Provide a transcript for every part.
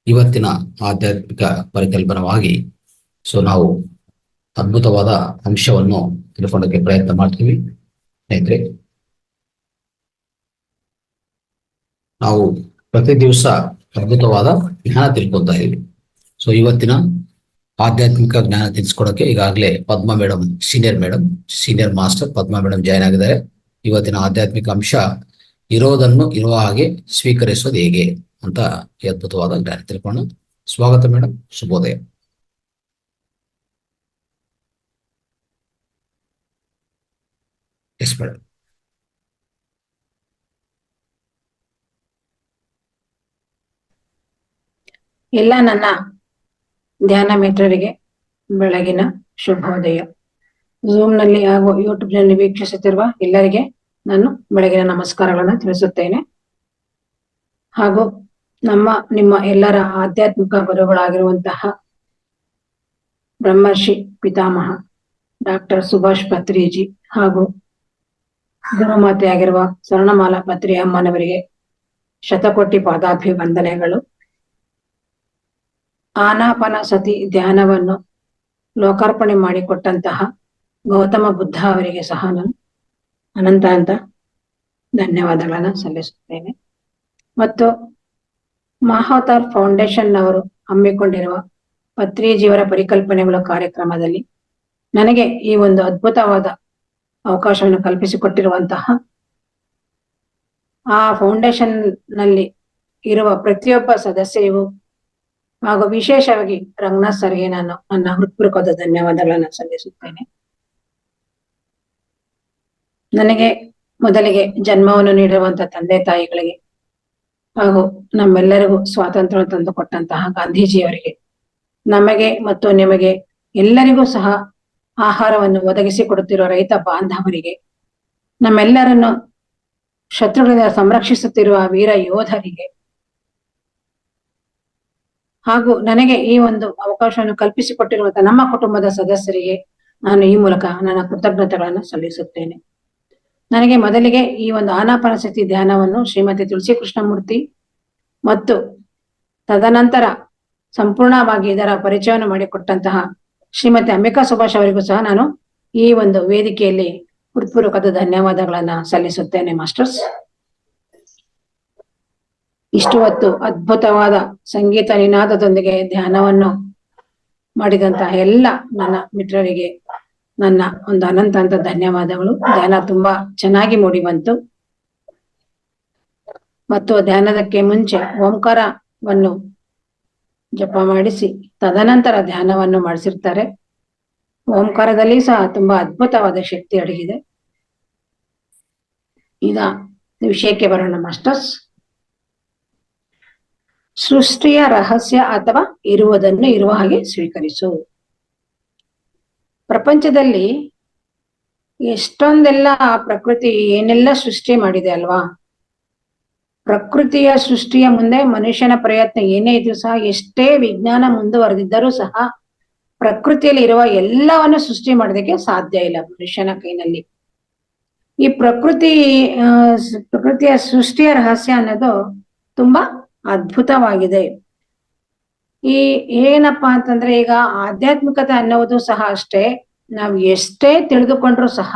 ಇವತ್ತಿನ ಆಧ್ಯಾತ್ಮಿಕ ಪರಿಕಲ್ಪನವಾಗಿ ನಾವು ಅದ್ಭುತವಾದ ಅಂಶವನ್ನು ತಿಳ್ಕೊಳ್ಳೋಕೆ ಪ್ರಯತ್ನ ಮಾಡ್ತೀವಿ. ಸ್ನೇಹಿತರೆ, ನಾವು ಪ್ರತಿ ದಿವಸ ಅದ್ಭುತವಾದ ಜ್ಞಾನ ತಿಳ್ಕೊತಾ ಇದ್ದೀವಿ. ಇವತ್ತಿನ ಆಧ್ಯಾತ್ಮಿಕ ಜ್ಞಾನ ತಿಳಿಸ್ಕೊಡೋಕೆ ಈಗಾಗಲೇ ಪದ್ಮ ಮೇಡಮ್, ಸೀನಿಯರ್ ಮಾಸ್ಟರ್ ಪದ್ಮ ಮೇಡಮ್ ಜಾಯ್ನ್ ಆಗಿದ್ದಾರೆ. ಇವತ್ತಿನ ಆಧ್ಯಾತ್ಮಿಕ ಅಂಶ ಇರೋದನ್ನು ಇರುವ ಹಾಗೆ ಸ್ವೀಕರಿಸೋದು ಹೇಗೆ ಅಂತ ಅದ್ಭುತವಾದ ಜ್ಞಾನ ತಿಳ್ಕೊಂಡು. ಸ್ವಾಗತ ಮೇಡಮ್, ಶುಭೋದಯ. Yes madam. ಎಲ್ಲ ನನ್ನ ಧ್ಯಾನ ಮಿತ್ರರಿಗೆ ಬೆಳಗಿನ ಶುಭೋದಯ. ಝೂಮ್ ನಲ್ಲಿ ಹಾಗೂ ಯೂಟ್ಯೂಬ್ ನಲ್ಲಿ ವೀಕ್ಷಿಸುತ್ತಿರುವ ಎಲ್ಲರಿಗೆ ನಾನು ಬೆಳಗಿನ ನಮಸ್ಕಾರಗಳನ್ನು ತಿಳಿಸುತ್ತೇನೆ. ಹಾಗೂ ನಿಮ್ಮ ಎಲ್ಲರ ಆಧ್ಯಾತ್ಮಿಕ ಗುರುಗಳಾಗಿರುವಂತಹ ಬ್ರಹ್ಮರ್ಷಿ ಪಿತಾಮಹ ಡಾಕ್ಟರ್ ಸುಭಾಷ್ ಪತ್ರಿಜಿ ಹಾಗೂ ಗುರುಮಾತೆಯಾಗಿರುವ ಸ್ವರ್ಣಮಾಲಾ ಪತ್ರಿ ಅಮ್ಮನವರಿಗೆ ಶತಕೋಟಿ ಪಾದಾಭಿವಂದನೆಗಳು. ಆನಾಪಾನ ಸತಿ ಧ್ಯಾನವನ್ನು ಲೋಕಾರ್ಪಣೆ ಮಾಡಿಕೊಟ್ಟಂತಹ ಗೌತಮ ಬುದ್ಧ ಅವರಿಗೆ ಸಹ ನಾನು ಅನಂತ ಧನ್ಯವಾದಗಳನ್ನು ಸಲ್ಲಿಸುತ್ತೇನೆ. ಮತ್ತು ಮಹಾವತಾರ್ ಫೌಂಡೇಶನ್ ಅವರು ಹಮ್ಮಿಕೊಂಡಿರುವ ಪತ್ರಿಜಿಯವರ ಪರಿಕಲ್ಪನೆಗಳ ಕಾರ್ಯಕ್ರಮದಲ್ಲಿ ನನಗೆ ಈ ಒಂದು ಅದ್ಭುತವಾದ ಅವಕಾಶವನ್ನು ಕಲ್ಪಿಸಿಕೊಟ್ಟಿರುವಂತಹ ಆ ಫೌಂಡೇಶನ್ ನಲ್ಲಿ ಇರುವ ಪ್ರತಿಯೊಬ್ಬ ಸದಸ್ಯರಿಗೂ ಹಾಗೂ ವಿಶೇಷವಾಗಿ ರಂಗನಾಥ್ ಸರ್ಗೆ ನಾನು ನನ್ನ ಹೃತ್ಪೂರ್ವಕವಾದ ಧನ್ಯವಾದಗಳನ್ನು ಸಲ್ಲಿಸುತ್ತೇನೆ. ನನಗೆ ಮೊದಲಿಗೆ ಜನ್ಮವನ್ನು ನೀಡಿರುವಂತಹ ತಂದೆ ತಾಯಿಗಳಿಗೆ ಹಾಗೂ ನಮ್ಮೆಲ್ಲರಿಗೂ ಸ್ವಾತಂತ್ರ್ಯ ತಂದುಕೊಟ್ಟಂತಹ ಗಾಂಧೀಜಿಯವರಿಗೆ, ನಮಗೆ ಮತ್ತು ನಿಮಗೆ ಎಲ್ಲರಿಗೂ ಸಹ ಆಹಾರವನ್ನು ಒದಗಿಸಿಕೊಡುತ್ತಿರುವ ರೈತ ಬಾಂಧವರಿಗೆ, ನಮ್ಮೆಲ್ಲರನ್ನು ಶತ್ರುಗಳಿಂದ ಸಂರಕ್ಷಿಸುತ್ತಿರುವ ವೀರ ಯೋಧರಿಗೆ ಹಾಗೂ ನನಗೆ ಈ ಒಂದು ಅವಕಾಶವನ್ನು ಕಲ್ಪಿಸಿಕೊಟ್ಟಿರುವಂತಹ ನಮ್ಮ ಕುಟುಂಬದ ಸದಸ್ಯರಿಗೆ ನಾನು ಈ ಮೂಲಕ ನನ್ನ ಕೃತಜ್ಞತೆಗಳನ್ನು ಸಲ್ಲಿಸುತ್ತೇನೆ. ನನಗೆ ಮೊದಲಿಗೆ ಈ ಒಂದು ಆನಾಪಾನಸತಿ ಧ್ಯಾನವನ್ನು ಶ್ರೀಮತಿ ತುಳಸಿ ಕೃಷ್ಣಮೂರ್ತಿ ಮತ್ತು ತದನಂತರ ಸಂಪೂರ್ಣವಾಗಿ ಇದರ ಪರಿಚಯವನ್ನು ಮಾಡಿಕೊಟ್ಟಂತಹ ಶ್ರೀಮತಿ ಅಂಬಿಕಾ ಸುಭಾಷ್ ಅವರಿಗೂ ಸಹ ನಾನು ಈ ಒಂದು ವೇದಿಕೆಯಲ್ಲಿ ಹೃತ್ಪೂರ್ವಕವಾದ ಧನ್ಯವಾದಗಳನ್ನ ಸಲ್ಲಿಸುತ್ತೇನೆ. ಮಾಸ್ಟರ್ಸ್, ಇಷ್ಟು ಹೊತ್ತು ಅದ್ಭುತವಾದ ಸಂಗೀತ ನಿನಾದದೊಂದಿಗೆ ಧ್ಯಾನವನ್ನು ಮಾಡಿದಂತಹ ಎಲ್ಲ ನನ್ನ ಮಿತ್ರರಿಗೆ ನನ್ನ ಒಂದು ಅನಂತ ಧನ್ಯವಾದಗಳು. ಧ್ಯಾನ ತುಂಬಾ ಚೆನ್ನಾಗಿ ಮೂಡಿ ಬಂತು. ಮತ್ತು ಧ್ಯಾನದಕ್ಕೆ ಮುಂಚೆ ಓಂಕಾರವನ್ನು ಜಪ ಮಾಡಿಸಿ ತದನಂತರ ಧ್ಯಾನವನ್ನು ಮಾಡಿಸಿರ್ತಾರೆ. ಓಂಕಾರದಲ್ಲಿ ಸಹ ತುಂಬಾ ಅದ್ಭುತವಾದ ಶಕ್ತಿ ಅಡಗಿದೆ. ಈಗ ವಿಷಯಕ್ಕೆ ಬರೋಣ ಮಾಸ್ಟರ್ಸ್. ಸೃಷ್ಟಿಯ ರಹಸ್ಯ ಅಥವಾ ಇರುವುದನ್ನು ಇರುವ ಹಾಗೆ ಸ್ವೀಕರಿಸು. ಪ್ರಪಂಚದಲ್ಲಿ ಎಷ್ಟೊಂದೆಲ್ಲ ಪ್ರಕೃತಿ ಏನೆಲ್ಲ ಸೃಷ್ಟಿ ಮಾಡಿದೆ ಅಲ್ವಾ. ಪ್ರಕೃತಿಯ ಸೃಷ್ಟಿಯ ಮುಂದೆ ಮನುಷ್ಯನ ಪ್ರಯತ್ನ ಏನೇ ಇದ್ರೂ ಸಹ, ಎಷ್ಟೇ ವಿಜ್ಞಾನ ಮುಂದುವರೆದಿದ್ದರೂ ಸಹ ಪ್ರಕೃತಿಯಲ್ಲಿ ಇರುವ ಎಲ್ಲವನ್ನು ಸೃಷ್ಟಿ ಮಾಡೋದಕ್ಕೆ ಸಾಧ್ಯ ಇಲ್ಲ ಮನುಷ್ಯನ ಕೈನಲ್ಲಿ. ಈ ಪ್ರಕೃತಿಯ ಸೃಷ್ಟಿಯ ರಹಸ್ಯ ಅನ್ನೋದು ತುಂಬಾ ಅದ್ಭುತವಾಗಿದೆ. ಏನಪ್ಪಾ ಅಂತಂದ್ರೆ, ಈಗ ಆಧ್ಯಾತ್ಮಿಕತೆ ಅನ್ನೋದು ಸಹ ಅಷ್ಟೇ. ನಾವು ಎಷ್ಟೇ ತಿಳಿದುಕೊಂಡ್ರು ಸಹ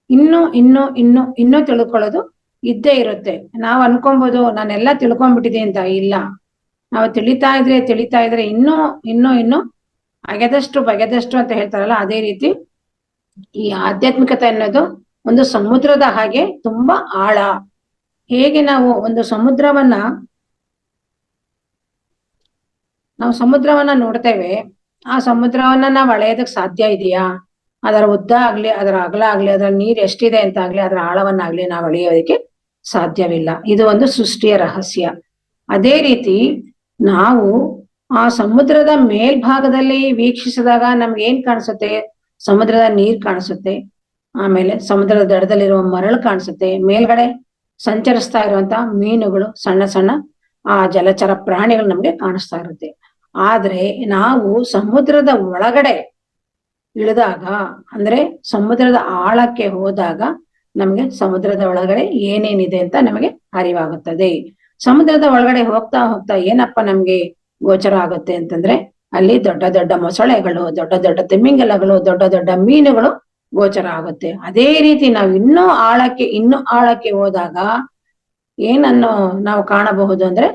ಇನ್ನೂ ತಿಳ್ಕೊಳ್ಳೋದು ಇದ್ದೇ ಇರುತ್ತೆ. ನಾವು ಅನ್ಕೊಬಹುದು ನಾನೆಲ್ಲ ತಿಳ್ಕೊಂಡ್ಬಿಟ್ಟಿದೆ ಅಂತ. ಇಲ್ಲ, ನಾವು ತಿಳಿತಾ ಇದ್ರೆ ಇನ್ನೂ ಅಗೆದಷ್ಟು ಬಗೆದಷ್ಟು ಅಂತ ಹೇಳ್ತಾರಲ್ಲ, ಅದೇ ರೀತಿ ಈ ಆಧ್ಯಾತ್ಮಿಕತೆ ಅನ್ನೋದು ಒಂದು ಸಮುದ್ರದ ಹಾಗೆ ತುಂಬಾ ಆಳ. ಹೇಗೆ ನಾವು ಒಂದು ಸಮುದ್ರವನ್ನ ನೋಡ್ತೇವೆ, ಆ ಸಮುದ್ರವನ್ನ ನಾವು ಅಳೆಯೋದಕ್ ಸಾಧ್ಯ ಇದೆಯಾ? ಅದರ ಉದ್ದ ಆಗ್ಲಿ, ಅದರ ಅಗಲ ಆಗ್ಲಿ, ಅದರ ನೀರ್ ಎಷ್ಟಿದೆ ಅಂತ ಆಗ್ಲಿ, ಅದರ ಆಳವನ್ನಾಗ್ಲಿ ನಾವು ಅಳೆಯೋದಕ್ಕೆ ಸಾಧ್ಯವಿಲ್ಲ. ಇದು ಒಂದು ಸೃಷ್ಟಿಯ ರಹಸ್ಯ. ಅದೇ ರೀತಿ ನಾವು ಆ ಸಮುದ್ರದ ಮೇಲ್ಭಾಗದಲ್ಲಿ ವೀಕ್ಷಿಸಿದಾಗ ನಮ್ಗೆ ಏನ್ ಕಾಣಿಸುತ್ತೆ? ಸಮುದ್ರದ ನೀರ್ ಕಾಣಿಸುತ್ತೆ, ಆಮೇಲೆ ಸಮುದ್ರದ ದಡದಲ್ಲಿರುವ ಮರಳು ಕಾಣಿಸುತ್ತೆ, ಮೇಲ್ಗಡೆ ಸಂಚರಿಸ್ತಾ ಇರುವಂತ ಮೀನುಗಳು, ಸಣ್ಣ ಸಣ್ಣ ಆ ಜಲಚರ ಪ್ರಾಣಿಗಳು ನಮ್ಗೆ ಕಾಣಿಸ್ತಾ ಇರುತ್ತೆ. ಆದ್ರೆ ನಾವು ಸಮುದ್ರದ ಒಳಗಡೆ ಇಳಿದಾಗ, ಅಂದ್ರೆ ಸಮುದ್ರದ ಆಳಕ್ಕೆ ಹೋದಾಗ ನಮ್ಗೆ ಸಮುದ್ರದ ಒಳಗಡೆ ಏನೇನಿದೆ ಅಂತ ನಮಗೆ ಅರಿವಾಗುತ್ತದೆ. ಸಮುದ್ರದ ಒಳಗಡೆ ಹೋಗ್ತಾ ಹೋಗ್ತಾ ಏನಪ್ಪ ನಮ್ಗೆ ಗೋಚರ ಆಗುತ್ತೆ ಅಂತಂದ್ರೆ ಅಲ್ಲಿ ದೊಡ್ಡ ದೊಡ್ಡ ಮೊಸಳೆಗಳು, ದೊಡ್ಡ ದೊಡ್ಡ ತಿಮಿಂಗಲಗಳು, ದೊಡ್ಡ ದೊಡ್ಡ ಮೀನುಗಳು ಗೋಚರ ಆಗುತ್ತೆ. ಅದೇ ರೀತಿ ನಾವು ಇನ್ನೂ ಆಳಕ್ಕೆ ಹೋದಾಗ ಏನನ್ನು ನಾವು ಕಾಣಬಹುದು ಅಂದ್ರೆ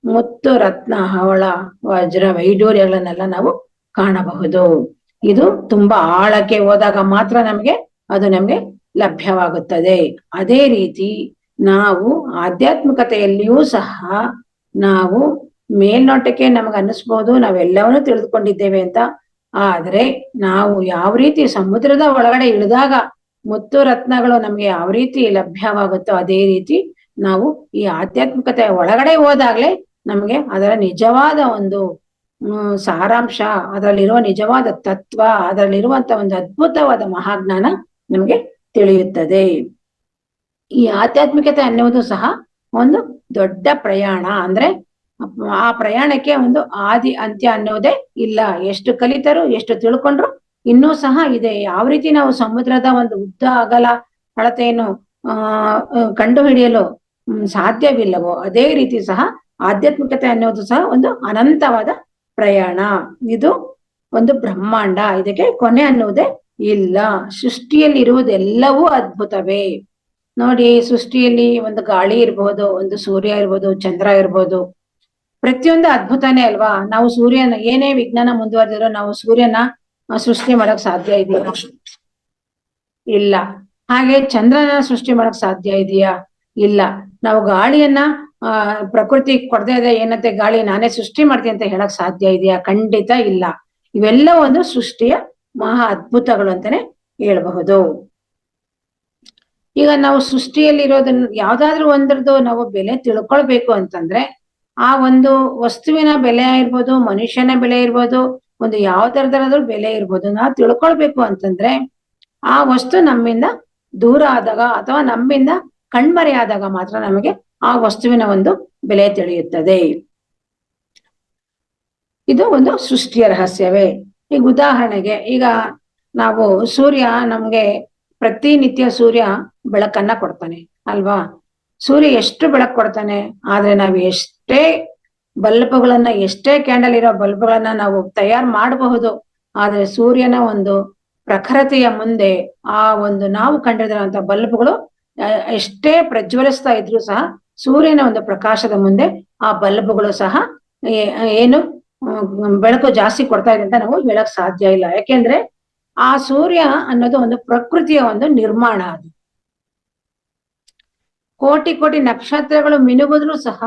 ಮುತ್ತು, ರತ್ನ, ಹವಳ, ವಜ್ರ, ವೈಡೂರ್ಯಗಳನ್ನೆಲ್ಲ ನಾವು ಕಾಣಬಹುದು. ಇದು ತುಂಬಾ ಆಳಕ್ಕೆ ಹೋದಾಗ ಮಾತ್ರ ಅದು ನಮ್ಗೆ ಲಭ್ಯವಾಗುತ್ತದೆ. ಅದೇ ರೀತಿ ನಾವು ಆಧ್ಯಾತ್ಮಿಕತೆಯಲ್ಲಿಯೂ ಸಹ ನಾವು ಮೇಲ್ನೋಟಕ್ಕೆ ನಮ್ಗೆ ಅನ್ನಿಸ್ಬೋದು ನಾವೆಲ್ಲವನ್ನೂ ತಿಳಿದುಕೊಂಡಿದ್ದೇವೆ ಅಂತ. ಆದ್ರೆ ನಾವು ಯಾವ ರೀತಿ ಸಮುದ್ರದ ಒಳಗಡೆ ಇಳಿದಾಗ ಮುತ್ತು ರತ್ನಗಳು ನಮ್ಗೆ ಯಾವ ರೀತಿ ಲಭ್ಯವಾಗುತ್ತೋ ಅದೇ ರೀತಿ ನಾವು ಈ ಆಧ್ಯಾತ್ಮಿಕತೆಯ ಒಳಗಡೆ ಹೋದಾಗ್ಲೇ ನಮ್ಗೆ ಅದರ ನಿಜವಾದ ಒಂದು ಸಾರಾಂಶ, ಅದರಲ್ಲಿರುವ ನಿಜವಾದ ತತ್ವ, ಅದರಲ್ಲಿರುವಂತ ಒಂದು ಅದ್ಭುತವಾದ ಮಹಾಜ್ಞಾನ ನಮ್ಗೆ ತಿಳಿಯುತ್ತದೆ. ಈ ಆಧ್ಯಾತ್ಮಿಕತೆ ಅನ್ನುವುದು ಸಹ ಒಂದು ದೊಡ್ಡ ಪ್ರಯಾಣ. ಅಂದ್ರೆ ಆ ಪ್ರಯಾಣಕ್ಕೆ ಒಂದು ಆದಿ ಅಂತ್ಯ ಅನ್ನೋದೇ ಇಲ್ಲ. ಎಷ್ಟು ಕಲಿತರು, ಎಷ್ಟು ತಿಳ್ಕೊಂಡ್ರು ಇನ್ನೂ ಸಹ ಇದೆ. ಯಾವ ರೀತಿ ನಾವು ಸಮುದ್ರದ ಒಂದು ಉದ್ದ ಅಗಲ ಅಳತೆಯನ್ನು ಕಂಡು ಹಿಡಿಯಲು ಸಾಧ್ಯವಿಲ್ಲವೋ ಅದೇ ರೀತಿ ಸಹ ಆಧ್ಯಾತ್ಮಿಕತೆ ಅನ್ನೋದು ಸಹ ಒಂದು ಅನಂತವಾದ ಪ್ರಯಾಣ. ಇದು ಒಂದು ಬ್ರಹ್ಮಾಂಡ, ಇದಕ್ಕೆ ಕೊನೆ ಅನ್ನುವುದೇ ಇಲ್ಲ. ಸೃಷ್ಟಿಯಲ್ಲಿ ಇರುವುದೆಲ್ಲವೂ ಅದ್ಭುತವೇ. ನೋಡಿ, ಸೃಷ್ಟಿಯಲ್ಲಿ ಒಂದು ಗಾಳಿ ಇರ್ಬೋದು, ಒಂದು ಸೂರ್ಯ ಇರ್ಬೋದು, ಚಂದ್ರ ಇರ್ಬೋದು, ಪ್ರತಿಯೊಂದು ಅದ್ಭುತನೇ ಅಲ್ವಾ. ನಾವು ಸೂರ್ಯನ ಏನೇ ವಿಜ್ಞಾನ ಮುಂದುವರೆದಿರೋ ನಾವು ಸೂರ್ಯನ ಸೃಷ್ಟಿ ಮಾಡಕ್ ಸಾಧ್ಯ ಇದೆಯಾ? ಇಲ್ಲ. ಹಾಗೆ ಚಂದ್ರನ ಸೃಷ್ಟಿ ಮಾಡಕ್ ಸಾಧ್ಯ ಇದೆಯಾ? ಇಲ್ಲ. ನಾವು ಗಾಳಿಯನ್ನ ಪ್ರಕೃತಿ ಕೊಡದೇ ಇದೆ, ಏನಂತೆ ಗಾಳಿ ನಾನೇ ಸೃಷ್ಟಿ ಮಾಡ್ತೀನಿ ಅಂತ ಹೇಳಕ್ ಸಾಧ್ಯ ಇದೆಯಾ? ಖಂಡಿತ ಇಲ್ಲ. ಇವೆಲ್ಲ ಒಂದು ಸೃಷ್ಟಿಯ ಮಹಾ ಅದ್ಭುತಗಳು ಅಂತಾನೆ ಹೇಳ್ಬಹುದು. ಈಗ ನಾವು ಸೃಷ್ಟಿಯಲ್ಲಿರೋದನ್ನ ಯಾವ್ದಾದ್ರು ಒಂದ್ರದ್ದು ನಾವು ಬೆಲೆ ತಿಳ್ಕೊಳ್ಬೇಕು ಅಂತಂದ್ರೆ ಆ ಒಂದು ವಸ್ತುವಿನ ಬೆಲೆ ಇರ್ಬೋದು, ಮನುಷ್ಯನ ಬೆಲೆ ಇರ್ಬೋದು, ಒಂದು ಯಾವ್ದರದಾದ್ರೂ ಬೆಲೆ ಇರ್ಬೋದು, ನಾವು ತಿಳ್ಕೊಳ್ಬೇಕು ಅಂತಂದ್ರೆ ಆ ವಸ್ತು ನಮ್ಮಿಂದ ದೂರ ಆದಾಗ ಅಥವಾ ನಮ್ಮಿಂದ ಕಣ್ಮರೆ ಆದಾಗ ಮಾತ್ರ ನಮಗೆ ಆ ವಸ್ತುವಿನ ಒಂದು ಬೆಲೆ ತಿಳಿಯುತ್ತದೆ. ಇದು ಒಂದು ಸೃಷ್ಟಿಯ ರಹಸ್ಯವೇ. ಈಗ ಉದಾಹರಣೆಗೆ, ಈಗ ನಾವು ಸೂರ್ಯ ನಮ್ಗೆ ಪ್ರತಿನಿತ್ಯ ಸೂರ್ಯ ಬೆಳಕನ್ನ ಕೊಡ್ತಾನೆ ಅಲ್ವಾ. ಸೂರ್ಯ ಎಷ್ಟು ಬೆಳಕು ಕೊಡ್ತಾನೆ, ಆದ್ರೆ ನಾವು ಎಷ್ಟೇ ಬಲ್ಬ್ಗಳನ್ನ, ಎಷ್ಟೇ ಕ್ಯಾಂಡಲ್ ಇರೋ ಬಲ್ಬ್ಗಳನ್ನ ನಾವು ತಯಾರು ಮಾಡಬಹುದು, ಆದ್ರೆ ಸೂರ್ಯನ ಒಂದು ಪ್ರಖರತೆಯ ಮುಂದೆ ಆ ಒಂದು ನಾವು ಕಂಡಿರುವಂತ ಬಲ್ಬ್ಗಳು ಎಷ್ಟೇ ಪ್ರಜ್ವಲಿಸ್ತಾ ಇದ್ರು ಸಹ ಸೂರ್ಯನ ಒಂದು ಪ್ರಕಾಶದ ಮುಂದೆ ಆ ಬಲ್ಬ್ಗಳು ಸಹ ಏನು ಬೆಳಕು ಜಾಸ್ತಿ ಕೊಡ್ತಾ ಇದೆ ಅಂತ ನಾವು ಹೇಳಕ್ ಸಾಧ್ಯ ಇಲ್ಲ. ಯಾಕೆಂದ್ರೆ ಆ ಸೂರ್ಯ ಅನ್ನೋದು ಒಂದು ಪ್ರಕೃತಿಯ ಒಂದು ನಿರ್ಮಾಣ. ಅದು ಕೋಟಿ ಕೋಟಿ ನಕ್ಷತ್ರಗಳು ಮಿನುಗಿದ್ರು ಸಹ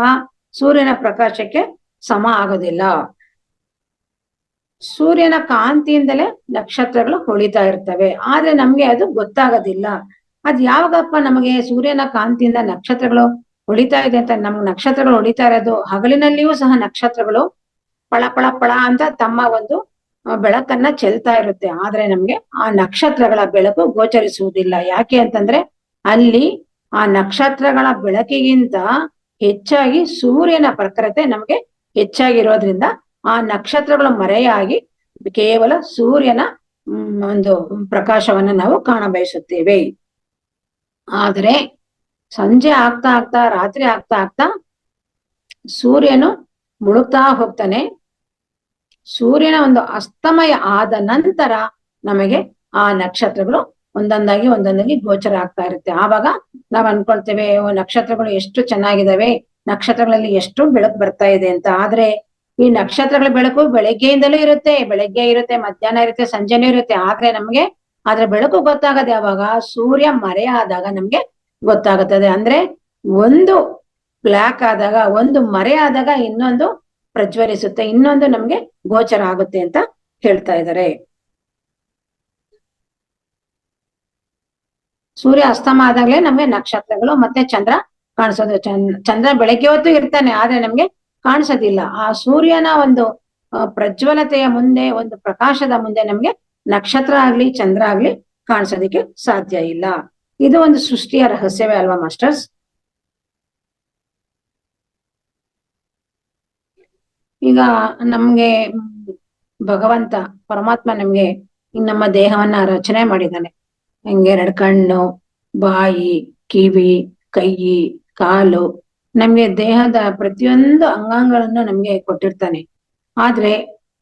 ಸೂರ್ಯನ ಪ್ರಕಾಶಕ್ಕೆ ಸಮ ಆಗೋದಿಲ್ಲ. ಸೂರ್ಯನ ಕಾಂತಿಯಿಂದಲೇ ನಕ್ಷತ್ರಗಳು ಹೊಳಿತಾ ಇರ್ತವೆ, ಆದ್ರೆ ನಮ್ಗೆ ಅದು ಗೊತ್ತಾಗೋದಿಲ್ಲ. ಅದ್ ಯಾವಾಗಪ್ಪ ನಮಗೆ ಸೂರ್ಯನ ಕಾಂತಿಯಿಂದ ನಕ್ಷತ್ರಗಳು ಹೊಳಿತಾ ಇದೆ ಅಂತ ನಮ್ಗೆ ನಕ್ಷತ್ರಗಳು ಹೊಳಿತಾ ಇರೋದು ಹಗಲಿನಲ್ಲಿಯೂ ಸಹ ನಕ್ಷತ್ರಗಳು ಪಳ ಪಳ ಪಳ ಅಂತ ತಮ್ಮ ಒಂದು ಬೆಳಕನ್ನ ಚೆಲ್ತಾ ಇರುತ್ತೆ. ಆದ್ರೆ ನಮ್ಗೆ ಆ ನಕ್ಷತ್ರಗಳ ಬೆಳಕು ಗೋಚರಿಸುವುದಿಲ್ಲ. ಯಾಕೆ ಅಂತಂದ್ರೆ ಅಲ್ಲಿ ಆ ನಕ್ಷತ್ರಗಳ ಬೆಳಕಿಗಿಂತ ಹೆಚ್ಚಾಗಿ ಸೂರ್ಯನ ಪ್ರಖರತೆ ನಮ್ಗೆ ಹೆಚ್ಚಾಗಿರೋದ್ರಿಂದ ಆ ನಕ್ಷತ್ರಗಳು ಮರೆಯಾಗಿ ಕೇವಲ ಸೂರ್ಯನ ಒಂದು ಪ್ರಕಾಶವನ್ನ ನಾವು ಕಾಣಬಯಸುತ್ತೇವೆ. ಆದ್ರೆ ಸಂಜೆ ಆಗ್ತಾ ಆಗ್ತಾ, ರಾತ್ರಿ ಆಗ್ತಾ ಆಗ್ತಾ ಸೂರ್ಯನು ಮುಳುಗ್ತಾ ಹೋಗ್ತಾನೆ. ಸೂರ್ಯನ ಒಂದು ಅಸ್ತಮಯ ಆದ ನಂತರ ನಮಗೆ ಆ ನಕ್ಷತ್ರಗಳು ಒಂದೊಂದಾಗಿ ಗೋಚರ ಆಗ್ತಾ ಇರುತ್ತೆ. ಆವಾಗ ನಾವ್ ಅನ್ಕೊಳ್ತೇವೆ, ನಕ್ಷತ್ರಗಳು ಎಷ್ಟು ಚೆನ್ನಾಗಿದಾವೆ, ನಕ್ಷತ್ರಗಳಲ್ಲಿ ಎಷ್ಟು ಬೆಳಕು ಬರ್ತಾ ಇದೆ ಅಂತ. ಆದ್ರೆ ಈ ನಕ್ಷತ್ರಗಳ ಬೆಳಕು ಬೆಳಗ್ಗೆಯಿಂದಲೂ ಇರುತ್ತೆ, ಬೆಳಗ್ಗೆ ಇರುತ್ತೆ, ಮಧ್ಯಾಹ್ನ ಇರುತ್ತೆ, ಸಂಜೆನೂ ಇರುತ್ತೆ. ಆದ್ರೆ ನಮ್ಗೆ ಅದ್ರ ಬೆಳಕು ಗೊತ್ತಾಗದೆ ಯಾವಾಗ ಸೂರ್ಯ ಮರೆ ಆದಾಗ ನಮ್ಗೆ ಗೊತ್ತಾಗುತ್ತದೆ. ಅಂದ್ರೆ ಒಂದು ಬ್ಲ್ಯಾಕ್ ಆದಾಗ, ಒಂದು ಮರೆ ಆದಾಗ ಇನ್ನೊಂದು ಪ್ರಜ್ವಲಿಸುತ್ತೆ, ಇನ್ನೊಂದು ನಮ್ಗೆ ಗೋಚರ ಆಗುತ್ತೆ ಅಂತ ಹೇಳ್ತಾ ಇದ್ದಾರೆ. ಸೂರ್ಯ ಅಸ್ತಮ ಆದಾಗ್ಲೇ ನಮ್ಗೆ ನಕ್ಷತ್ರಗಳು ಮತ್ತೆ ಚಂದ್ರ ಕಾಣಿಸೋದು. ಚಂದ್ರ ಬೆಳಗ್ಗೆ ಹೊತ್ತು ಇರ್ತಾನೆ, ಆದ್ರೆ ನಮ್ಗೆ ಕಾಣಿಸೋದಿಲ್ಲ. ಆ ಸೂರ್ಯನ ಒಂದು ಪ್ರಜ್ವಲತೆಯ ಮುಂದೆ, ಒಂದು ಪ್ರಕಾಶದ ಮುಂದೆ ನಮ್ಗೆ ನಕ್ಷತ್ರ ಆಗ್ಲಿ ಚಂದ್ರ ಆಗ್ಲಿ ಕಾಣಿಸೋದಿಕ್ಕೆ ಸಾಧ್ಯ ಇಲ್ಲ. ಇದು ಒಂದು ಸೃಷ್ಟಿಯ ರಹಸ್ಯವೇ ಅಲ್ವಾ ಮಾಸ್ಟರ್ಸ್? ಈಗ ನಮ್ಗೆ ಭಗವಂತ ಪರಮಾತ್ಮ ನಮ್ಗೆ ನಮ್ಮ ದೇಹವನ್ನ ರಚನೆ ಮಾಡಿದ್ದಾನೆ. ಹಂಗೆ 2 ಕಣ್ಣು, ಬಾಯಿ, ಕಿವಿ, ಕೈ, ಕಾಲು, ನಮ್ಗೆ ದೇಹದ ಪ್ರತಿಯೊಂದು ಅಂಗಾಂಗಗಳನ್ನು ನಮ್ಗೆ ಕೊಟ್ಟಿರ್ತಾನೆ. ಆದ್ರೆ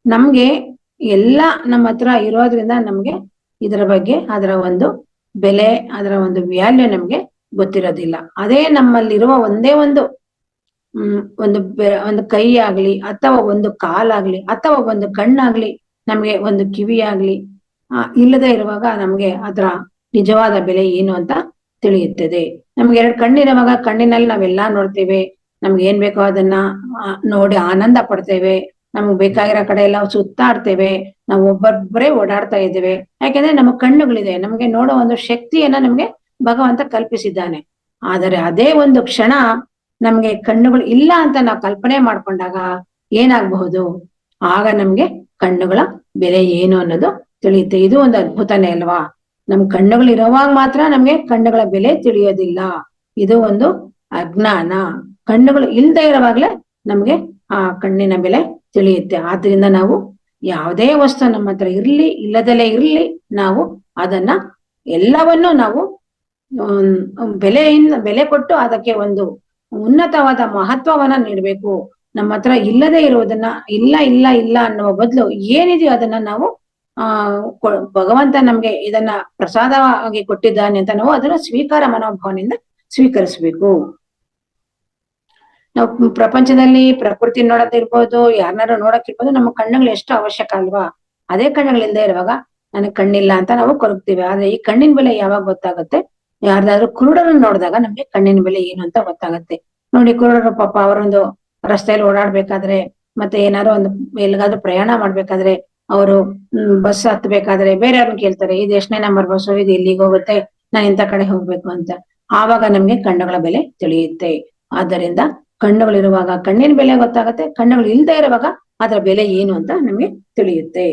ನಮ್ಗೆ ಎಲ್ಲ ನಮ್ಮ ಹತ್ರ ಇರೋದ್ರಿಂದ ನಮ್ಗೆ ಇದರ ಬಗ್ಗೆ ಅದರ ಒಂದು ಬೆಲೆ, ಅದರ ಒಂದು ವ್ಯಾಲ್ಯೂ ನಮ್ಗೆ ಗೊತ್ತಿರೋದಿಲ್ಲ. ಅದೇ ನಮ್ಮಲ್ಲಿರುವ ಒಂದೇ ಒಂದು ಒಂದು ಕೈ ಆಗ್ಲಿ, ಅಥವಾ ಒಂದು ಕಾಲಾಗ್ಲಿ, ಅಥವಾ ಒಂದು ಕಣ್ಣಾಗ್ಲಿ, ನಮ್ಗೆ ಒಂದು ಕಿವಿ ಆಗ್ಲಿ ಇಲ್ಲದೆ ಇರುವಾಗ ನಮ್ಗೆ ಅದರ ನಿಜವಾದ ಬೆಲೆ ಏನು ಅಂತ ತಿಳಿಯುತ್ತದೆ. ನಮ್ಗೆ 2 ಕಣ್ಣಿರುವಾಗ ಕಣ್ಣಿನಲ್ಲಿ ನಾವೆಲ್ಲಾ ನೋಡ್ತೇವೆ, ನಮ್ಗೆ ಏನ್ ಬೇಕೋ ಅದನ್ನ ನೋಡಿ ಆನಂದ ಪಡ್ತೇವೆ. ನಮ್ಗೆ ಬೇಕಾಗಿರೋ ಕಡೆ ಎಲ್ಲ ಸುತ್ತಾಡ್ತೇವೆ, ನಾವು ಒಬ್ಬೊಬ್ಬರೇ ಓಡಾಡ್ತಾ ಇದ್ದೇವೆ. ಯಾಕೆಂದ್ರೆ ನಮ್ಮ ಕಣ್ಣುಗಳಿದೆ, ನಮ್ಗೆ ನೋಡೋ ಒಂದು ಶಕ್ತಿಯನ್ನ ನಮ್ಗೆ ಭಗವಂತ ಕಲ್ಪಿಸಿದ್ದಾನೆ. ಆದರೆ ಅದೇ ಒಂದು ಕ್ಷಣ ನಮ್ಗೆ ಕಣ್ಣುಗಳು ಇಲ್ಲ ಅಂತ ನಾವು ಕಲ್ಪನೆ ಮಾಡ್ಕೊಂಡಾಗ ಏನಾಗಬಹುದು, ಆಗ ನಮ್ಗೆ ಕಣ್ಣುಗಳ ಬೆಲೆ ಏನು ಅನ್ನೋದು ತಿಳಿಯುತ್ತೆ. ಇದು ಒಂದು ಅದ್ಭುತನೇ ಅಲ್ವಾ? ನಮ್ ಕಣ್ಣುಗಳು ಇರುವಾಗ ಮಾತ್ರ ನಮ್ಗೆ ಕಣ್ಣುಗಳ ಬೆಲೆ ತಿಳಿಯೋದಿಲ್ಲ. ಇದು ಒಂದು ಅಜ್ಞಾನ. ಕಣ್ಣುಗಳು ಇಲ್ದೇ ಇರುವಾಗ್ಲೇ ನಮ್ಗೆ ಆ ಕಣ್ಣಿನ ಬೆಲೆ ತಿಳಿಯುತ್ತೆ. ಆದ್ರಿಂದ ನಾವು ಯಾವುದೇ ವಸ್ತು ನಮ್ಮ ಹತ್ರ ಇರ್ಲಿ ಇಲ್ಲದಲೇ ಇರ್ಲಿ, ನಾವು ಅದನ್ನ ಎಲ್ಲವನ್ನೂ ನಾವು ಬೆಲೆ ಕೊಟ್ಟು ಅದಕ್ಕೆ ಒಂದು ಉನ್ನತವಾದ ಮಹತ್ವವನ್ನ ನೀಡ್ಬೇಕು. ನಮ್ಮ ಹತ್ರ ಇಲ್ಲದೆ ಇರುವುದನ್ನ ಇಲ್ಲ ಇಲ್ಲ ಇಲ್ಲ ಅನ್ನುವ ಬದಲು ಏನಿದೆಯೋ ಅದನ್ನ ನಾವು ಭಗವಂತ ನಮ್ಗೆ ಇದನ್ನ ಪ್ರಸಾದವಾಗಿ ಕೊಟ್ಟಿದ್ದಾನೆ ಅಂತ ನಾವು ಅದನ್ನ ಸ್ವೀಕಾರ ಮನೋಭಾವನೆಯಿಂದ ಸ್ವೀಕರಿಸ್ಬೇಕು. ನಾವು ಪ್ರಪಂಚದಲ್ಲಿ ಪ್ರಕೃತಿ ನೋಡೋದಿರ್ಬೋದು, ಯಾರನ್ನಾರು ನೋಡಕ್ಕಿರ್ಬೋದು, ನಮ್ಮ ಕಣ್ಣುಗಳು ಎಷ್ಟು ಅವಶ್ಯಕ ಅಲ್ವಾ? ಅದೇ ಕಣ್ಣುಗಳಿಲ್ದೇ ಇರುವಾಗ ನನಗೆ ಕಣ್ಣಿಲ್ಲ ಅಂತ ನಾವು ಕೊರಗ್ತೀವಿ. ಆದ್ರೆ ಈ ಕಣ್ಣಿನ ಬೆಲೆ ಯಾವಾಗ ಗೊತ್ತಾಗುತ್ತೆ? ಯಾರ್ದಾದ್ರೂ ಕುರುಡರನ್ನ ನೋಡಿದಾಗ ನಮ್ಗೆ ಕಣ್ಣಿನ ಬೆಲೆ ಏನು ಅಂತ ಗೊತ್ತಾಗತ್ತೆ. ನೋಡಿ, ಕುರುಡರು ಪಾಪ ಅವರೊಂದು ರಸ್ತೆಯಲ್ಲಿ ಓಡಾಡ್ಬೇಕಾದ್ರೆ, ಮತ್ತೆ ಏನಾದ್ರು ಒಂದು ಎಲ್ಲಿಗಾದ್ರೂ ಪ್ರಯಾಣ ಮಾಡ್ಬೇಕಾದ್ರೆ, ಅವರು ಬಸ್ ಹತ್ಬೇಕಾದ್ರೆ ಬೇರೆಯವ್ರನ್ನ ಕೇಳ್ತಾರೆ, ಇದು ಎಷ್ಟನೇ ನಂಬರ್ ಬಸ್, ಇದು ಎಲ್ಲಿಗೆ ಹೋಗುತ್ತೆ, ನಾನು ಇಂಥ ಕಡೆ ಹೋಗ್ಬೇಕು ಅಂತ. ಆವಾಗ ನಮ್ಗೆ ಕಣ್ಣುಗಳ ಬೆಲೆ ತಿಳಿಯುತ್ತೆ. ಆದ್ದರಿಂದ ಕಣ್ಣುಗಳಿರುವಾಗ ಕಣ್ಣಿನ ಬೆಲೆ ಗೊತ್ತಾಗತ್ತೆ, ಕಣ್ಣುಗಳು ಇಲ್ದೇ ಇರುವಾಗ ಅದರ ಬೆಲೆ ಏನು ಅಂತ ನಮ್ಗೆ ತಿಳಿಯುತ್ತೆ.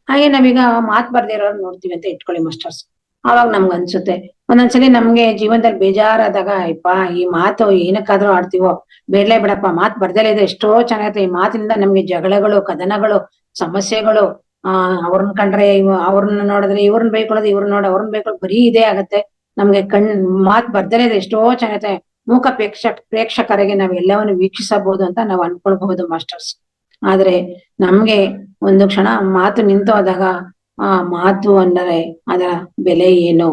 ಹಾಗೆ ನಾವೀಗ ಮಾತು ಬರ್ದೇ ಇರೋರು ನೋಡ್ತೀವಿ ಅಂತ ಇಟ್ಕೊಳ್ಳಿ ಮಾಸ್ಟರ್ಸ್. ಆವಾಗ ನಮ್ಗೆ ಅನ್ಸುತ್ತೆ, ಒಂದೊಂದ್ಸಲಿ ನಮ್ಗೆ ಜೀವನದಲ್ಲಿ ಬೇಜಾರಾದಾಗ, ಅಯ್ಯಪ್ಪ ಈ ಮಾತು ಏನಕ್ಕಾದ್ರೂ ಆಡ್ತೀವೋ, ಬೇಡ್ಲೇ ಬಿಡಪ್ಪ, ಮಾತು ಬರ್ದಲೇ ಇದೆ, ಎಷ್ಟೋ ಚೆನ್ನಾಗೈತೆ. ಈ ಮಾತಿನಿಂದ ನಮ್ಗೆ ಜಗಳಗಳು, ಕದನಗಳು, ಸಮಸ್ಯೆಗಳು, ಅವ್ರನ್ನ ಕಂಡ್ರೆ ಅವ್ರನ್ನ ನೋಡಿದ್ರೆ ಇವ್ರನ್ನ ಬೈಕೊಳ್ಳೋದು, ಇವ್ರನ್ನ ನೋಡಿ ಅವ್ರನ್ನ ಬೈಕೊಳ್ಳೋದು, ಬರೀ ಇದೇ ಆಗತ್ತೆ. ನಮ್ಗೆ ಮಾತು ಬರ್ದಲೇ ಇದೆ, ಎಷ್ಟೋ ಚೆನ್ನಾಗೈತೆ, ಮೂಕ ಪ್ರೇಕ್ಷಕರಿಗೆ ನಾವ್ ಎಲ್ಲವನ್ನು ವೀಕ್ಷಿಸಬಹುದು ಅಂತ ನಾವು ಅನ್ಕೊಳ್ಬಹುದು ಮಾಸ್ಟರ್ಸ್. ಆದ್ರೆ ನಮ್ಗೆ ಒಂದು ಕ್ಷಣ ಮಾತು ನಿಂತು ಹೋದಾಗ ಆ ಮಾತು ಅಂದರೆ ಅದರ ಬೆಲೆ ಏನು?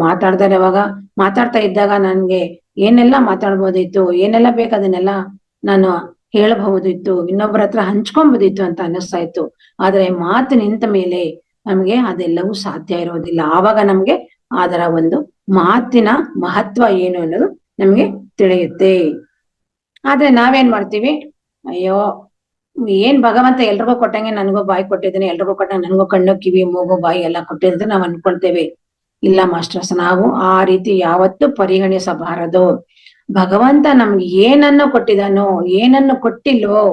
ಮಾತಾಡ್ತಾ ಇದ್ದಾಗ ನನ್ಗೆ ಏನೆಲ್ಲ ಮಾತಾಡ್ಬೋದಿತ್ತು, ಏನೆಲ್ಲ ಬೇಕು ಅದನ್ನೆಲ್ಲ ನಾನು ಹೇಳಬಹುದಿತ್ತು, ಇನ್ನೊಬ್ಬರ ಹತ್ರ ಹಂಚ್ಕೊಂಬೋದಿತ್ತು ಅಂತ ಅನ್ನಿಸ್ತಾ ಇತ್ತು. ಆದ್ರೆ ಮಾತು ನಿಂತ ಮೇಲೆ ನಮ್ಗೆ ಅದೆಲ್ಲವೂ ಸಾಧ್ಯ ಇರೋದಿಲ್ಲ. ಆವಾಗ ನಮ್ಗೆ ಅದರ ಒಂದು ಮಾತಿನ ಮಹತ್ವ ಏನು ಅನ್ನೋದು ನಮ್ಗೆ ತಿಳಿಯುತ್ತೆ. ಆದ್ರೆ ನಾವೇನ್ ಮಾಡ್ತೀವಿ, ಅಯ್ಯೋ ಏನ್ ಭಗವಂತ ಎಲ್ರಿಗೂ ಕೊಟ್ಟಂಗೆ ನನಗೂ ಬಾಯಿ ಕೊಟ್ಟಿದ್ದಾನೆ, ಎಲ್ರಿಗೂ ಕೊಟ್ಟಂಗೆ ನನಗೂ ಕಣ್ಣು, ಕಿವಿ, ಮೂಗು, ಬಾಯಿ ಎಲ್ಲ ಕೊಟ್ಟಿದ್ರೆ ನಾವ್ ಅನ್ಕೊಳ್ತೇವೆ. ಇಲ್ಲ ಮಾಸ್ಟರ್ಸ್, ನಾವು ಆ ರೀತಿ ಯಾವತ್ತೂ ಪರಿಗಣಿಸಬಾರದು. ಭಗವಂತ ನಮ್ಗೆ ಏನನ್ನು ಕೊಟ್ಟಿದಾನೋ, ಏನನ್ನು ಕೊಟ್ಟಿಲ್ವೋ,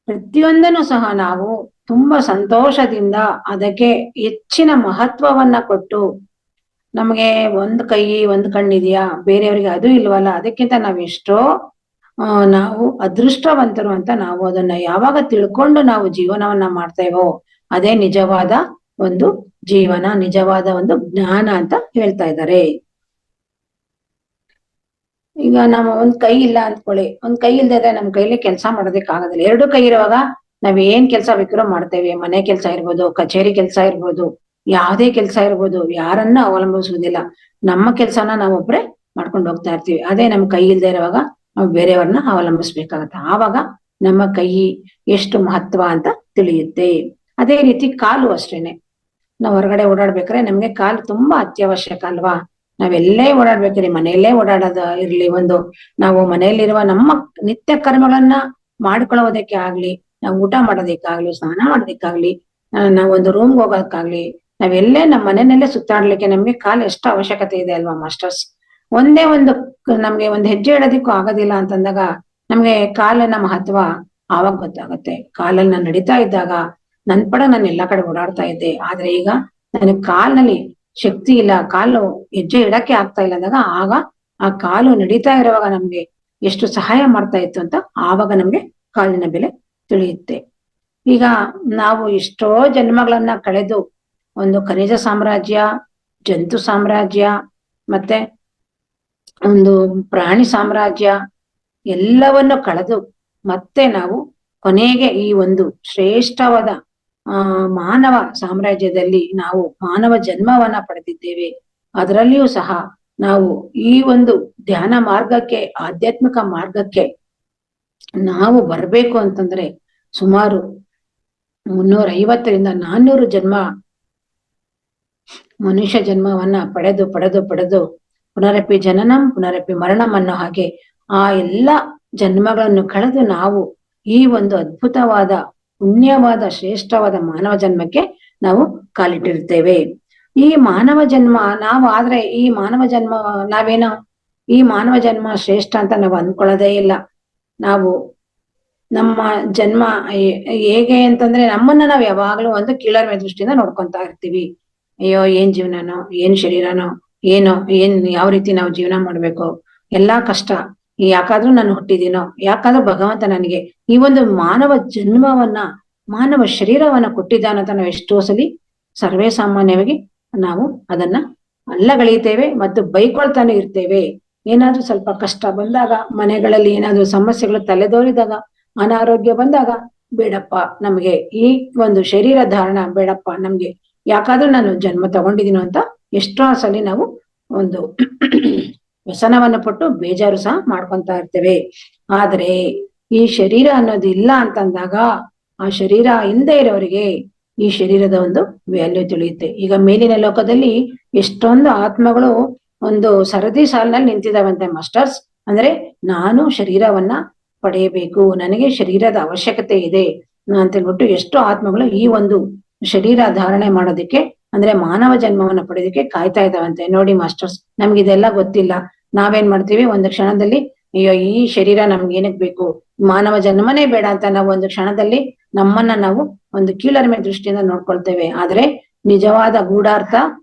ಪ್ರತಿಯೊಂದನ್ನು ಸಹ ನಾವು ತುಂಬಾ ಸಂತೋಷದಿಂದ ಅದಕ್ಕೆ ಹೆಚ್ಚಿನ ಮಹತ್ವವನ್ನ ಕೊಟ್ಟು, ನಮಗೆ ಒಂದ್ ಕೈ ಒಂದ್ ಕಣ್ಣಿದ್ಯಾ, ಬೇರೆಯವ್ರಿಗೆ ಅದು ಇಲ್ವಲ್ಲ, ಅದಕ್ಕಿಂತ ನಾವೆಷ್ಟೋ ನಾವು ಅದೃಷ್ಟವಂತರು ಅಂತ ನಾವು ಅದನ್ನ ಯಾವಾಗ ತಿಳ್ಕೊಂಡು ನಾವು ಜೀವನವನ್ನ ಮಾಡ್ತೇವೋ ಅದೇ ನಿಜವಾದ ಒಂದು ಜೀವನ, ನಿಜವಾದ ಒಂದು ಜ್ಞಾನ ಅಂತ ಹೇಳ್ತಾ ಇದ್ದಾರೆ. ಈಗ ನಾವು ಒಂದ್ ಕೈ ಇಲ್ಲ ಅಂದ್ಕೊಳ್ಳಿ, ಒಂದ್ ಕೈ ಇಲ್ದಿದ್ರೆ ನಮ್ ಕೈಲಿ ಕೆಲಸ ಮಾಡೋದಕ್ಕೆ ಆಗೋದಿಲ್ಲ. 2 ಕೈ ಇರುವಾಗ ನಾವ್ ಏನ್ ಕೆಲಸ ಬೇಕಿರೋ ಮಾಡ್ತೇವೆ. ಮನೆ ಕೆಲಸ ಇರ್ಬೋದು, ಕಚೇರಿ ಕೆಲಸ ಇರ್ಬೋದು, ಯಾವ್ದೇ ಕೆಲಸ ಇರ್ಬೋದು, ಯಾರನ್ನ ಅವಲಂಬಿಸುವುದಿಲ್ಲ. ನಮ್ಮ ಕೆಲ್ಸನ ನಾವೊಬ್ರೆ ಮಾಡ್ಕೊಂಡು ಹೋಗ್ತಾ ಇರ್ತೀವಿ. ಅದೇ ನಮ್ ಕೈ ಇಲ್ದೇ ಇರುವಾಗ ನಾವು ಬೇರೆಯವ್ರನ್ನ ಅವಲಂಬಿಸ್ಬೇಕಾಗತ್ತೆ. ಆವಾಗ ನಮ್ಮ ಕೈ ಎಷ್ಟು ಮಹತ್ವ ಅಂತ ತಿಳಿಯುತ್ತೆ. ಅದೇ ರೀತಿ ಕಾಲು ಅಷ್ಟೇನೆ. ನಾವ್ ಹೊರಗಡೆ ಓಡಾಡ್ಬೇಕಾದ್ರೆ ನಮ್ಗೆ ಕಾಲು ತುಂಬಾ ಅತ್ಯವಶ್ಯಕ ಅಲ್ವಾ? ನಾವೆಲ್ಲೇ ಓಡಾಡ್ಬೇಕ್ರಿ, ಮನೆಯಲ್ಲೇ ಓಡಾಡೋದ ಇರ್ಲಿ, ನಾವು ಮನೆಯಲ್ಲಿರುವ ನಮ್ಮ ನಿತ್ಯ ಕರ್ಮಗಳನ್ನ ಮಾಡ್ಕೊಳ್ಳೋದಕ್ಕೆ ಆಗ್ಲಿ, ನಾವು ಊಟ ಮಾಡೋದಕ್ಕಾಗ್ಲಿ, ಸ್ನಾನ ಮಾಡೋದಕ್ಕಾಗ್ಲಿ, ನಾವೊಂದು ರೂಮ್ಗೆ ಹೋಗೋದಕ್ಕಾಗ್ಲಿ, ನಾವೆಲ್ಲೇ ನಮ್ಮ ಮನೆಯಲ್ಲೇ ಸುತ್ತಾಡ್ಲಿಕ್ಕೆ ನಮ್ಗೆ ಕಾಲು ಎಷ್ಟು ಅವಶ್ಯಕತೆ ಇದೆ ಅಲ್ವಾ ಮಾಸ್ಟರ್ಸ್? ನಮ್ಗೆ ಒಂದ್ ಹೆಜ್ಜೆ ಇಡೋದಿಕ್ಕೂ ಆಗೋದಿಲ್ಲ ಅಂತಂದಾಗ ನಮ್ಗೆ ಕಾಲಿನ ಮಹತ್ವ ಆವಾಗ ಗೊತ್ತಾಗುತ್ತೆ. ಕಾಲಲ್ಲಿ ನಾನು ನಡೀತಾ ಇದ್ದಾಗ ನನ್ ನಾನು ಎಲ್ಲಾ ಕಡೆ ಓಡಾಡ್ತಾ ಇದ್ದೆ. ಆದ್ರೆ ಈಗ ನನಗ್ ಕಾಲ್ನಲ್ಲಿ ಶಕ್ತಿ ಇಲ್ಲ, ಕಾಲು ಹೆಜ್ಜೆ ಇಡಕ್ಕೆ ಆಗ್ತಾ ಇಲ್ಲ ಅಂದಾಗ ಆಗ ಆ ಕಾಲು ನಡೀತಾ ಇರುವಾಗ ನಮ್ಗೆ ಎಷ್ಟು ಸಹಾಯ ಮಾಡ್ತಾ ಇತ್ತು ಅಂತ ಆವಾಗ ನಮ್ಗೆ ಕಾಲಿನ ಬೆಲೆ ತಿಳಿಯುತ್ತೆ. ಈಗ ನಾವು ಎಷ್ಟೋ ಜನ್ಮಗಳನ್ನ ಕಳೆದು ಒಂದು ಖನಿಜ ಸಾಮ್ರಾಜ್ಯ, ಜಂತು ಸಾಮ್ರಾಜ್ಯ, ಮತ್ತೆ ಒಂದು ಪ್ರಾಣಿ ಸಾಮ್ರಾಜ್ಯ ಎಲ್ಲವನ್ನು ಕಳೆದು ಮತ್ತೆ ನಾವು ಕೊನೆಗೆ ಈ ಒಂದು ಶ್ರೇಷ್ಠವಾದ ಮಾನವ ಸಾಮ್ರಾಜ್ಯದಲ್ಲಿ ನಾವು ಮಾನವ ಜನ್ಮವನ್ನ ಪಡೆದಿದ್ದೇವೆ. ಅದರಲ್ಲಿಯೂ ಸಹ ನಾವು ಈ ಒಂದು ಧ್ಯಾನ ಮಾರ್ಗಕ್ಕೆ, ಆಧ್ಯಾತ್ಮಿಕ ಮಾರ್ಗಕ್ಕೆ ನಾವು ಬರ್ಬೇಕು ಅಂತಂದ್ರೆ ಸುಮಾರು 350ರಿಂದ 400 ಜನ್ಮ ಮನುಷ್ಯ ಜನ್ಮವನ್ನ ಪಡೆದು ಪಡೆದು ಪಡೆದು ಪುನರಪಿ ಜನನಂ ಪುನರಪಿ ಮರಣಂ ಅನ್ನೋ ಹಾಗೆ ಆ ಎಲ್ಲ ಜನ್ಮಗಳನ್ನು ಕಳೆದು ನಾವು ಈ ಒಂದು ಅದ್ಭುತವಾದ ಪುಣ್ಯವಾದ ಶ್ರೇಷ್ಠವಾದ ಮಾನವ ಜನ್ಮಕ್ಕೆ ನಾವು ಕಾಲಿಟ್ಟಿರ್ತೇವೆ. ಈ ಮಾನವ ಜನ್ಮ ನಾವು ಆದ್ರೆ ಈ ಮಾನವ ಜನ್ಮ ನಾವೇನೋ ಈ ಮಾನವ ಜನ್ಮ ಶ್ರೇಷ್ಠ ಅಂತ ನಾವು ಅಂದ್ಕೊಳ್ಳೋದೇ ಇಲ್ಲ. ನಾವು ನಮ್ಮ ಜನ್ಮ ಹೇಗೆ ಅಂತಂದ್ರೆ ನಮ್ಮನ್ನ ನಾವು ಯಾವಾಗ್ಲೂ ಒಂದು ಕೀಳರಿಮೆ ದೃಷ್ಟಿಯಿಂದ ನೋಡ್ಕೊಂತಾ ಇರ್ತೀವಿ. ಅಯ್ಯೋ ಏನ್ ಜೀವನನೋ, ಏನ್ ಶರೀರನೋ, ಏನೋ ಯಾವ ರೀತಿ ನಾವು ಜೀವನ ಮಾಡ್ಬೇಕು, ಎಲ್ಲಾ ಕಷ್ಟ, ಯಾಕಾದ್ರೂ ನಾನು ಹುಟ್ಟಿದೀನೋ, ಯಾಕಾದ್ರೂ ಭಗವಂತ ನನಗೆ ಈ ಒಂದು ಮಾನವ ಜನ್ಮವನ್ನ, ಮಾನವ ಶರೀರವನ್ನ ಕೊಟ್ಟಿದ್ದಾನಂತ ನಾವು ಎಷ್ಟೋ ಸಲಿ ಸರ್ವೇ ಸಾಮಾನ್ಯವಾಗಿ ನಾವು ಅದನ್ನ ಅಲ್ಲಗಳೆಯುತ್ತೇವೆ ಮತ್ತು ಬೈಕೊಳ್ತಾನೆ ಇರ್ತೇವೆ. ಏನಾದ್ರೂ ಸ್ವಲ್ಪ ಕಷ್ಟ ಬಂದಾಗ, ಮನೆಗಳಲ್ಲಿ ಏನಾದ್ರೂ ಸಮಸ್ಯೆಗಳು ತಲೆದೋರಿದಾಗ, ಅನಾರೋಗ್ಯ ಬಂದಾಗ, ಬೇಡಪ್ಪ ನಮ್ಗೆ ಈ ಒಂದು ಶರೀರ ಧಾರಣ ಬೇಡಪ್ಪ, ನಮ್ಗೆ ಯಾಕಾದ್ರೂ ನಾನು ಜನ್ಮ ತಗೊಂಡಿದೀನೋ ಅಂತ ಎಷ್ಟೋ ಸಲಿ ನಾವು ಒಂದು ವ್ಯಸನವನ್ನ ಪಟ್ಟು ಬೇಜಾರು ಸಹ ಮಾಡ್ಕೊಂತಾ ಇರ್ತೇವೆ. ಆದ್ರೆ ಈ ಶರೀರ ಅನ್ನೋದು ಇಲ್ಲ ಅಂತಂದಾಗ, ಆ ಶರೀರ ಇಲ್ಲದೆ ಇರೋರಿಗೆ ಈ ಶರೀರದ ಒಂದು ವ್ಯಾಲ್ಯೂ ತಿಳಿಯುತ್ತೆ. ಈಗ ಮೇಲಿನ ಲೋಕದಲ್ಲಿ ಎಷ್ಟೊಂದು ಆತ್ಮಗಳು ಒಂದು ಸರದಿ ಸಾಲಿನಲ್ಲಿ ನಿಂತಿದಾವಂತೆ ಮಾಸ್ಟರ್ಸ್. ಅಂದ್ರೆ ನಾನು ಶರೀರವನ್ನ ಪಡೆಯಬೇಕು, ನನಗೆ ಶರೀರದ ಅವಶ್ಯಕತೆ ಇದೆ ಅಂತ ಹೇಳ್ಬಿಟ್ಟು ಎಷ್ಟೋ ಆತ್ಮಗಳು ಈ ಒಂದು ಶರೀರ ಧಾರಣೆ ಮಾಡೋದಕ್ಕೆ, ಅಂದ್ರೆ ಮಾನವ ಜನ್ಮವನ್ನ ಪಡೆಯೋದಕ್ಕೆ ಕಾಯ್ತಾ ಇದಾವಂತೆ. ನೋಡಿ ಮಾಸ್ಟರ್ಸ್, ನಮ್ಗೆ ಇದೆಲ್ಲ ಗೊತ್ತಿಲ್ಲ. ನಾವೇನ್ ಮಾಡ್ತೀವಿ, ಒಂದು ಕ್ಷಣದಲ್ಲಿ ಅಯ್ಯೋ ಈ ಶರೀರ ನಮ್ಗೆ ಏನಕ್ ಬೇಕು, ಮಾನವ ಜನ್ಮನೇ ಬೇಡ ಅಂತ ನಾವು ಒಂದು ಕ್ಷಣದಲ್ಲಿ ನಮ್ಮನ್ನ ನಾವು ಒಂದು ಕೀಳರಿಮೆ ದೃಷ್ಟಿಯಿಂದ ನೋಡ್ಕೊಳ್ತೇವೆ. ಆದ್ರೆ ನಿಜವಾದ ಗೂಢಾರ್ಥ,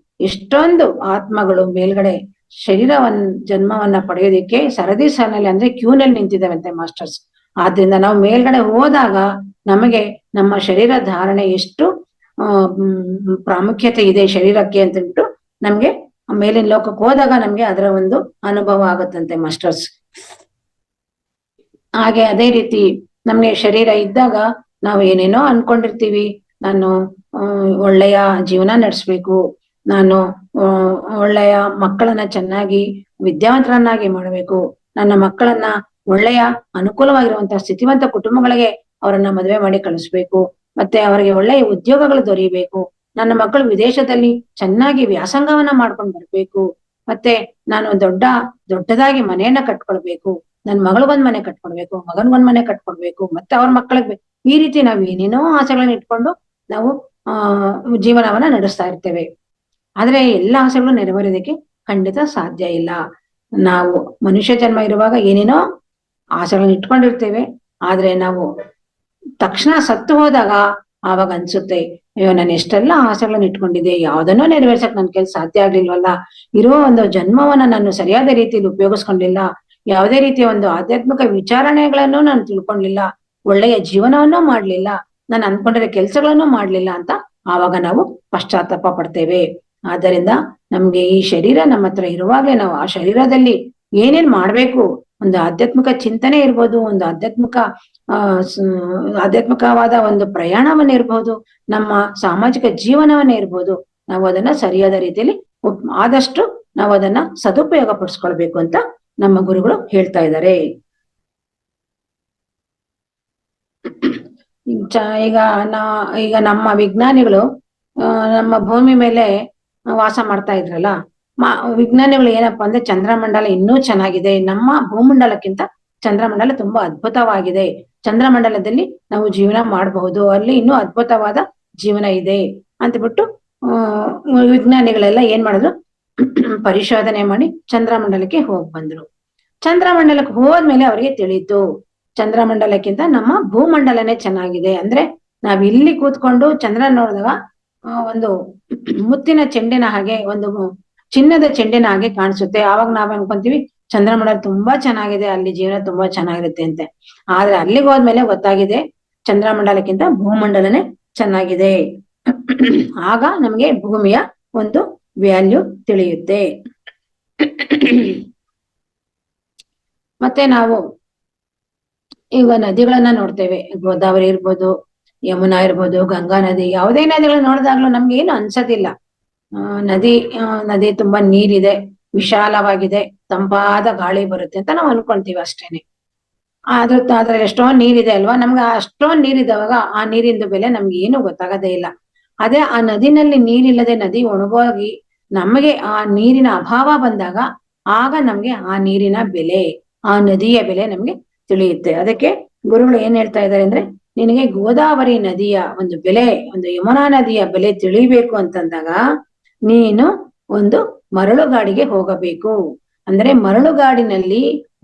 ಎಷ್ಟೊಂದು ಆತ್ಮಗಳು ಮೇಲ್ಗಡೆ ಜನ್ಮವನ್ನ ಪಡೆಯೋದಿಕ್ಕೆ ಸರದಿ ಸಾಲಿನಲ್ಲಿ, ಅಂದ್ರೆ ಕ್ಯೂನಲ್ಲಿ ನಿಂತಿದ್ದಾವಂತೆ ಮಾಸ್ಟರ್ಸ್. ಆದ್ರಿಂದ ನಾವು ಮೇಲ್ಗಡೆ ಹೋದಾಗ ನಮಗೆ ನಮ್ಮ ಶರೀರ ಧಾರಣೆ ಎಷ್ಟು ಪ್ರಾಮುಖ್ಯತೆ ಇದೆ ಶರೀರಕ್ಕೆ ಅಂತ ಹೇಳ್ಬಿಟ್ಟು ನಮ್ಗೆ ಮೇಲಿನ ಲೋಕಕ್ಕೆ ಹೋದಾಗ ನಮ್ಗೆ ಅದರ ಒಂದು ಅನುಭವ ಆಗುತ್ತಂತೆ ಮಾಸ್ಟರ್ಸ್. ಹಾಗೆ ಅದೇ ರೀತಿ ನಮ್ಗೆ ಶರೀರ ಇದ್ದಾಗ ನಾವು ಏನೇನೋ ಅನ್ಕೊಂಡಿರ್ತೀವಿ. ನಾನು ಒಳ್ಳೆಯ ಜೀವನ ನಡೆಸ್ಬೇಕು, ನಾನು ಒಳ್ಳೆಯ ಮಕ್ಕಳನ್ನ ಚೆನ್ನಾಗಿ ವಿದ್ಯಾವಂತರನ್ನಾಗಿ ಮಾಡಬೇಕು, ನನ್ನ ಮಕ್ಕಳನ್ನ ಒಳ್ಳೆಯ ಅನುಕೂಲವಾಗಿರುವಂತಹ ಸ್ಥಿತಿವಂತ ಕುಟುಂಬಗಳಿಗೆ ಅವರನ್ನ ಮದುವೆ ಮಾಡಿ ಕಳಿಸ್ಬೇಕು, ಮತ್ತೆ ಅವರಿಗೆ ಒಳ್ಳೆಯ ಉದ್ಯೋಗಗಳು ದೊರೀಬೇಕು, ನನ್ನ ಮಕ್ಕಳು ವಿದೇಶದಲ್ಲಿ ಚೆನ್ನಾಗಿ ವ್ಯಾಸಂಗವನ್ನ ಮಾಡ್ಕೊಂಡು ಬರ್ಬೇಕು, ಮತ್ತೆ ನಾನು ದೊಡ್ಡದಾಗಿ ಮನೆಯನ್ನ ಕಟ್ಕೊಳ್ಬೇಕು, ನನ್ ಮಗಳಿಗೊಂದ್ ಮನೆ ಕಟ್ಕೊಡ್ಬೇಕು, ಮಗನ್ಗೊಂದ್ ಮನೆ ಕಟ್ಕೊಡ್ಬೇಕು, ಮತ್ತೆ ಅವ್ರ ಮಕ್ಕಳಿಗೆ ಈ ರೀತಿ ನಾವು ಏನೇನೋ ಆಸೆಗಳನ್ನ ಇಟ್ಕೊಂಡು ನಾವು ಜೀವನವನ್ನ ನಡೆಸ್ತಾ ಇರ್ತೇವೆ. ಆದ್ರೆ ಎಲ್ಲಾ ಆಸೆಗಳು ನೆರವೇರೋದಕ್ಕೆ ಖಂಡಿತ ಸಾಧ್ಯ ಇಲ್ಲ. ನಾವು ಮನುಷ್ಯ ಜನ್ಮ ಇರುವಾಗ ಏನೇನೋ ಆಸೆಗಳನ್ನ ಇಟ್ಕೊಂಡಿರ್ತೇವೆ. ಆದ್ರೆ ನಾವು ತಕ್ಷಣ ಸತ್ತು ಹೋದಾಗ ಆವಾಗ ಅನ್ಸುತ್ತೆ, ಅಯ್ಯೋ ನಾನು ಎಷ್ಟೆಲ್ಲಾ ಆಸೆಗಳನ್ನ ಇಟ್ಕೊಂಡಿದ್ದೆ, ಯಾವ್ದನ್ನೋ ನೆರವೇರ್ಸಕ್ ನನ್ ಕೈಲಿ ಸಾಧ್ಯ ಆಗ್ಲಿಲ್ವಲ್ಲ, ಇರೋ ಒಂದು ಜನ್ಮವನ್ನ ನಾನು ಸರಿಯಾದ ರೀತಿಯಲ್ಲಿ ಉಪಯೋಗಿಸ್ಕೊಂಡಿಲ್ಲ, ಯಾವುದೇ ರೀತಿಯ ಒಂದು ಆಧ್ಯಾತ್ಮಿಕ ವಿಚಾರಣೆಗಳನ್ನು ನಾನು ತಿಳ್ಕೊಂಡಿಲ್ಲ, ಒಳ್ಳೆಯ ಜೀವನವನ್ನೂ ಮಾಡ್ಲಿಲ್ಲ, ನಾನು ಅನ್ಕೊಂಡಿರೋ ಕೆಲ್ಸಗಳನ್ನು ಮಾಡ್ಲಿಲ್ಲ ಅಂತ ಆವಾಗ ನಾವು ಪಶ್ಚಾತ್ತಾಪ ಪಡ್ತೇವೆ. ಆದ್ದರಿಂದ ನಮ್ಗೆ ಈ ಶರೀರ ನಮ್ಮ ಹತ್ರ ಇರುವಾಗ್ಲೇ ನಾವು ಆ ಶರೀರದಲ್ಲಿ ಏನೇನ್ ಮಾಡ್ಬೇಕು, ಒಂದು ಆಧ್ಯಾತ್ಮಿಕ ಚಿಂತನೆ ಇರ್ಬೋದು, ಒಂದು ಆಧ್ಯಾತ್ಮಿಕವಾದ ಒಂದು ಪ್ರಯಾಣವನ್ನ ಇರ್ಬೋದು, ನಮ್ಮ ಸಾಮಾಜಿಕ ಜೀವನವನ್ನ ಇರ್ಬೋದು, ನಾವು ಅದನ್ನ ಸರಿಯಾದ ರೀತಿಯಲ್ಲಿ ಆದಷ್ಟು ನಾವು ಅದನ್ನ ಸದುಪಯೋಗ ಪಡಿಸ್ಕೊಳ್ಬೇಕು ಅಂತ ನಮ್ಮ ಗುರುಗಳು ಹೇಳ್ತಾ ಇದ್ದಾರೆ. ಈಗ ನಮ್ಮ ವಿಜ್ಞಾನಿಗಳು ನಮ್ಮ ಭೂಮಿ ಮೇಲೆ ವಾಸ ಮಾಡ್ತಾ ಇದ್ರಲ್ಲ, ವಿಜ್ಞಾನಿಗಳು ಏನಪ್ಪಾ ಅಂದ್ರೆ ಚಂದ್ರಮಂಡಲ ಇನ್ನೂ ಚೆನ್ನಾಗಿದೆ, ನಮ್ಮ ಭೂಮಂಡಲಕ್ಕಿಂತ ಚಂದ್ರಮಂಡಲ ತುಂಬಾ ಅದ್ಭುತವಾಗಿದೆ, ಚಂದ್ರಮಂಡಲದಲ್ಲಿ ನಾವು ಜೀವನ ಮಾಡಬಹುದು, ಅಲ್ಲಿ ಇನ್ನೂ ಅದ್ಭುತವಾದ ಜೀವನ ಇದೆ ಅಂತ ಬಿಟ್ಟು ವಿಜ್ಞಾನಿಗಳೆಲ್ಲ ಏನ್ ಮಾಡಿದ್ರು, ಪರಿಶೋಧನೆ ಮಾಡಿ ಚಂದ್ರಮಂಡಲಕ್ಕೆ ಹೋಗ್ ಬಂದ್ರು. ಚಂದ್ರಮಂಡಲಕ್ಕೆ ಹೋದ್ಮೇಲೆ ಅವರಿಗೆ ತಿಳಿತು, ಚಂದ್ರಮಂಡಲಕ್ಕಿಂತ ನಮ್ಮ ಭೂಮಂಡಲನೇ ಚೆನ್ನಾಗಿದೆ. ಅಂದ್ರೆ ನಾವ್ ಇಲ್ಲಿ ಕೂತ್ಕೊಂಡು ಚಂದ್ರ ನೋಡಿದಾಗ ಒಂದು ಮುತ್ತಿನ ಚೆಂಡಿನ ಹಾಗೆ, ಒಂದು ಚಿನ್ನದ ಚೆಂಡಿನ ಹಾಗೆ ಕಾಣಿಸುತ್ತೆ. ಆವಾಗ ನಾವ್ ಅನ್ಕೊಂತೀವಿ ಚಂದ್ರಮಂಡಲ ತುಂಬಾ ಚೆನ್ನಾಗಿದೆ, ಅಲ್ಲಿ ಜೀವನ ತುಂಬಾ ಚೆನ್ನಾಗಿರುತ್ತೆ ಅಂತೆ. ಆದ್ರೆ ಅಲ್ಲಿಗೆ ಹೋದ್ಮೇಲೆ ಗೊತ್ತಾಗಿದೆ ಚಂದ್ರಮಂಡಲಕ್ಕಿಂತ ಭೂಮಂಡಲನೇ ಚೆನ್ನಾಗಿದೆ. ಆಗ ನಮ್ಗೆ ಭೂಮಿಯ ಒಂದು ವ್ಯಾಲ್ಯೂ ತಿಳಿಯುತ್ತೆ. ಮತ್ತೆ ನಾವು ಈಗ ನದಿಗಳನ್ನ ನೋಡ್ತೇವೆ, ಗೋದಾವರಿ ಇರ್ಬೋದು, ಯಮುನಾ ಇರ್ಬೋದು, ಗಂಗಾ ನದಿ, ಯಾವುದೇ ನದಿಗಳನ್ನ ನೋಡಿದಾಗ್ಲೂ ನಮ್ಗೆ ಏನು ಅನ್ಸೋದಿಲ್ಲ. ನದಿ ನದಿ ತುಂಬಾ ನೀರಿದೆ, ವಿಶಾಲವಾಗಿದೆ, ತಂಪಾದ ಗಾಳಿ ಬರುತ್ತೆ ಅಂತ ನಾವು ಅನ್ಕೊಂತೀವಿ ಅಷ್ಟೇನೆ. ಅದ್ರಲ್ಲಿ ಎಷ್ಟೊಂದ್ ನೀರಿದೆ ಅಲ್ವಾ, ನಮ್ಗೆ ಅಷ್ಟೊಂದ್ ನೀರಿದವಾಗ ಆ ನೀರಿಂದು ಬೆಲೆ ನಮ್ಗೆ ಏನು ಗೊತ್ತಾಗದೇ ಇಲ್ಲ. ಅದೇ ಆ ನದಿನಲ್ಲಿ ನೀರಿಲ್ಲದೆ ನದಿ ಒಣಗೋಗಿ ನಮಗೆ ಆ ನೀರಿನ ಅಭಾವ ಬಂದಾಗ ಆಗ ನಮ್ಗೆ ಆ ನೀರಿನ ಬೆಲೆ, ಆ ನದಿಯ ಬೆಲೆ ನಮ್ಗೆ ತಿಳಿಯುತ್ತೆ. ಅದಕ್ಕೆ ಗುರುಗಳು ಏನ್ ಹೇಳ್ತಾ ಇದ್ದಾರೆ ಅಂದ್ರೆ, ನಿನಗೆ ಗೋದಾವರಿ ನದಿಯ ಒಂದು ಬೆಲೆ, ಒಂದು ಯಮುನಾ ನದಿಯ ಬೆಲೆ ತಿಳಿಬೇಕು ಅಂತಂದಾಗ ನೀನು ಒಂದು ಮರಳುಗಾಡಿಗೆ ಹೋಗಬೇಕು. ಅಂದ್ರೆ ಮರಳುಗಾಡಿನಲ್ಲಿ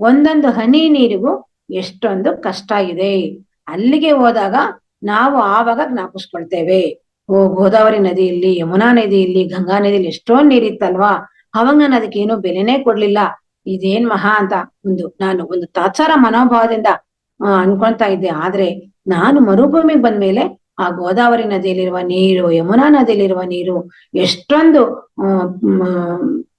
ಒಂದೊಂದು ಹನಿ ನೀರಿಗೂ ಎಷ್ಟೊಂದು ಕಷ್ಟ ಇದೆ. ಅಲ್ಲಿಗೆ ಹೋದಾಗ ನಾವು ಆವಾಗ ಜ್ಞಾಪಿಸ್ಕೊಳ್ತೇವೆ, ಓ ಗೋದಾವರಿ ನದಿಯಲ್ಲಿ, ಯಮುನಾ ನದಿಯಲ್ಲಿ, ಗಂಗಾ ನದಿಯಲ್ಲಿ ಎಷ್ಟೊಂದ್ ನೀರಿತ್ತಲ್ವಾ, ಅವಾಗ ನಾನು ಅದಕ್ಕೆ ಏನೋ ಬೆಲೆನೇ ಕೊಡ್ಲಿಲ್ಲ, ಇದೇನ್ ಮಹಾ ಅಂತ ನಾನು ಒಂದು ತಾತ್ಸಾರ ಮನೋಭಾವದಿಂದ ಅನ್ಕೊಂತಾ ಇದ್ದೆ. ಆದ್ರೆ ನಾನು ಮರುಭೂಮಿಗೆ ಬಂದ್ಮೇಲೆ ಆ ಗೋದಾವರಿ ನದಿಯಲ್ಲಿರುವ ನೀರು, ಯಮುನಾ ನದಿಯಲ್ಲಿರುವ ನೀರು ಎಷ್ಟೊಂದು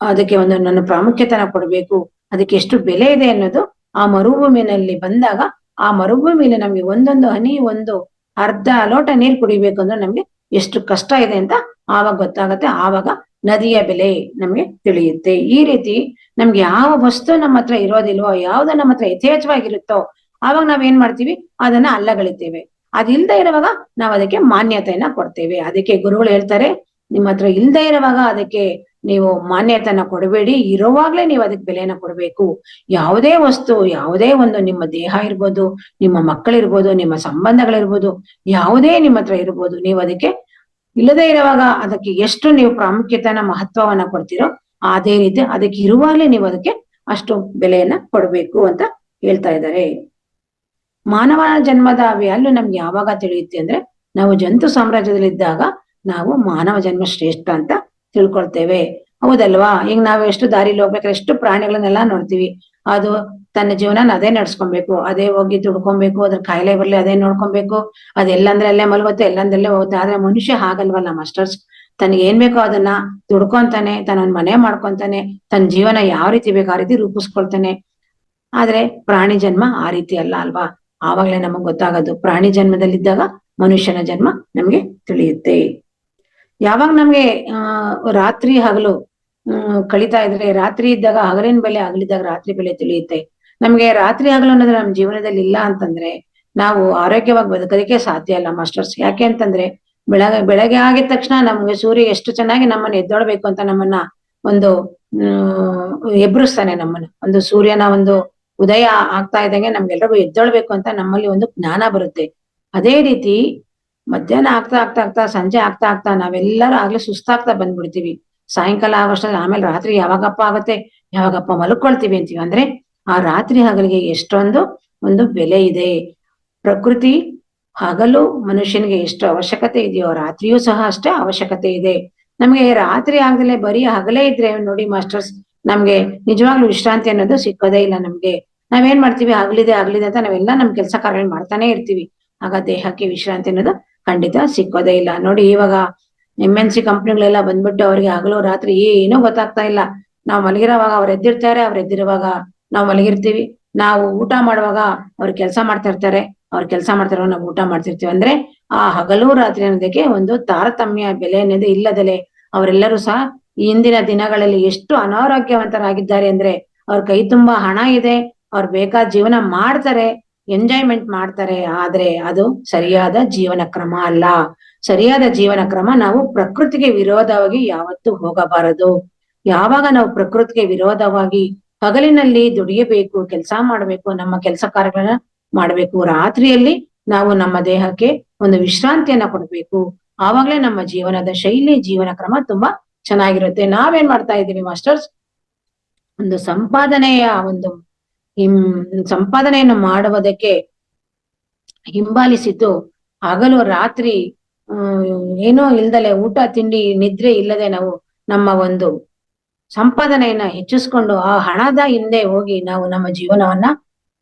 ಅದಕ್ಕೆ ಒಂದು ನನ್ನ ಪ್ರಾಮುಖ್ಯತೆನ ಕೊಡ್ಬೇಕು, ಅದಕ್ಕೆ ಎಷ್ಟು ಬೆಲೆ ಇದೆ ಅನ್ನೋದು ಆ ಮರುಭೂಮಿನಲ್ಲಿ ಬಂದಾಗ, ಆ ಮರುಭೂಮಿಯಲ್ಲಿ ನಮ್ಗೆ ಒಂದೊಂದು ಹನಿ, ಒಂದು ಅರ್ಧ ಲೋಟ ನೀರ್ ಕುಡಿಬೇಕು ಅಂದ್ರೆ ನಮ್ಗೆ ಎಷ್ಟು ಕಷ್ಟ ಇದೆ ಅಂತ ಆವಾಗ ಗೊತ್ತಾಗತ್ತೆ. ಆವಾಗ ನದಿಯ ಬೆಲೆ ನಮ್ಗೆ ತಿಳಿಯುತ್ತೆ. ಈ ರೀತಿ ನಮ್ಗೆ ಯಾವ ವಸ್ತು ನಮ್ಮ ಹತ್ರ ಇರೋದಿಲ್ವೋ, ಯಾವ್ದು ನಮ್ಮ ಹತ್ರ ಯಥೇಚ್ಛವಾಗಿರುತ್ತೋ ಆವಾಗ ನಾವೇನ್ ಮಾಡ್ತೀವಿ, ಅದನ್ನ ಅಲ್ಲಗಳಿತೇವೆ. ಅದಿಲ್ದೇ ಇರುವಾಗ ನಾವ್ ಅದಕ್ಕೆ ಮಾನ್ಯತೆಯನ್ನ ಕೊಡ್ತೇವೆ. ಅದಕ್ಕೆ ಗುರುಗಳು ಹೇಳ್ತಾರೆ, ನಿಮ್ಮ ಹತ್ರ ಇಲ್ದೇ ಇರುವಾಗ ಅದಕ್ಕೆ ನೀವು ಮಾನ್ಯತೆಯನ್ನ ಕೊಡಬೇಡಿ, ಇರುವಾಗ್ಲೇ ನೀವು ಅದಕ್ಕೆ ಬೆಲೆನ ಕೊಡ್ಬೇಕು. ಯಾವುದೇ ವಸ್ತು, ಯಾವುದೇ ಒಂದು, ನಿಮ್ಮ ದೇಹ ಇರ್ಬೋದು, ನಿಮ್ಮ ಮಕ್ಕಳಿರ್ಬೋದು, ನಿಮ್ಮ ಸಂಬಂಧಗಳಿರ್ಬೋದು, ಯಾವುದೇ ನಿಮ್ಮ ಹತ್ರ ಇರ್ಬೋದು, ನೀವು ಅದಕ್ಕೆ ಇಲ್ಲದೆ ಇರುವಾಗ ಅದಕ್ಕೆ ಎಷ್ಟು ನೀವು ಪ್ರಾಮುಖ್ಯತೆನ, ಮಹತ್ವವನ್ನ ಕೊಡ್ತೀರೋ ಅದೇ ರೀತಿ ಅದಕ್ಕೆ ಇರುವಾಗ್ಲೇ ನೀವು ಅದಕ್ಕೆ ಅಷ್ಟು ಬೆಲೆಯನ್ನ ಕೊಡ್ಬೇಕು ಅಂತ ಹೇಳ್ತಾ ಇದ್ದಾರೆ. ಮಾನವನ ಜನ್ಮದ ವ್ಯಾಲ್ಯೂ ನಮ್ಗೆ ಯಾವಾಗ ತಿಳಿಯುತ್ತೆ ಅಂದ್ರೆ, ನಾವು ಜಂತು ಸಾಮ್ರಾಜ್ಯದಲ್ಲಿದ್ದಾಗ ನಾವು ಮಾನವ ಜನ್ಮ ಶ್ರೇಷ್ಠ ಅಂತ ತಿಳ್ಕೊಳ್ತೇವೆ. ಹೌದಲ್ವಾ? ಈಗ ನಾವು ಎಷ್ಟು ದಾರಿಲಿ ಹೋಗ್ಬೇಕಾದ್ರೆ ಎಷ್ಟು ಪ್ರಾಣಿಗಳನ್ನೆಲ್ಲಾ ನೋಡ್ತೀವಿ, ಅದು ತನ್ನ ಜೀವನ ಅದೇ ನಡ್ಸ್ಕೊಬೇಕು, ಅದೇ ಹೋಗಿ ದುಡ್ಕೊಬೇಕು, ಅದ್ರ ಕಾಯಿಲೆ ಬರ್ಲಿ ಅದೇ ನೋಡ್ಕೊಬೇಕು, ಅದೆಲ್ಲಂದ್ರೆ ಅಲ್ಲೇ ಮಲ್ಗುತ್ತೆ, ಎಲ್ಲಂದ್ರಲ್ಲೇ ಹೋಗುತ್ತೆ. ಆದ್ರೆ ಮನುಷ್ಯ ಹಾಗಲ್ವಲ್ಲ ಮಾಸ್ಟರ್ಸ್, ತನಗೆ ಏನ್ ಬೇಕೋ ಅದನ್ನ ದುಡ್ಕೊಂತಾನೆ, ತನ್ನೊಂದ್ ಮನೆ ಮಾಡ್ಕೊಂತಾನೆ, ತನ್ನ ಜೀವನ ಯಾವ ರೀತಿ ಬೇಕು ಆ ರೀತಿ ರೂಪಿಸ್ಕೊಳ್ತಾನೆ. ಆದ್ರೆ ಪ್ರಾಣಿ ಜನ್ಮ ಆ ರೀತಿ ಅಲ್ಲ ಅಲ್ವಾ? ಆವಾಗ್ಲೇ ನಮಗ್ ಗೊತ್ತಾಗೋದು, ಪ್ರಾಣಿ ಜನ್ಮದಲ್ಲಿದ್ದಾಗ ಮನುಷ್ಯನ ಜನ್ಮ ನಮ್ಗೆ ತಿಳಿಯುತ್ತೆ. ಯಾವಾಗ ನಮ್ಗೆ ರಾತ್ರಿ ಹಗಲು ಕಳೀತಾ ಇದ್ರೆ, ರಾತ್ರಿ ಇದ್ದಾಗ ಹಗಲಿನ ಬೆಲೆ, ಹಗಲಿದ್ದಾಗ ರಾತ್ರಿ ಬೆಲೆ ತಿಳಿಯುತ್ತೆ. ನಮ್ಗೆ ರಾತ್ರಿ ಹಗಲು ಅನ್ನೋದು ನಮ್ ಜೀವನದಲ್ಲಿ ಇಲ್ಲ ಅಂತಂದ್ರೆ ನಾವು ಆರೋಗ್ಯವಾಗಿ ಬದುಕೋದಕ್ಕೆ ಸಾಧ್ಯ ಇಲ್ಲ ಮಾಸ್ಟರ್ಸ್. ಯಾಕೆ ಅಂತಂದ್ರೆ ಬೆಳಗ್ಗೆ ಆಗಿದ ತಕ್ಷಣ ನಮ್ಗೆ ಸೂರ್ಯ ಎಷ್ಟು ಚೆನ್ನಾಗಿ ನಮ್ಮನ್ನ ಎದ್ದೊಳ್ಬೇಕು ಅಂತ ನಮ್ಮನ್ನ ಒಂದು ಎಬ್ರಿಸ್ತಾನೆ. ನಮ್ಮನ್ನ ಒಂದು ಸೂರ್ಯನ ಒಂದು ಉದಯ ಆಗ್ತಾ ಇದ್ದಂಗೆ ನಮ್ಗೆಲ್ರಿಗೂ ಎದ್ದೊಳ್ಬೇಕು ಅಂತ ನಮ್ಮಲ್ಲಿ ಒಂದು ಜ್ಞಾನ ಬರುತ್ತೆ. ಅದೇ ರೀತಿ ಮಧ್ಯಾಹ್ನ ಆಗ್ತಾ ಆಗ್ತಾ ಆಗ್ತಾ ಸಂಜೆ ಆಗ್ತಾ ಆಗ್ತಾ ನಾವೆಲ್ಲರೂ ಆಗ್ಲೇ ಸುಸ್ತಾಗ್ತಾ ಬಂದ್ಬಿಡ್ತೀವಿ. ಸಾಯಂಕಾಲ ಆಗೋಷ್ಟ್ರಲ್ಲಿ ಆಮೇಲೆ ರಾತ್ರಿ ಯಾವಾಗಪ್ಪ ಆಗುತ್ತೆ, ಯಾವಾಗಪ್ಪ ಮಲ್ಕೊಳ್ತೀವಿ ಅಂತೀವಿ. ಅಂದ್ರೆ ಆ ರಾತ್ರಿ ಹಗಲಿಗೆ ಎಷ್ಟೊಂದು ಒಂದು ಬೆಲೆ ಇದೆ. ಪ್ರಕೃತಿ ಹಗಲು ಮನುಷ್ಯನಿಗೆ ಎಷ್ಟು ಅವಶ್ಯಕತೆ ಇದೆಯೋ ರಾತ್ರಿಯೂ ಸಹ ಅಷ್ಟೇ ಅವಶ್ಯಕತೆ ಇದೆ. ನಮ್ಗೆ ರಾತ್ರಿ ಆಗಲೇ ಬರೀ ಹಗಲೇ ಇದ್ರೆ ನೋಡಿ ಮಾಸ್ಟರ್ಸ್, ನಮ್ಗೆ ನಿಜವಾಗ್ಲೂ ವಿಶ್ರಾಂತಿ ಅನ್ನೋದು ಸಿಕ್ಕೋದೇ ಇಲ್ಲ ನಮ್ಗೆ. ನಾವೇನ್ ಮಾಡ್ತೀವಿ, ಆಗ್ಲಿದೆ ಅಂತ ನಾವೆಲ್ಲ ನಮ್ ಕೆಲಸ ಕಾರ್ಯಗಳು ಮಾಡ್ತಾನೆ ಇರ್ತೀವಿ. ಆಗ ದೇಹಕ್ಕೆ ವಿಶ್ರಾಂತಿ ಅನ್ನೋದು ಖಂಡಿತ ಸಿಕ್ಕೋದೇ ಇಲ್ಲ. ನೋಡಿ ಇವಾಗ MNC ಕಂಪ್ನಿಗಳೆಲ್ಲ ಬಂದ್ಬಿಟ್ಟು ಅವ್ರಿಗೆ ಹಗಲು ರಾತ್ರಿ ಏನೂ ಗೊತ್ತಾಗ್ತಾ ಇಲ್ಲ. ನಾವ್ ಮಲಗಿರೋವಾಗ ಅವ್ರು ಎದ್ದಿರ್ತಾರೆ, ಅವ್ರು ಎದ್ದಿರುವಾಗ ನಾವ್ ಮಲಗಿರ್ತೀವಿ. ನಾವು ಊಟ ಮಾಡುವಾಗ ಅವ್ರು ಕೆಲಸ ಮಾಡ್ತಾ ಇರ್ತಾರೆ, ಅವ್ರು ಕೆಲಸ ಮಾಡ್ತಿರುವಾಗ ನಾವು ಊಟ ಮಾಡ್ತಿರ್ತೀವಿ. ಅಂದ್ರೆ ಆ ಹಗಲು ರಾತ್ರಿ ಅನ್ನೋದಕ್ಕೆ ಒಂದು ತಾರತಮ್ಯ ಬೆಲೆ ಅನ್ನೋದು ಇಲ್ಲದಲೆ ಅವರೆಲ್ಲರೂ ಸಹ ಇಂದಿನ ದಿನಗಳಲ್ಲಿ ಎಷ್ಟು ಅನಾರೋಗ್ಯವಂತರಾಗಿದ್ದಾರೆ ಅಂದ್ರೆ, ಅವ್ರ ಕೈ ತುಂಬಾ ಹಣ ಇದೆ, ಅವ್ರು ಬೇಕಾದ ಜೀವನ ಮಾಡ್ತಾರೆ, ಎಂಜಾಯ್ಮೆಂಟ್ ಮಾಡ್ತಾರೆ. ಆದ್ರೆ ಅದು ಸರಿಯಾದ ಜೀವನ ಕ್ರಮ ಅಲ್ಲ. ಸರಿಯಾದ ಜೀವನ ಕ್ರಮ, ನಾವು ಪ್ರಕೃತಿಗೆ ವಿರೋಧವಾಗಿ ಯಾವತ್ತೂ ಹೋಗಬಾರದು. ಯಾವಾಗ ನಾವು ಪ್ರಕೃತಿಗೆ ವಿರೋಧವಾಗಿ ಹಗಲಿನಲ್ಲಿ ದುಡಿಯಬೇಕು, ಕೆಲಸ ಮಾಡ್ಬೇಕು, ನಮ್ಮ ಕೆಲಸ ಕಾರ್ಯಗಳನ್ನ ಮಾಡ್ಬೇಕು, ರಾತ್ರಿಯಲ್ಲಿ ನಾವು ನಮ್ಮ ದೇಹಕ್ಕೆ ಒಂದು ವಿಶ್ರಾಂತಿಯನ್ನ ಕೊಡ್ಬೇಕು. ಆವಾಗ್ಲೇ ನಮ್ಮ ಜೀವನದ ಶೈಲಿ, ಜೀವನ ಕ್ರಮ ತುಂಬಾ ಚೆನ್ನಾಗಿರುತ್ತೆ. ನಾವೇನ್ ಮಾಡ್ತಾ ಇದೀವಿ ಮಾಸ್ಟರ್ಸ್, ಒಂದು ಸಂಪಾದನೆಯನ್ನು ಮಾಡುವುದಕ್ಕೆ ಹಿಂಬಾಲಿಸಿದ್ದು ಹಗಲು ರಾತ್ರಿ ಏನೋ ಇಲ್ದಲೆ, ಊಟ ತಿಂಡಿ ನಿದ್ರೆ ಇಲ್ಲದೆ ನಾವು ನಮ್ಮ ಒಂದು ಸಂಪಾದನೆಯನ್ನ ಹೆಚ್ಚಿಸ್ಕೊಂಡು ಆ ಹಣದ ಹಿಂದೆ ಹೋಗಿ ನಾವು ನಮ್ಮ ಜೀವನವನ್ನ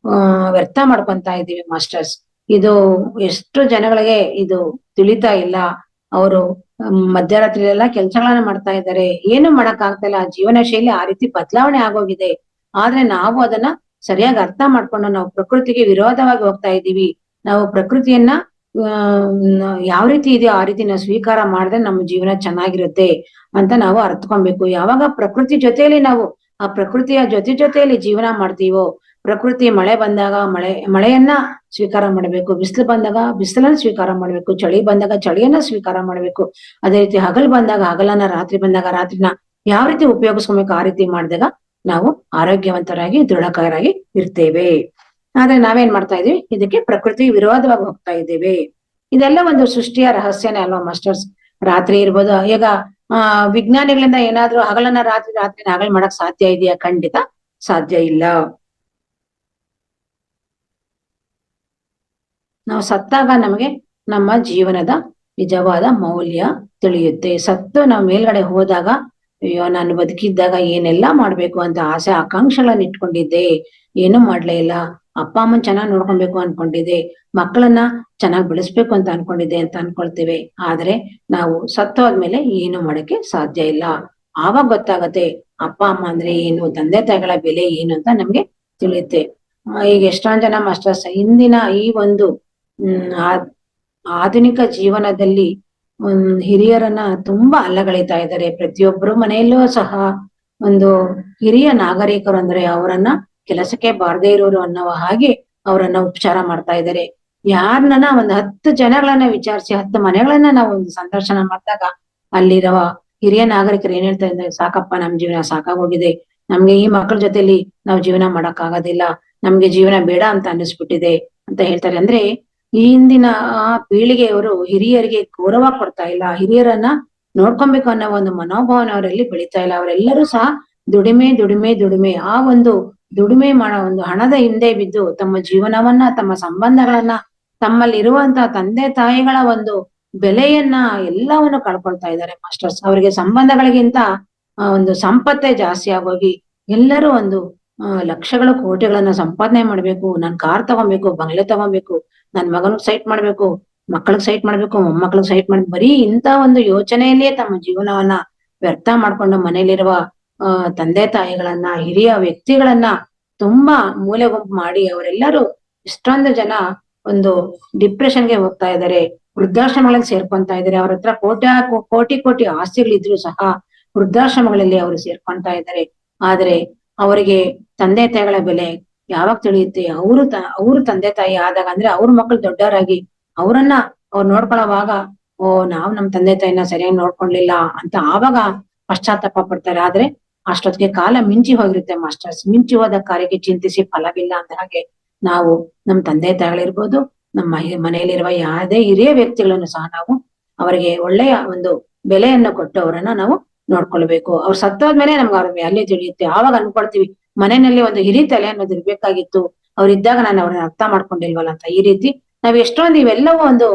ವ್ಯರ್ಥ ಮಾಡ್ಕೊಂತ ಇದ್ದೀವಿ ಮಾಸ್ಟರ್ಸ್. ಇದು ಎಷ್ಟು ಜನಗಳಿಗೆ ಇದು ತಿಳಿತಾ ಇಲ್ಲ. ಅವರು ಮಧ್ಯರಾತ್ರಿ ಎಲ್ಲ ಕೆಲ್ಸಗಳನ್ನ ಮಾಡ್ತಾ ಇದ್ದಾರೆ, ಏನು ಮಾಡಕ್ ಆಗ್ತಾ ಇಲ್ಲ. ಜೀವನ ಶೈಲಿ ಆ ರೀತಿ ಬದಲಾವಣೆ ಆಗೋಗಿದೆ. ಆದ್ರೆ ನಾವು ಅದನ್ನ ಸರಿಯಾಗಿ ಅರ್ಥ ಮಾಡ್ಕೊಂಡು ನಾವು ಪ್ರಕೃತಿಗೆ ವಿರೋಧವಾಗಿ ಹೋಗ್ತಾ ಇದ್ದೀವಿ. ನಾವು ಪ್ರಕೃತಿಯನ್ನ ಯಾವ ರೀತಿ ಇದೆಯೋ ಆ ರೀತಿ ನಾವು ಸ್ವೀಕಾರ ಮಾಡಿದ್ರೆ ನಮ್ಮ ಜೀವನ ಚೆನ್ನಾಗಿರುತ್ತೆ ಅಂತ ನಾವು ಅರ್ಥಕೊಬೇಕು. ಯಾವಾಗ ಪ್ರಕೃತಿ ಜೊತೆಯಲ್ಲಿ ನಾವು ಆ ಪ್ರಕೃತಿಯ ಜೊತೆಯಲ್ಲಿ ಜೀವನ ಮಾಡ್ತೀವೋ, ಪ್ರಕೃತಿ ಮಳೆ ಬಂದಾಗ ಮಳೆಯನ್ನ ಸ್ವೀಕಾರ ಮಾಡ್ಬೇಕು, ಬಿಸಿಲು ಬಂದಾಗ ಬಿಸಿಲನ್ನ ಸ್ವೀಕಾರ ಮಾಡ್ಬೇಕು, ಚಳಿ ಬಂದಾಗ ಚಳಿಯನ್ನ ಸ್ವೀಕಾರ ಮಾಡ್ಬೇಕು. ಅದೇ ರೀತಿ ಹಗಲು ಬಂದಾಗ ಹಗಲನ್ನ, ರಾತ್ರಿ ಬಂದಾಗ ರಾತ್ರಿನ ಯಾವ ರೀತಿ ಉಪಯೋಗಿಸ್ಕೊಬೇಕು ಆ ರೀತಿ ಮಾಡಿದಾಗ ನಾವು ಆರೋಗ್ಯವಂತರಾಗಿ ದೃಢಕಾಯರಾಗಿ ಇರ್ತೇವೆ. ಆದ್ರೆ ನಾವೇನ್ ಮಾಡ್ತಾ ಇದೀವಿ, ಇದಕ್ಕೆ ಪ್ರಕೃತಿ ವಿರೋಧವಾಗಿ ಹೋಗ್ತಾ ಇದ್ದೇವೆ. ಇದೆಲ್ಲ ಒಂದು ಸೃಷ್ಟಿಯ ರಹಸ್ಯನೇ ಅಲ್ವಾ ಮಾಸ್ಟರ್ಸ್. ರಾತ್ರಿ ಇರ್ಬೋದು, ಈಗ ವಿಜ್ಞಾನಿಗಳಿಂದ ಏನಾದ್ರೂ ಹಗಲನ್ನ ರಾತ್ರಿನ ಹಗಲ್ ಮಾಡಕ್ ಸಾಧ್ಯ ಇದೆಯಾ? ಖಂಡಿತ ಸಾಧ್ಯ ಇಲ್ಲ. ನಾವು ಸತ್ತಾಗ ನಮಗೆ ನಮ್ಮ ಜೀವನದ ನಿಜವಾದ ಮೌಲ್ಯ ತಿಳಿಯುತ್ತೆ. ಸತ್ತು ನಾವು ಮೇಲ್ಗಡೆ ಹೋದಾಗ, ಅಯ್ಯೋ ನಾನು ಬದುಕಿದ್ದಾಗ ಏನೆಲ್ಲಾ ಮಾಡ್ಬೇಕು ಅಂತ ಆಸೆ ಆಕಾಂಕ್ಷೆಗಳನ್ನ ಇಟ್ಕೊಂಡಿದ್ದೆ, ಏನು ಮಾಡ್ಲೇ ಇಲ್ಲ. ಅಪ್ಪ ಅಮ್ಮನ್ ಚೆನ್ನಾಗ್ ನೋಡ್ಕೊಬೇಕು ಅನ್ಕೊಂಡಿದ್ದೆ, ಮಕ್ಕಳನ್ನ ಚೆನ್ನಾಗ್ ಬೆಳೆಸ್ಬೇಕು ಅಂತ ಅನ್ಕೊಂಡಿದ್ದೆ ಅಂತ ಅನ್ಕೊಳ್ತೇವೆ. ಆದ್ರೆ ನಾವು ಸತ್ತೋದ್ಮೇಲೆ ಏನು ಮಾಡಕ್ಕೆ ಸಾಧ್ಯ ಇಲ್ಲ. ಆವಾಗ ಗೊತ್ತಾಗತ್ತೆ ಅಪ್ಪ ಅಮ್ಮ ಅಂದ್ರೆ ಏನು, ತಂದೆ ತಾಯಿಗಳ ಬೆಲೆ ಏನು ಅಂತ ನಮ್ಗೆ ತಿಳಿಯುತ್ತೆ. ಈಗ ಎಷ್ಟೊಂದ್ ಜನ ಮಾಸ್ಟರ್ಸ್ ಇಂದಿನ ಈ ಒಂದು ಆಧುನಿಕ ಜೀವನದಲ್ಲಿ ಹಿರಿಯರನ್ನ ತುಂಬಾ ಅಲ್ಲಗಳಿತಾ ಇದ್ದಾರೆ. ಪ್ರತಿಯೊಬ್ಬರು ಮನೆಯಲ್ಲೂ ಸಹ ಒಂದು ಹಿರಿಯ ನಾಗರಿಕರು ಅಂದ್ರೆ ಅವರನ್ನ ಕೆಲಸಕ್ಕೆ ಬಾರದೇ ಇರೋರು ಅನ್ನುವ ಹಾಗೆ ಅವರನ್ನ ಉಪಚಾರ ಮಾಡ್ತಾ ಇದ್ದಾರೆ. ಯಾರನ್ನ ಒಂದ್ 10 ಜನಗಳನ್ನ ವಿಚಾರಿಸಿ 10 ಮನೆಗಳನ್ನ ನಾವು ಒಂದು ಸಂದರ್ಶನ ಮಾಡಿದಾಗ ಅಲ್ಲಿರುವ ಹಿರಿಯ ನಾಗರಿಕರು ಏನ್ ಹೇಳ್ತಾ ಇದ್ದಾರೆ, ಸಾಕಪ್ಪ ನಮ್ ಜೀವನ ಸಾಕಾಗೋಗಿದೆ, ನಮ್ಗೆ ಈ ಮಕ್ಕಳ ಜೊತೆಲಿ ನಾವು ಜೀವನ ಮಾಡಕ್ ಆಗೋದಿಲ್ಲ, ನಮ್ಗೆ ಜೀವನ ಬೇಡ ಅಂತ ಅನ್ನಿಸ್ಬಿಟ್ಟಿದೆ ಅಂತ ಹೇಳ್ತಾರೆ. ಅಂದ್ರೆ ಈ ಹಿಂದಿನ ಪೀಳಿಗೆಯವರು ಹಿರಿಯರಿಗೆ ಗೌರವ ಕೊಡ್ತಾ ಇಲ್ಲ, ಹಿರಿಯರನ್ನ ನೋಡ್ಕೊಬೇಕು ಅನ್ನೋ ಒಂದು ಮನೋಭಾವನೆ ಅವರಲ್ಲಿ ಬೆಳೀತಾ ಇಲ್ಲ. ಅವರೆಲ್ಲರೂ ಸಹ ದುಡಿಮೆ ಆ ಒಂದು ದುಡಿಮೆ ಮಾಡೋ ಒಂದು ಹಣದ ಹಿಂದೆ ಬಿದ್ದು ತಮ್ಮ ಜೀವನವನ್ನ, ತಮ್ಮ ಸಂಬಂಧಗಳನ್ನ, ತಮ್ಮಲ್ಲಿರುವಂತಹ ತಂದೆ ತಾಯಿಗಳ ಒಂದು ಬೆಲೆಯನ್ನ ಎಲ್ಲವನ್ನು ಕಳ್ಕೊಳ್ತಾ ಇದ್ದಾರೆ ಮಾಸ್ಟರ್ಸ್. ಅವರಿಗೆ ಸಂಬಂಧಗಳಿಗಿಂತ ಒಂದು ಸಂಪತ್ತೇ ಜಾಸ್ತಿ ಆಗೋಗಿ ಎಲ್ಲರೂ ಒಂದು ಲಕ್ಷಗಳ ಕೋಟಿಗಳನ್ನ ಸಂಪಾದನೆ ಮಾಡ್ಬೇಕು, ನಾನ್ ಕಾರ್ ತಗೊಬೇಕು, ಬಂಗ್ಲೆ ತಗೊಬೇಕು, ನನ್ ಮಗನಿಗೆ ಸೈಟ್ ಮಾಡ್ಬೇಕು, ಮಕ್ಕಳಿಗೆ ಸೈಟ್ ಮಾಡ್ಬೇಕು, ಮೊಮ್ಮಕ್ಳಿಗೆ ಸೈಟ್ ಮಾಡ್ಬೇಕು, ಬರೀ ಇಂತ ಒಂದು ಯೋಚನೆಯಲ್ಲಿಯೇ ತಮ್ಮ ಜೀವನವನ್ನ ವ್ಯರ್ಥ ಮಾಡ್ಕೊಂಡು ಮನೇಲಿರುವ ತಂದೆ ತಾಯಿಗಳನ್ನ, ಹಿರಿಯ ವ್ಯಕ್ತಿಗಳನ್ನ ತುಂಬಾ ಮೂಲೆ ಗುಂಪು ಮಾಡಿ ಅವರೆಲ್ಲರೂ ಇಷ್ಟೊಂದು ಜನ ಒಂದು ಡಿಪ್ರೆಷನ್ಗೆ ಹೋಗ್ತಾ ಇದ್ದಾರೆ, ವೃದ್ಧಾಶ್ರಮಗಳಿಗೆ ಸೇರ್ಕೊಂತಾ ಇದ್ದಾರೆ. ಅವ್ರ ಹತ್ರ ಕೋಟಿ ಆಸ್ತಿಗಳಿದ್ರು ಸಹ ವೃದ್ಧಾಶ್ರಮಗಳಲ್ಲಿ ಅವರು ಸೇರ್ಕೊಂತಾ ಇದ್ದಾರೆ. ಆದ್ರೆ ಅವರಿಗೆ ತಂದೆ ತಾಯಿಗಳ ಬೆಲೆ ಯಾವಾಗ ತಿಳಿಯುತ್ತೆ? ಅವರು ತಂದೆ ತಾಯಿ ಆದಾಗ, ಅಂದ್ರೆ ಅವ್ರ ಮಕ್ಕಳು ದೊಡ್ಡವರಾಗಿ ಅವ್ರನ್ನ ಅವ್ರು ನೋಡ್ಕೊಳ್ಳೋವಾಗ, ನಾವ್ ನಮ್ ತಂದೆ ತಾಯಿನ ಸರಿಯಾಗಿ ನೋಡ್ಕೊಳ್ಲಿಲ್ಲ ಅಂತ ಆವಾಗ ಪಶ್ಚಾತ್ತಾಪ ಪಡ್ತಾರೆ. ಆದ್ರೆ ಅಷ್ಟೊತ್ತಿಗೆ ಕಾಲ ಮಿಂಚಿ ಹೋಗಿರುತ್ತೆ ಮಾಸ್ಟರ್ಸ್. ಮಿಂಚಿ ಹೋದ ಕಾರ್ಯಕ್ಕೆ ಚಿಂತಿಸಿ ಫಲವಿಲ್ಲ ಅಂತ ಹಾಗೆ ನಾವು ನಮ್ ತಂದೆ ತಾಯಿಗಳಿರ್ಬೋದು, ನಮ್ಮ ಮನೆಯಲ್ಲಿರುವ ಯಾವುದೇ ಹಿರಿಯ ವ್ಯಕ್ತಿಗಳನ್ನು ಸಹ ನಾವು ಅವರಿಗೆ ಒಳ್ಳೆಯ ಒಂದು ಬೆಲೆಯನ್ನು ಕೊಟ್ಟು ಅವರನ್ನ ನಾವು ನೋಡ್ಕೊಳ್ಬೇಕು. ಅವ್ರು ಸತ್ತೋದ್ಮೇಲೆ ನಮ್ಗೆ ಅವ್ರ ವ್ಯಾಲ್ಯೂ ತಿಳಿಯುತ್ತೆ. ಆವಾಗ ಅನ್ಕೊಳ್ತೀವಿ ಮನೆಯಲ್ಲಿ ಒಂದು ಹಿರಿತಲೆ ಅನ್ನೋದು ಇರ್ಬೇಕಾಗಿತ್ತು, ಅವ್ರಿದ್ದಾಗ ನಾನು ಅವ್ರನ್ನ ಅರ್ಥ ಮಾಡ್ಕೊಂಡಿಲ್ವಲ್ಲ ಅಂತ. ಈ ರೀತಿ ನಾವ್ ಎಷ್ಟೊಂದು ಇವೆಲ್ಲವೂ ಒಂದು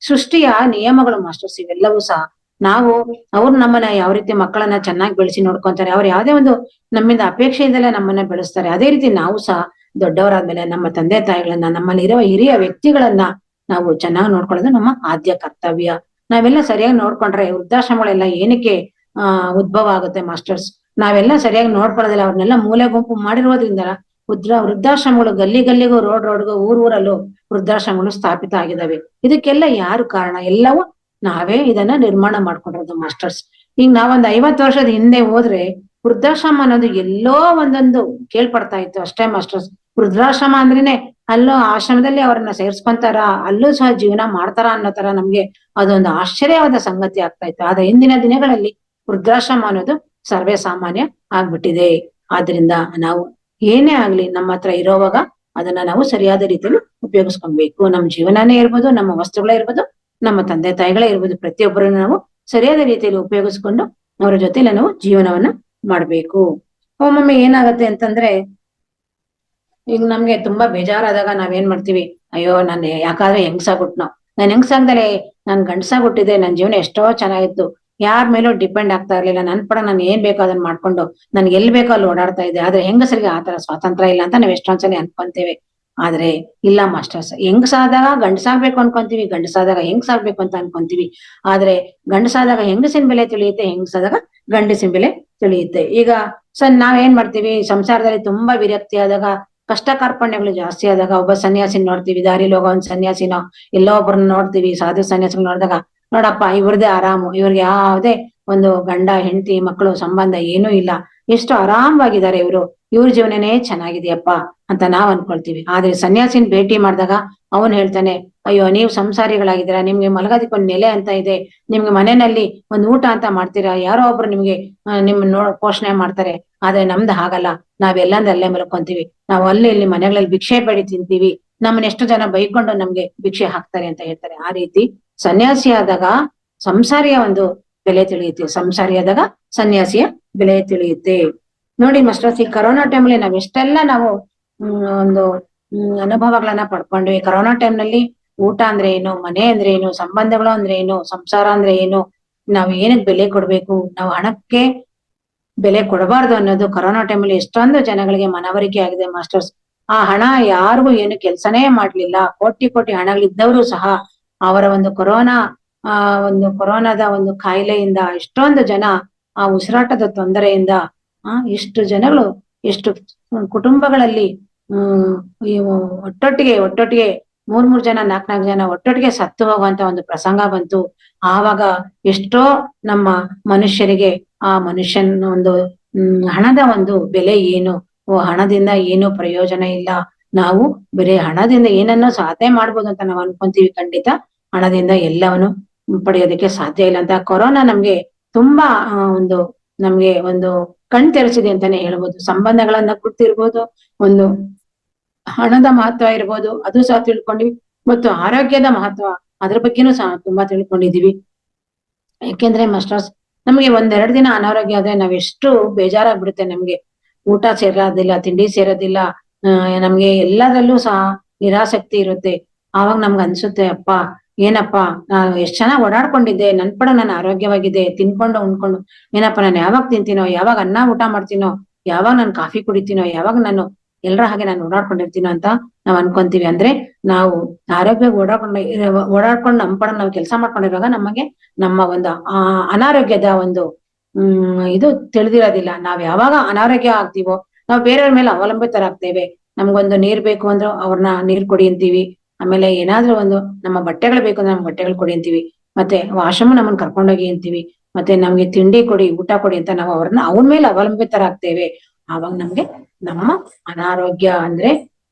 ಸೃಷ್ಟಿಯ ನಿಯಮಗಳು ಮಾಸ್ಟರ್ಸ್. ಇವೆಲ್ಲವೂ ಸಹ ನಾವು ಅವ್ರು ನಮ್ಮನ್ನ ಯಾವ ರೀತಿ ಮಕ್ಕಳನ್ನ ಚೆನ್ನಾಗಿ ಬೆಳೆಸಿ ನೋಡ್ಕೊಂತಾರೆ, ಅವ್ರು ಯಾವ್ದೇ ಒಂದು ನಮ್ಮಿಂದ ಅಪೇಕ್ಷೆ ಇದ್ದಲ್ಲೇ ನಮ್ಮನ್ನ ಬೆಳೆಸ್ತಾರೆ. ಅದೇ ರೀತಿ ನಾವು ಸಹ ದೊಡ್ಡವರಾದ್ಮೇಲೆ ನಮ್ಮ ತಂದೆ ತಾಯಿಗಳನ್ನ, ನಮ್ಮಲ್ಲಿ ಇರುವ ಹಿರಿಯ ವ್ಯಕ್ತಿಗಳನ್ನ ನಾವು ಚೆನ್ನಾಗಿ ನೋಡ್ಕೊಳ್ಳೋದು ನಮ್ಮ ಆದ್ಯ ಕರ್ತವ್ಯ. ನಾವೆಲ್ಲ ಸರಿಯಾಗಿ ನೋಡ್ಕೊಂಡ್ರೆ ವೃದ್ಧಾಶ್ರಮಗಳೆಲ್ಲ ಏನಕ್ಕೆ ಉದ್ಭವ ಆಗುತ್ತೆ ಮಾಸ್ಟರ್ಸ್? ನಾವೆಲ್ಲ ಸರಿಯಾಗಿ ನೋಡ್ಕೊಳ್ಳೋದಿಲ್ಲ, ಅವ್ರನ್ನೆಲ್ಲ ಮೂಲೆ ಗುಂಪು ಮಾಡಿರೋದ್ರಿಂದ ವೃದ್ಧಾಶ್ರಮಗಳು ಗಲ್ಲಿಗೂ ರೋಡ್ಗೂ ಊರಲ್ಲೂ ವೃದ್ಧಾಶ್ರಮಗಳು ಸ್ಥಾಪಿತ ಆಗಿದಾವೆ. ಇದಕ್ಕೆಲ್ಲ ಯಾರು ಕಾರಣ? ಎಲ್ಲವೂ ನಾವೇ ಇದನ್ನ ನಿರ್ಮಾಣ ಮಾಡ್ಕೊಂಡಿರೋದು ಮಾಸ್ಟರ್ಸ್. ಈಗ ನಾವೊಂದ್ 50 ವರ್ಷದ ಹಿಂದೆ ಹೋದ್ರೆ ವೃದ್ಧಾಶ್ರಮ ಅನ್ನೋದು ಎಲ್ಲೋ ಒಂದೊಂದು ಕೇಳ್ಪಡ್ತಾ ಇತ್ತು ಅಷ್ಟೇ ಮಾಸ್ಟರ್ಸ್. ವೃದ್ಧಾಶ್ರಮ ಅಂದ್ರೇನೆ ಅಲ್ಲೋ ಆಶ್ರಮದಲ್ಲಿ ಅವ್ರನ್ನ ಸೇರ್ಸ್ಕೊಂತಾರ, ಅಲ್ಲೂ ಸಹ ಜೀವನ ಮಾಡ್ತಾರ ಅನ್ನೋ ತರ ನಮ್ಗೆ ಅದೊಂದು ಆಶ್ಚರ್ಯವಾದ ಸಂಗತಿ ಆಗ್ತಾ ಇತ್ತು. ಆದ್ರೆ ಇಂದಿನ ದಿನಗಳಲ್ಲಿ ವೃದ್ಧಾಶ್ರಮ ಅನ್ನೋದು ಸರ್ವೇ ಸಾಮಾನ್ಯ ಆಗ್ಬಿಟ್ಟಿದೆ. ಆದ್ರಿಂದ ನಾವು ಏನೇ ಆಗ್ಲಿ ನಮ್ಮ ಹತ್ರ ಇರೋವಾಗ ಅದನ್ನ ನಾವು ಸರಿಯಾದ ರೀತಿಯಲ್ಲಿ ಉಪಯೋಗಿಸ್ಕೊಬೇಕು. ನಮ್ಮ ಜೀವನನೇ ಇರ್ಬೋದು, ನಮ್ಮ ವಸ್ತುಗಳೇ ಇರ್ಬೋದು, ನಮ್ಮ ತಂದೆ ತಾಯಿಗಳೇ ಇರ್ಬೋದು, ಪ್ರತಿಯೊಬ್ಬರನ್ನ ನಾವು ಸರಿಯಾದ ರೀತಿಯಲ್ಲಿ ಉಪಯೋಗಿಸ್ಕೊಂಡು ಅವರ ಜೊತೆಲಿ ನಾವು ಜೀವನವನ್ನ ಮಾಡ್ಬೇಕು. ಒಮ್ಮೊಮ್ಮೆ ಏನಾಗತ್ತೆ ಅಂತಂದ್ರೆ, ಈಗ ನಮ್ಗೆ ತುಂಬಾ ಬೇಜಾರಾದಾಗ ನಾವೇನ್ ಮಾಡ್ತೀವಿ, ಅಯ್ಯೋ ನಾನು ಯಾಕಾದ್ರೆ ಹೆಂಗ್ಸಾಗ್ಬಿಟ್ನೋ, ನಾನ್ ಹೆಂಗ್ಸಾಗ್ದಲೆ ನಾನ್ ಗಂಡ್ಸಾಗ್ಬಿಟ್ಟಿದೆ, ನನ್ ಜೀವನ ಎಷ್ಟೋ ಚೆನ್ನಾಗಿತ್ತು, ಯಾರ ಮೇಲೂ ಡಿಪೆಂಡ್ ಆಗ್ತಾ ಇರ್ಲಿಲ್ಲ, ನನ್ ಪಡ ನಾನು ಏನ್ ಬೇಕೋ ಅದನ್ನ ಮಾಡ್ಕೊಂಡು ನನ್ಗೆ ಎಲ್ ಬೇಕೋ ಅಲ್ಲಿ ಓಡಾಡ್ತಾ ಇದ್ದೆ. ಆದ್ರೆ ಹೆಂಗಸರಿಗೆ ಆತರ ಸ್ವಾತಂತ್ರ್ಯ ಇಲ್ಲ ಅಂತ ನಾವ್ ಎಷ್ಟೊಂದ್ಸಲಿ ಅನ್ಕೊಂತೇವೆ. ಆದ್ರೆ ಇಲ್ಲ ಮಾಸ್ಟರ್ಸ್, ಹೆಂಗಸಾದಾಗ ಗಂಡಸಾಗ್ಬೇಕು ಅನ್ಕೊಂತೀವಿ, ಗಂಡಸಾದಾಗ ಹೆಂಗಸಾಗ್ಬೇಕು ಅಂತ ಅನ್ಕೊಂತೀವಿ. ಆದ್ರೆ ಗಂಡಸಾದಾಗ ಹೆಂಗಸಿನ ಬೆಲೆ ತಿಳಿಯುತ್ತೆ, ಹೆಂಗಸಾದಾಗ ಗಂಡಸಿನ ಬೆಲೆ ತಿಳಿಯುತ್ತೆ. ಈಗ ನಾವ್ ಏನ್ ಮಾಡ್ತೀವಿ, ಸಂಸಾರದಲ್ಲಿ ತುಂಬಾ ವಿರಕ್ತಿ ಆದಾಗ ಕಷ್ಟ ಕಾರ್ಪಣ್ಯಗಳು ಜಾಸ್ತಿ ಆದಾಗ ಒಬ್ಬ ಸನ್ಯಾಸಿನ ನೋಡ್ತೀವಿ, ದಾರಿಲಿ ಹೋಗೋ ಒಂದ್ ಸನ್ಯಾಸಿನೋ ಎಲ್ಲೋ ಒಬ್ಬರನ್ನ ನೋಡ್ತೀವಿ, ಸಾಧು ಸನ್ಯಾಸಿಗಳು ನೋಡಿದಾಗ ನೋಡಪ್ಪ ಇವ್ರದೇ ಆರಾಮು, ಇವ್ರಿಗೆ ಯಾವುದೇ ಒಂದು ಗಂಡ ಹೆಂಡತಿ ಮಕ್ಕಳು ಸಂಬಂಧ ಏನೂ ಇಲ್ಲ, ಎಷ್ಟು ಆರಾಮವಾಗಿದ್ದಾರೆ ಇವ್ರ ಜೀವನನೇ ಚೆನ್ನಾಗಿದೆಯಪ್ಪ ಅಂತ ನಾವ್ ಅನ್ಕೊಳ್ತೀವಿ. ಆದ್ರೆ ಸನ್ಯಾಸಿನ ಭೇಟಿ ಮಾಡಿದಾಗ ಅವನ್ ಹೇಳ್ತಾನೆ, ಅಯ್ಯೋ ನೀವು ಸಂಸಾರಿಗಳಾಗಿದ್ದೀರಾ, ನಿಮ್ಗೆ ಮಲಗೋದಕ್ಕೆ ಒಂದ್ ನೆಲೆ ಅಂತ ಇದೆ, ನಿಮ್ಗೆ ಮನೆಯಲ್ಲಿ ಒಂದ್ ಊಟ ಅಂತ ಮಾಡ್ತೀರಾ, ಯಾರೋ ಒಬ್ರು ನಿಮ್ಗೆ ನಿಮ್ ಪೋಷಣೆ ಮಾಡ್ತಾರೆ. ಆದ್ರೆ ನಮ್ದು ಹಾಗಲ್ಲ, ನಾವೆಲ್ಲಂದ್ರೆ ಅಲ್ಲೇ ಮಲ್ಕೊಂತೀವಿ, ನಾವು ಅಲ್ಲಿ ಇಲ್ಲಿ ಮನೆಗಳಲ್ಲಿ ಭಿಕ್ಷೆ ಬೇಡಿ ತಿಂತೀವಿ, ನಮ್ಮನ್ನ ಎಷ್ಟು ಜನ ಬೈಕೊಂಡು ನಮ್ಗೆ ಭಿಕ್ಷೆ ಹಾಕ್ತಾರೆ ಅಂತ ಹೇಳ್ತಾರೆ. ಆ ರೀತಿ ಸನ್ಯಾಸಿ ಆದಾಗ ಸಂಸಾರಿಯ ಒಂದು ಬೆಲೆ ತಿಳಿಯುತ್ತೆ, ಸಂಸಾರಿ ಆದಾಗ ಸನ್ಯಾಸಿಯ ಬೆಲೆ ತಿಳಿಯುತ್ತೆ. ನೋಡಿ ಮಾಸ್ಟರ್ಸ್, ಈ ಕರೋನಾ ಟೈಮಲ್ಲಿ ನಾವ್ ಎಷ್ಟೆಲ್ಲ ನಾವು ಒಂದು ಅನುಭವಗಳನ್ನ ಪಡ್ಕೊಂಡ್ವಿ. ಕರೋನಾ ಟೈಮ್ನಲ್ಲಿ ಊಟ ಅಂದ್ರೆ ಏನು, ಮನೆ ಅಂದ್ರೆ ಏನು, ಸಂಬಂಧಗಳು ಅಂದ್ರೆ ಏನು, ಸಂಸಾರ ಅಂದ್ರೆ ಏನು, ನಾವ್ ಏನಕ್ ಬೆಲೆ ಕೊಡ್ಬೇಕು, ನಾವು ಹಣಕ್ಕೆ ಬೆಲೆ ಕೊಡಬಾರ್ದು ಅನ್ನೋದು ಕರೋನಾ ಟೈಮಲ್ಲಿ ಎಷ್ಟೊಂದು ಜನಗಳಿಗೆ ಮನವರಿಕೆ ಆಗಿದೆ ಮಾಸ್ಟರ್ಸ್. ಆ ಹಣ ಯಾರಿಗೂ ಏನು ಕೆಲ್ಸನೇ ಮಾಡ್ಲಿಲ್ಲ, ಕೋಟಿ ಕೋಟಿ ಹಣಗಳಿದ್ದವರು ಸಹ ಅವರ ಒಂದು ಕೊರೋನಾದ ಒಂದು ಕಾಯಿಲೆಯಿಂದ ಎಷ್ಟೊಂದು ಜನ ಆ ಉಸಿರಾಟದ ತೊಂದರೆಯಿಂದ ಎಷ್ಟು ಜನಗಳು, ಎಷ್ಟು ಕುಟುಂಬಗಳಲ್ಲಿ ಒಟ್ಟೊಟ್ಟಿಗೆ ಮೂರ್ ಜನ ನಾಲ್ಕು ಜನ ಒಟ್ಟೊಟ್ಟಿಗೆ ಸತ್ತು ಹೋಗುವಂತ ಒಂದು ಪ್ರಸಂಗ ಬಂತು. ಆವಾಗ ಎಷ್ಟೋ ನಮ್ಮ ಮನುಷ್ಯರಿಗೆ ಆ ಮನುಷ್ಯನ ಒಂದು ಹಣದ ಒಂದು ಬೆಲೆ ಏನು, ಹಣದಿಂದ ಏನು ಪ್ರಯೋಜನ ಇಲ್ಲ, ನಾವು ಬರೀ ಹಣದಿಂದ ಏನನ್ನೋ ಸಾಧನೆ ಮಾಡ್ಬೋದು ಅಂತ ನಾವು ಅನ್ಕೊಂತೀವಿ. ಖಂಡಿತ ಹಣದಿಂದ ಎಲ್ಲವನ್ನು ಪಡೆಯೋದಕ್ಕೆ ಸಾಧ್ಯ ಇಲ್ಲ ಅಂತ ಕೊರೋನಾ ನಮ್ಗೆ ತುಂಬಾ ನಮ್ಗೆ ಒಂದು ಕಣ್ ತೆರೆಸಿದೆ ಅಂತಾನೆ ಹೇಳ್ಬೋದು. ಸಂಬಂಧಗಳನ್ನ ಕುರ್ತಿರ್ಬೋದು, ಒಂದು ಹಣದ ಮಹತ್ವ ಇರ್ಬೋದು, ಅದು ಸಹ ತಿಳ್ಕೊಂಡಿವಿ, ಮತ್ತು ಆರೋಗ್ಯದ ಮಹತ್ವ ಅದ್ರ ಬಗ್ಗೆನೂ ಸಹ ತುಂಬಾ ತಿಳ್ಕೊಂಡಿದೀವಿ. ಯಾಕೆಂದ್ರೆ ಮಾಸ್ಟರ್ಸ್, ನಮ್ಗೆ ಒಂದೆರಡು ದಿನ ಅನಾರೋಗ್ಯ ಆದ್ರೆ ನಾವ್ ಎಷ್ಟು ಬೇಜಾರಾಗ್ಬಿಡುತ್ತೆ, ನಮ್ಗೆ ಊಟ ಸೇರೋದಿಲ್ಲ, ತಿಂಡಿ ಸೇರೋದಿಲ್ಲ, ನಮ್ಗೆ ಎಲ್ಲದರಲ್ಲೂ ಸಹ ನಿರಾಸಕ್ತಿ ಇರುತ್ತೆ. ಆವಾಗ ನಮ್ಗೆ ಅನ್ಸುತ್ತೆ, ಅಪ್ಪ ಏನಪ್ಪಾ ನಾನು ಎಷ್ಟ್ ಚೆನ್ನಾಗ್ ಓಡಾಡ್ಕೊಂಡಿದ್ದೆ, ನನ್ ಪಡ ನಾನು ಆರೋಗ್ಯವಾಗಿದೆ, ತಿನ್ಕೊಂಡು ಉಣ್ಕೊಂಡು, ಏನಪ್ಪಾ ನಾನು ಯಾವಾಗ ತಿಂತೀನೋ, ಯಾವಾಗ ಅನ್ನ ಊಟ ಮಾಡ್ತೀನೋ, ಯಾವಾಗ ನಾನು ಕಾಫಿ ಕುಡಿತೀನೋ, ಯಾವಾಗ ನಾನು ಎಲ್ರ ಹಾಗೆ ನಾನು ಓಡಾಡ್ಕೊಂಡಿರ್ತೀನೋ ಅಂತ ನಾವ್ ಅನ್ಕೊಂತೀವಿ. ಅಂದ್ರೆ ನಾವು ಆರೋಗ್ಯ ಓಡಾಡ್ಕೊಂಡು ನಮ್ ಪಡ ನಾವು ಕೆಲಸ ಮಾಡ್ಕೊಂಡಿರುವಾಗ ನಮಗೆ ನಮ್ಮ ಒಂದು ಅನಾರೋಗ್ಯದ ಒಂದು ಇದು ತಿಳಿದಿರೋದಿಲ್ಲ. ನಾವ್ ಯಾವಾಗ ಅನಾರೋಗ್ಯ ಆಗ್ತೀವೋ ನಾವು ಬೇರೆಯವ್ರ ಮೇಲೆ ಅವಲಂಬಿತರಾಗ್ತೇವೆ. ನಮ್ಗೊಂದು ನೀರ್ ಬೇಕು ಅಂದ್ರೂ ಅವ್ರನ್ನ ನೀರ್ ಕೊಡಿ ಅಂತೀವಿ, ಆಮೇಲೆ ಏನಾದ್ರೂ ಒಂದು ನಮ್ಮ ಬಟ್ಟೆಗಳು ಬೇಕು ಅಂದ್ರೆ ನಮ್ ಬಟ್ಟೆಗಳು ಕೊಡಿ ಅಂತೀವಿ, ಮತ್ತೆ ವಾಶ್ರೂಮ್ ನಮ್ಮನ್ನ ಕರ್ಕೊಂಡೋಗಿ ಅಂತೀವಿ, ಮತ್ತೆ ನಮ್ಗೆ ತಿಂಡಿ ಕೊಡಿ, ಊಟ ಕೊಡಿ ಅಂತ ನಾವು ಅವನ ಮೇಲೆ ಅವಲಂಬಿತರಾಗ್ತೇವೆ. ಆವಾಗ ನಮ್ಗೆ ನಮ್ಮ ಅನಾರೋಗ್ಯ ಅಂದ್ರೆ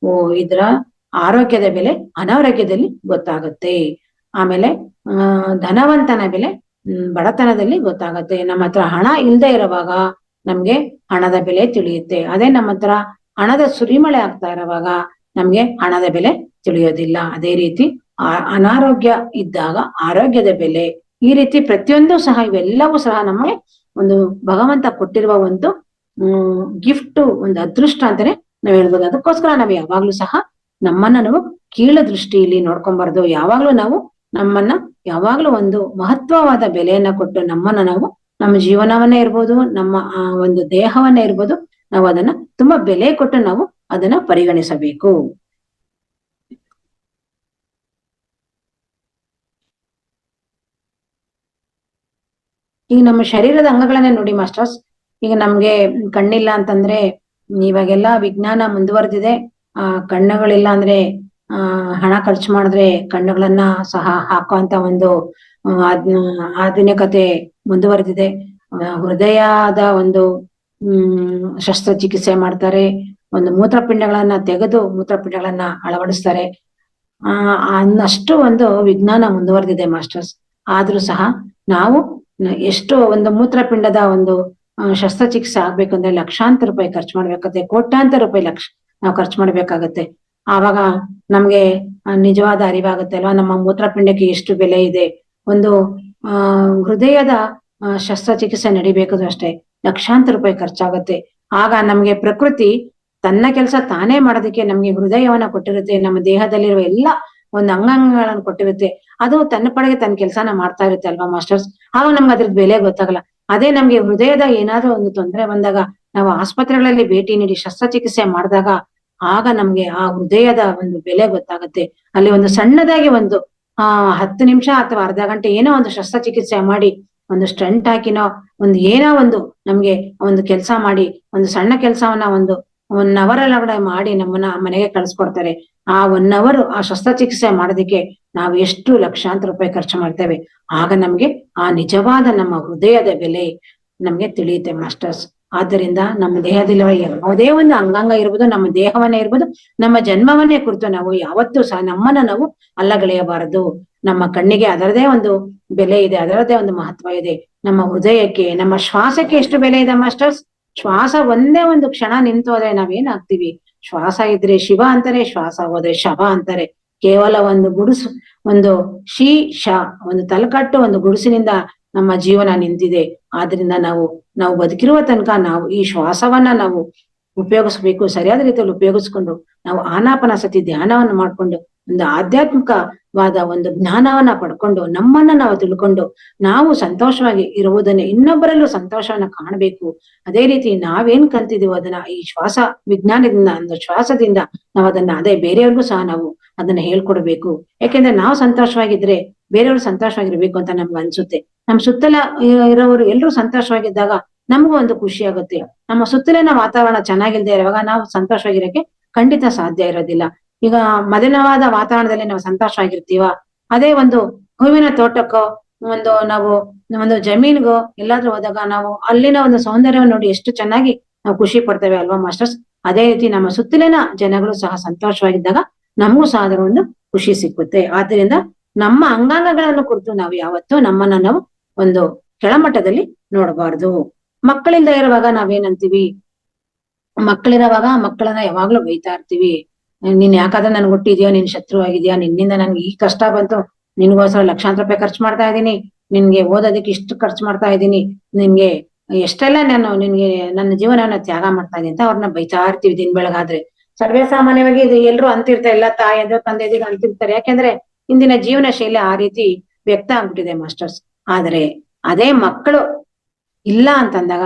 ಇದ್ರ ಆರೋಗ್ಯದ ಬೆಲೆ ಅನಾರೋಗ್ಯದಲ್ಲಿ ಗೊತ್ತಾಗುತ್ತೆ. ಆಮೇಲೆ ಧನವಂತನ ಬೆಲೆ ಬಡತನದಲ್ಲಿ ಗೊತ್ತಾಗುತ್ತೆ. ನಮ್ಮ ಹತ್ರ ಹಣ ಇಲ್ದೇ ಇರುವಾಗ ನಮ್ಗೆ ಹಣದ ಬೆಲೆ ತಿಳಿಯುತ್ತೆ. ಅದೇ ನಮ್ಮ ಹತ್ರ ಹಣದ ಸುರಿಮಳೆ ಆಗ್ತಾ ಇರುವಾಗ ನಮ್ಗೆ ಹಣದ ಬೆಲೆ ತಿಳಿಯೋದಿಲ್ಲ. ಅದೇ ರೀತಿ ಅನಾರೋಗ್ಯ ಇದ್ದಾಗ ಆರೋಗ್ಯದ ಬೆಲೆ, ಈ ರೀತಿ ಪ್ರತಿಯೊಂದು ಸಹ ಇವೆಲ್ಲವೂ ಸಹ ನಮಗೆ ಒಂದು ಭಗವಂತ ಕೊಟ್ಟಿರುವ ಒಂದು ಗಿಫ್ಟ್, ಒಂದು ಅದೃಷ್ಟ ಅಂತಾನೆ ನಾವ್ ಹೇಳ್ಬೋದು. ಅದಕ್ಕೋಸ್ಕರ ನಾವ್ ಯಾವಾಗ್ಲೂ ಸಹ ನಮ್ಮನ್ನ ನಾವು ಕೀಳ ದೃಷ್ಟಿಯಲ್ಲಿ ನೋಡ್ಕೊಬಾರ್ದು. ಯಾವಾಗ್ಲೂ ನಾವು ನಮ್ಮನ್ನ ಯಾವಾಗ್ಲೂ ಒಂದು ಮಹತ್ವವಾದ ಬೆಲೆಯನ್ನ ಕೊಟ್ಟು ನಮ್ಮನ್ನ ನಾವು, ನಮ್ಮ ಜೀವನವನ್ನೇ ಇರ್ಬೋದು, ನಮ್ಮ ಒಂದು ದೇಹವನ್ನೇ ಇರ್ಬೋದು, ನಾವು ಅದನ್ನ ತುಂಬಾ ಬೆಲೆ ಕೊಟ್ಟು ನಾವು ಅದನ್ನ ಪರಿಗಣಿಸಬೇಕು. ಈಗ ನಮ್ಮ ಶರೀರದ ಅಂಗಗಳನ್ನೇ ನೋಡಿ ಮಾಸ್ಟರ್ಸ್. ಈಗ ನಮ್ಗೆ ಕಣ್ಣಿಲ್ಲ ಅಂತಂದ್ರೆ, ಇವಾಗೆಲ್ಲಾ ವಿಜ್ಞಾನ ಮುಂದುವರೆದಿದೆ. ಕಣ್ಣುಗಳಿಲ್ಲ ಅಂದ್ರೆ ಹಣ ಖರ್ಚು ಮಾಡಿದ್ರೆ ಕಣ್ಣುಗಳನ್ನ ಸಹ ಹಾಕುವಂತ ಒಂದು ಆಧುನಿಕತೆ ಮುಂದುವರೆದಿದೆ. ಹೃದಯದ ಒಂದು ಶಸ್ತ್ರಚಿಕಿತ್ಸೆ ಮಾಡ್ತಾರೆ, ಒಂದು ಮೂತ್ರಪಿಂಡಗಳನ್ನ ತೆಗೆದು ಮೂತ್ರಪಿಂಡಗಳನ್ನ ಅಳವಡಿಸ್ತಾರೆ. ಅನ್ನಷ್ಟು ಒಂದು ವಿಜ್ಞಾನ ಮುಂದುವರೆದಿದೆ ಮಾಸ್ಟರ್ಸ್. ಆದ್ರೂ ಸಹ ನಾವು ಎಷ್ಟು ಒಂದು ಮೂತ್ರಪಿಂಡದ ಒಂದು ಶಸ್ತ್ರಚಿಕಿತ್ಸೆ ಆಗ್ಬೇಕಂದ್ರೆ ಲಕ್ಷಾಂತರ ರೂಪಾಯಿ ಖರ್ಚು ಮಾಡ್ಬೇಕಾಗತ್ತೆ, ಕೋಟ್ಯಾಂತರ ರೂಪಾಯಿ ನಾವು ಖರ್ಚು ಮಾಡ್ಬೇಕಾಗತ್ತೆ. ಆವಾಗ ನಮ್ಗೆ ನಿಜವಾದ ಅರಿವಾಗುತ್ತೆ ಅಲ್ವಾ, ನಮ್ಮ ಮೂತ್ರಪಿಂಡಕ್ಕೆ ಎಷ್ಟು ಬೆಲೆ ಇದೆ. ಒಂದು ಹೃದಯದ ಶಸ್ತ್ರಚಿಕಿತ್ಸೆ ನಡಿಬೇಕಾದ್ರೂ ಅಷ್ಟೇ ಲಕ್ಷಾಂತರ ರೂಪಾಯಿ ಖರ್ಚಾಗತ್ತೆ. ಆಗ ನಮ್ಗೆ ಪ್ರಕೃತಿ ತನ್ನ ಕೆಲಸ ತಾನೇ ಮಾಡೋದಕ್ಕೆ ನಮ್ಗೆ ಹೃದಯವನ್ನ ಕೊಟ್ಟಿರುತ್ತೆ, ನಮ್ಮ ದೇಹದಲ್ಲಿರುವ ಎಲ್ಲ ಒಂದು ಅಂಗಾಂಗಗಳನ್ನು ಕೊಟ್ಟಿರುತ್ತೆ. ಅದು ತನ್ನ ಪಡೆಗೆ ತನ್ನ ಕೆಲಸನ ಮಾಡ್ತಾ ಇರುತ್ತೆ ಅಲ್ವಾ ಮಾಸ್ಟರ್ಸ್. ಆಗ ನಮ್ಗೆ ಅದ್ರದ್ದು ಬೆಲೆ ಗೊತ್ತಾಗಲ್ಲ. ಅದೇ ನಮ್ಗೆ ಹೃದಯದ ಏನಾದ್ರೂ ಒಂದು ತೊಂದರೆ ಬಂದಾಗ ನಾವು ಆಸ್ಪತ್ರೆಗಳಲ್ಲಿ ಭೇಟಿ ನೀಡಿ ಶಸ್ತ್ರಚಿಕಿತ್ಸೆ ಮಾಡಿದಾಗ ಆಗ ನಮ್ಗೆ ಆ ಹೃದಯದ ಒಂದು ಬೆಲೆ ಗೊತ್ತಾಗುತ್ತೆ. ಅಲ್ಲಿ ಒಂದು ಸಣ್ಣದಾಗಿ ಒಂದು 10 ನಿಮಿಷ ಅಥವಾ ಅರ್ಧ ಗಂಟೆ ಏನೋ ಒಂದು ಶಸ್ತ್ರಚಿಕಿತ್ಸೆ ಮಾಡಿ, ಒಂದು ಸ್ಟಂಟ್ ಹಾಕಿನೋ ಒಂದು ಏನೋ ಒಂದು ನಮ್ಗೆ ಒಂದು ಕೆಲಸ ಮಾಡಿ, ಒಂದು ಸಣ್ಣ ಕೆಲಸವನ್ನ ಒಂದು 1 hour ಒಳಗಡೆ ಮಾಡಿ ನಮ್ಮನ್ನ ಮನೆಗೆ ಕಳ್ಸ್ಕೊಡ್ತಾರೆ. ಆ 1 hour ಆ ಶಸ್ತ್ರಚಿಕಿತ್ಸೆ ಮಾಡೋದಕ್ಕೆ ನಾವು ಎಷ್ಟು ಲಕ್ಷಾಂತರ ರೂಪಾಯಿ ಖರ್ಚು ಮಾಡ್ತೇವೆ. ಆಗ ನಮ್ಗೆ ಆ ನಿಜವಾದ ನಮ್ಮ ಹೃದಯದ ಬೆಲೆ ನಮ್ಗೆ ತಿಳಿಯುತ್ತೆ ಮಾಸ್ಟರ್ಸ್. ಆದ್ದರಿಂದ ನಮ್ಮ ದೇಹದಲ್ಲಿರುವ ಯಾವುದೇ ಒಂದು ಅಂಗಾಂಗ ಇರ್ಬೋದು, ನಮ್ಮ ದೇಹವನ್ನೇ ಇರ್ಬೋದು, ನಮ್ಮ ಜನ್ಮವನ್ನೇ ಕುರಿತು ನಾವು ಯಾವತ್ತೂ ಸಹ ನಮ್ಮನ್ನ ನಾವು ಅಲ್ಲಗಳೆಯಬಾರದು. ನಮ್ಮ ಕಣ್ಣಿಗೆ ಅದರದೇ ಒಂದು ಬೆಲೆ ಇದೆ, ಅದರದೇ ಒಂದು ಮಹತ್ವ ಇದೆ. ನಮ್ಮ ಹೃದಯಕ್ಕೆ, ನಮ್ಮ ಶ್ವಾಸಕ್ಕೆ ಎಷ್ಟು ಬೆಲೆ ಇದೆ ಮಾಸ್ಟರ್ಸ್. ಶ್ವಾಸ ಒಂದೇ ಒಂದು ಕ್ಷಣ ನಿಂತು ಹೋದ್ರೆ ನಾವೇನಾಗ್ತೀವಿ? ಶ್ವಾಸ ಇದ್ರೆ ಶಿವ ಅಂತಾರೆ, ಶ್ವಾಸ ಹೋದ್ರೆ ಶವ ಅಂತಾರೆ. ಕೇವಲ ಒಂದು ಗುಡುಸು, ಒಂದು ಒಂದು ತಲಕಟ್ಟು, ಒಂದು ಗುಡುಸಿನಿಂದ ನಮ್ಮ ಜೀವನ ನಿಂತಿದೆ. ಆದ್ರಿಂದ ನಾವು ಬದುಕಿರುವ ತನಕ ನಾವು ಈ ಶ್ವಾಸವನ್ನ ನಾವು ಉಪಯೋಗಿಸ್ಬೇಕು. ಸರಿಯಾದ ರೀತಿಯಲ್ಲಿ ಉಪಯೋಗಿಸ್ಕೊಂಡು ನಾವು ಆನಾಪಾನಸತಿ ಧ್ಯಾನವನ್ನು ಮಾಡ್ಕೊಂಡು ಒಂದು ಆಧ್ಯಾತ್ಮಿಕವಾದ ಒಂದು ಜ್ಞಾನವನ್ನ ಪಡ್ಕೊಂಡು ನಮ್ಮನ್ನ ನಾವು ತಿಳ್ಕೊಂಡು ನಾವು ಸಂತೋಷವಾಗಿ ಇರುವುದನ್ನ, ಇನ್ನೊಬ್ಬರಲ್ಲೂ ಸಂತೋಷವನ್ನ ಕಾಣಬೇಕು. ಅದೇ ರೀತಿ ನಾವೇನ್ ಕಲ್ತಿದೀವೋ ಅದನ್ನ ಈ ಶ್ವಾಸ ವಿಜ್ಞಾನದಿಂದ, ಒಂದು ಶ್ವಾಸದಿಂದ ನಾವು ಅದನ್ನ ಅದೇ ಬೇರೆಯವ್ರಿಗೂ ಸಹ ನಾವು ಅದನ್ನ ಹೇಳ್ಕೊಡ್ಬೇಕು. ಯಾಕೆಂದ್ರೆ ನಾವು ಸಂತೋಷವಾಗಿದ್ರೆ ಬೇರೆಯವ್ರು ಸಂತೋಷವಾಗಿರ್ಬೇಕು ಅಂತ ನಮ್ಗೆ ಅನ್ಸುತ್ತೆ. ನಮ್ ಸುತ್ತಲ ಇರೋರು ಎಲ್ರು ಸಂತೋಷವಾಗಿದ್ದಾಗ ನಮಗೂ ಒಂದು ಖುಷಿ ಆಗುತ್ತೆ. ನಮ್ಮ ಸುತ್ತಲಿನ ವಾತಾವರಣ ಚೆನ್ನಾಗಿಲ್ದೇ ಇರುವಾಗ ನಾವು ಸಂತೋಷವಾಗಿರಕ್ಕೆ ಖಂಡಿತ ಸಾಧ್ಯ ಇರೋದಿಲ್ಲ. ಈಗ ಮಲಿನವಾದ ವಾತಾವರಣದಲ್ಲಿ ನಾವು ಸಂತೋಷವಾಗಿರ್ತೀವ, ಅದೇ ಒಂದು ಹೂವಿನ ತೋಟಕ್ಕೋ ನಾವು ಒಂದು ಜಮೀನ್ಗೋ ಎಲ್ಲಾದ್ರೂ ಹೋದಾಗ ನಾವು ಅಲ್ಲಿನ ಒಂದು ಸೌಂದರ್ಯವನ್ನು ನೋಡಿ ಎಷ್ಟು ಚೆನ್ನಾಗಿ ನಾವು ಖುಷಿ ಪಡ್ತೇವೆ ಅಲ್ವಾ ಮಾಸ್ಟರ್ಸ್. ಅದೇ ರೀತಿ ನಮ್ಮ ಸುತ್ತಲಿನ ಜನಗಳು ಸಹ ಸಂತೋಷವಾಗಿದ್ದಾಗ ನಮಗೂ ಸಹ ಅದರ ಒಂದು ಖುಷಿ ಸಿಕ್ಕುತ್ತೆ. ಆದ್ರಿಂದ ನಮ್ಮ ಅಂಗಾಂಗಗಳನ್ನು ಕುರಿತು ನಾವು ಯಾವತ್ತೂ ನಮ್ಮನ್ನ ನಾವು ಒಂದು ಕೆಳಮಟ್ಟದಲ್ಲಿ ನೋಡಬಾರ್ದು. ಮಕ್ಕಳಿಂದ ಇರುವಾಗ ನಾವೇನಂತೀವಿ? ಮಕ್ಕಳಿರುವಾಗ ಮಕ್ಕಳನ್ನ ಯಾವಾಗ್ಲೂ ಬೈತಾ ಇರ್ತೀವಿ. ನೀನ್ ಯಾಕಾದ್ರೆ ನನ್ಗೆ ಹುಟ್ಟಿದ್ಯೋ, ನೀನ್ ಶತ್ರು ಆಗಿದ್ಯಾ, ನಿನ್ನಿಂದ ನನ್ಗೆ ಈ ಕಷ್ಟ ಬಂತು, ನಿನ್ಗೋಸ್ಕರ ಲಕ್ಷಾಂತರ ರೂಪಾಯಿ ಖರ್ಚು ಮಾಡ್ತಾ ಇದ್ದೀನಿ, ನಿನ್ಗೆ ಓದೋದಕ್ಕೆ ಇಷ್ಟು ಖರ್ಚು ಮಾಡ್ತಾ ಇದ್ದೀನಿ, ನಿನ್ಗೆ ಎಷ್ಟೆಲ್ಲ ನಾನು ನಿನ್ಗೆ ನನ್ನ ಜೀವನವನ್ನ ತ್ಯಾಗ ಮಾಡ್ತಾ ಇದೀನಿ ಅಂತ ಅವ್ರನ್ನ ಬೈತಾ ಇರ್ತೀವಿ ದಿನ ಬೆಳಗಾದ್ರೆ. ಸರ್ವೇ ಸಾಮಾನ್ಯವಾಗಿ ಇದು ಎಲ್ರು ಅಂತಿರ್ತಾರೆ, ಎಲ್ಲ ತಾಯಿಯಂದ್ರು ತಂದೆದಿರು ಅಂತಿರ್ತಾರೆ. ಯಾಕೆಂದ್ರೆ ಇಂದಿನ ಜೀವನ ಶೈಲಿ ಆ ರೀತಿ ವ್ಯಕ್ತ ಆಗ್ಬಿಟ್ಟಿದೆ ಮಾಸ್ಟರ್ಸ್. ಆದ್ರೆ ಅದೇ ಮಕ್ಕಳು ಇಲ್ಲ ಅಂತಂದಾಗ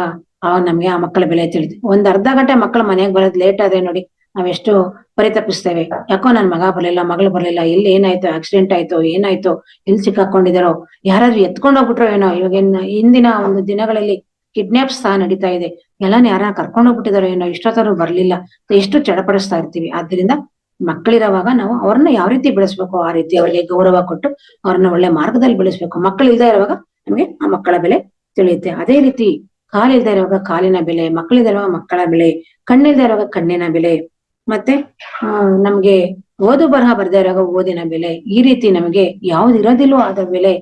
ನಮ್ಗೆ ಆ ಮಕ್ಕಳ ಬೆಲೆ ತಿಳಿದು. ಒಂದ್ ಅರ್ಧ ಗಂಟೆ ಮಕ್ಕಳು ಮನೆಗೆ ಬರೋದ್ ಲೇಟ್ ಆದ್ರೆ ನೋಡಿ ನಾವೆಷ್ಟು ಪರಿತಪಿಸ್ತೇವೆ. ಯಾಕೋ ನನ್ ಮಗ ಬರ್ಲಿಲ್ಲ, ಮಗಳು ಬರ್ಲಿಲ್ಲ, ಎಲ್ಲಿ ಏನಾಯ್ತು, ಆಕ್ಸಿಡೆಂಟ್ ಆಯ್ತು, ಏನಾಯ್ತು, ಎಲ್ಲಿ ಸಿಕ್ಕಾಕೊಂಡಿದಾರೋ, ಯಾರಾದ್ರೂ ಎತ್ಕೊಂಡ್ ಹೋಗ್ಬಿಟ್ರೋ ಏನೋ. ಇವಾಗ ಇಂದಿನ ಒಂದು ದಿನಗಳಲ್ಲಿ ಕಿಡ್ನಾಪ್ಸ್ ಸಹ ನಡೀತಾ ಇದೆ. ಎಲ್ಲಾನು ಯಾರನ್ನ ಕರ್ಕೊಂಡ್ ಹೋಗ್ಬಿಟ್ಟಿದಾರೋ ಏನೋ, ಇಷ್ಟೊತ್ತರು ಬರ್ಲಿಲ್ಲ, ಎಷ್ಟು ಚಡಪಡಿಸ್ತಾ ಇರ್ತೀವಿ. ಆದ್ರಿಂದ ಮಕ್ಕಳಿರುವಾಗ ನಾವು ಅವ್ರನ್ನ ಯಾವ ರೀತಿ ಬೆಳೆಸ್ಬೇಕು ಆ ರೀತಿ ಅವರಿಗೆ ಗೌರವ ಕೊಟ್ಟು ಅವ್ರನ್ನ ಒಳ್ಳೆ ಮಾರ್ಗದಲ್ಲಿ ಬೆಳೆಸ್ಬೇಕು. ಮಕ್ಕಳು ಇಲ್ದೇ ಇರುವಾಗ ನಮ್ಗೆ ಆ ಮಕ್ಕಳ ಬೆಲೆ ತಿಳಿಯುತ್ತೆ. ಅದೇ ರೀತಿ ಕಾಲಿಲ್ದೇ ಇರುವಾಗ ಕಾಲಿನ ಬೆಲೆ, ಮಕ್ಕಳಿಲ್ದೇ ಇರುವಾಗ ಮಕ್ಕಳ ಬೆಲೆ, ಕಣ್ಣಿಲ್ದೇ ಇರುವಾಗ ಕಣ್ಣಿನ ಬೆಲೆ, ಮತ್ತೆ ನಮ್ಗೆ ಓದು ಬರಹ ಬರ್ದೇ ಇರುವಾಗ ಓದಿನ ಬೆಲೆ. ಈ ರೀತಿ ನಮಗೆ ಯಾವ್ದು ಇರೋದಿಲ್ವೋ ಅದ್ರ ಬೆಲೆ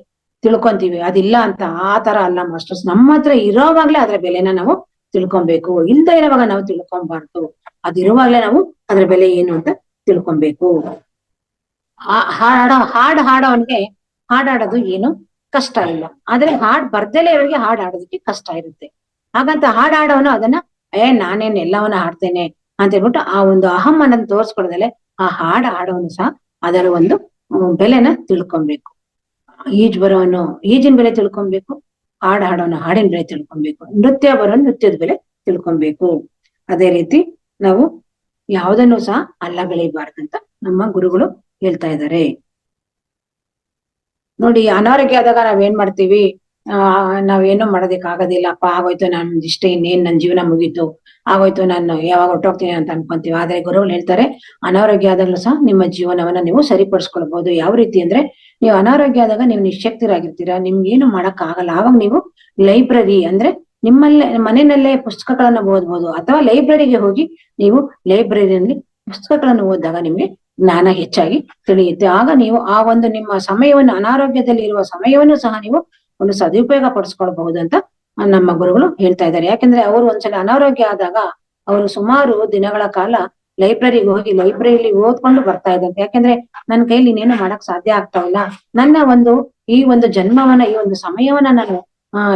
ತಿಳ್ಕೊಂತೀವಿ. ಅದಿಲ್ಲ ಅಂತ ಆ ತರ ಅಲ್ಲ ಮಾಸ್ಟರ್ಸ್. ನಮ್ಮ ಹತ್ರ ಇರೋವಾಗ್ಲೇ ಅದ್ರ ಬೆಲೆನ ನಾವು ತಿಳ್ಕೊಬೇಕು. ಇಲ್ದೇ ಇರೋವಾಗ ನಾವು ತಿಳ್ಕೊಬಾರ್ದು. ಅದಿರುವಾಗ್ಲೇ ನಾವು ಅದ್ರ ಬೆಲೆ ಏನು ಅಂತ ತಿಳ್ಕೊಬೇಕು. ಹಾಡ್ ಹಾಡೋನ್ಗೆ ಹಾಡಾಡೋದು ಏನು ಕಷ್ಟ ಇಲ್ಲ. ಆದ್ರೆ ಹಾಡ್ ಬರ್ದಲೇ ಇರೋರಿಗೆ ಹಾಡ್ ಆಡೋದಕ್ಕೆ ಕಷ್ಟ ಇರುತ್ತೆ. ಹಾಗಂತ ಹಾಡಾಡೋನು ಅದನ್ನ ನಾನೇನ್ ಎಲ್ಲವನ್ನ ಹಾಡ್ತೇನೆ ಅಂತ ಹೇಳ್ಬಿಟ್ಟು ಆ ಒಂದು ಅಹಂ ಅನ್ನೋದು ತೋರ್ಸ್ಕೊಡದಲೆ ಆ ಹಾಡ್ ಆಡೋನು ಸಹ ಅದರ ಒಂದು ಬೆಲೆನ ತಿಳ್ಕೊಬೇಕು. ಈಜ್ ಬರೋನು ಈಜಿನ ಬೆಲೆ ತಿಳ್ಕೊಬೇಕು, ಹಾಡ್ ಹಾಡೋನು ಹಾಡಿನ ಬೆಲೆ ತಿಳ್ಕೊಬೇಕು, ನೃತ್ಯ ಬರೋನು ನೃತ್ಯದ ಬೆಲೆ ತಿಳ್ಕೊಬೇಕು. ಅದೇ ರೀತಿ ನಾವು ಯಾವುದನ್ನು ಸಹ ಅಲ್ಲಗಳೆಯಬಾರ್ದಂತ ನಮ್ಮ ಗುರುಗಳು ಹೇಳ್ತಾ ಇದ್ದಾರೆ. ನೋಡಿ, ಅನಾರೋಗ್ಯ ಆದಾಗ ನಾವೇನ್ ಮಾಡ್ತೀವಿ? ನಾವೇನು ಮಾಡೋದಕ್ ಆಗೋದಿಲ್ಲಪ್ಪ, ಆಗೋಯ್ತು, ನನ್ ಇಷ್ಟ, ಇನ್ನೇನ್ ನನ್ ಜೀವನ ಮುಗೀತು, ಆಗೋಯ್ತು, ನಾನು ಯಾವಾಗ ಹೊರಟೋಗ್ತೀನಿ ಅಂತ ಅನ್ಕೊಂತೀವಿ. ಆದ್ರೆ ಗುರುಗಳು ಹೇಳ್ತಾರೆ, ಅನಾರೋಗ್ಯ ಆದಾಗ್ಲೂ ಸಹ ನಿಮ್ಮ ಜೀವನವನ್ನ ನೀವು ಸರಿಪಡಿಸ್ಕೊಳ್ಬಹುದು. ಯಾವ ರೀತಿ ಅಂದ್ರೆ, ನೀವು ಅನಾರೋಗ್ಯ ಆದಾಗ ನೀವು ನಿಶ್ಶಕ್ತರಾಗಿರ್ತೀರಾ, ನಿಮ್ಗೆ ಏನು ಮಾಡಕ್ ಆಗಲ್ಲ. ಆವಾಗ ನೀವು ಲೈಬ್ರರಿ ಅಂದ್ರೆ ನಿಮ್ಮಲ್ಲೇ ಮನೆಯಲ್ಲೇ ಪುಸ್ತಕಗಳನ್ನ ಓದ್ಬೋದು, ಅಥವಾ ಲೈಬ್ರರಿಗೆ ಹೋಗಿ ನೀವು ಲೈಬ್ರರಿಯಲ್ಲಿ ಪುಸ್ತಕಗಳನ್ನು ಓದಿದಾಗ ನಿಮ್ಗೆ ಜ್ಞಾನ ಹೆಚ್ಚಾಗಿ ತಿಳಿಯುತ್ತೆ. ಆಗ ನೀವು ಆ ಒಂದು ನಿಮ್ಮ ಸಮಯವನ್ನು, ಅನಾರೋಗ್ಯದಲ್ಲಿ ಇರುವ ಸಮಯವನ್ನು ಸಹ ನೀವು ಒಂದು ಸದುಪಯೋಗ ಪಡಿಸ್ಕೊಳ್ಬಹುದು ಅಂತ ನಮ್ಮ ಗುರುಗಳು ಹೇಳ್ತಾ ಇದ್ದಾರೆ. ಯಾಕಂದ್ರೆ ಅವರು ಒಂದ್ಸಲ ಅನಾರೋಗ್ಯ ಆದಾಗ ಅವರು ಸುಮಾರು ದಿನಗಳ ಕಾಲ ಲೈಬ್ರರಿಗೆ ಹೋಗಿ ಲೈಬ್ರರಿಲಿ ಓದ್ಕೊಂಡು ಬರ್ತಾ ಇದ್ದಂತೆ. ಯಾಕಂದ್ರೆ ನನ್ನ ಕೈಲಿ ಇನ್ನೇನು ಮಾಡಕ್ ಸಾಧ್ಯ ಆಗ್ತಾ ಇಲ್ಲ, ನನ್ನ ಈ ಒಂದು ಜನ್ಮವನ್ನ, ಈ ಒಂದು ಸಮಯವನ್ನ ನಾನು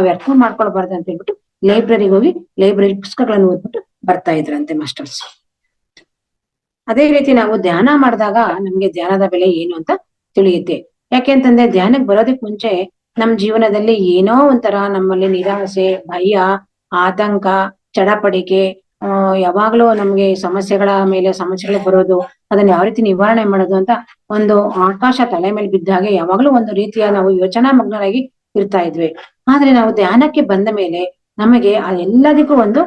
ವ್ಯರ್ಥ ಮಾಡ್ಕೊಳ್ಬಾರ್ದು ಅಂತ ಹೇಳ್ಬಿಟ್ಟು ಲೈಬ್ರರಿಗೆ ಹೋಗಿ ಲೈಬ್ರರಿ ಪುಸ್ತಕಗಳನ್ನು ಓದ್ಬಿಟ್ಟು ಬರ್ತಾ ಇದ್ರಂತೆ ಮಾಸ್ಟರ್ಸ್. ಅದೇ ರೀತಿ ನಾವು ಧ್ಯಾನ ಮಾಡಿದಾಗ ನಮ್ಗೆ ಧ್ಯಾನದ ಬೆಲೆ ಏನು ಅಂತ ತಿಳಿಯುತ್ತೆ. ಯಾಕೆಂತಂದ್ರೆ ಧ್ಯಾನಕ್ಕೆ ಬರೋದಕ್ ಮುಂಚೆ ನಮ್ ಜೀವನದಲ್ಲಿ ಏನೋ ಒಂಥರ ನಮ್ಮಲ್ಲಿ ನಿರಾಸೆ, ಭಯ, ಆತಂಕ, ಚಡಪಡಿಕೆ, ಯಾವಾಗ್ಲೂ ನಮ್ಗೆ ಸಮಸ್ಯೆಗಳ ಮೇಲೆ ಸಮಸ್ಯೆಗಳು ಬರೋದು, ಅದನ್ನ ಯಾವ ರೀತಿ ನಿವಾರಣೆ ಮಾಡೋದು ಅಂತ ಒಂದು ಆಕಾಶ ತಲೆ ಮೇಲೆ ಬಿದ್ದ ಹಾಗೆ ಯಾವಾಗ್ಲೂ ಒಂದು ರೀತಿಯ ನಾವು ಯೋಚನಾ ಮಗ್ನರಾಗಿ ಇರ್ತಾ ಇದ್ವಿ. ಆದ್ರೆ ನಾವು ಧ್ಯಾನಕ್ಕೆ ಬಂದ ಮೇಲೆ ನಮಗೆ ಎಲ್ಲದಕ್ಕೂ ಒಂದು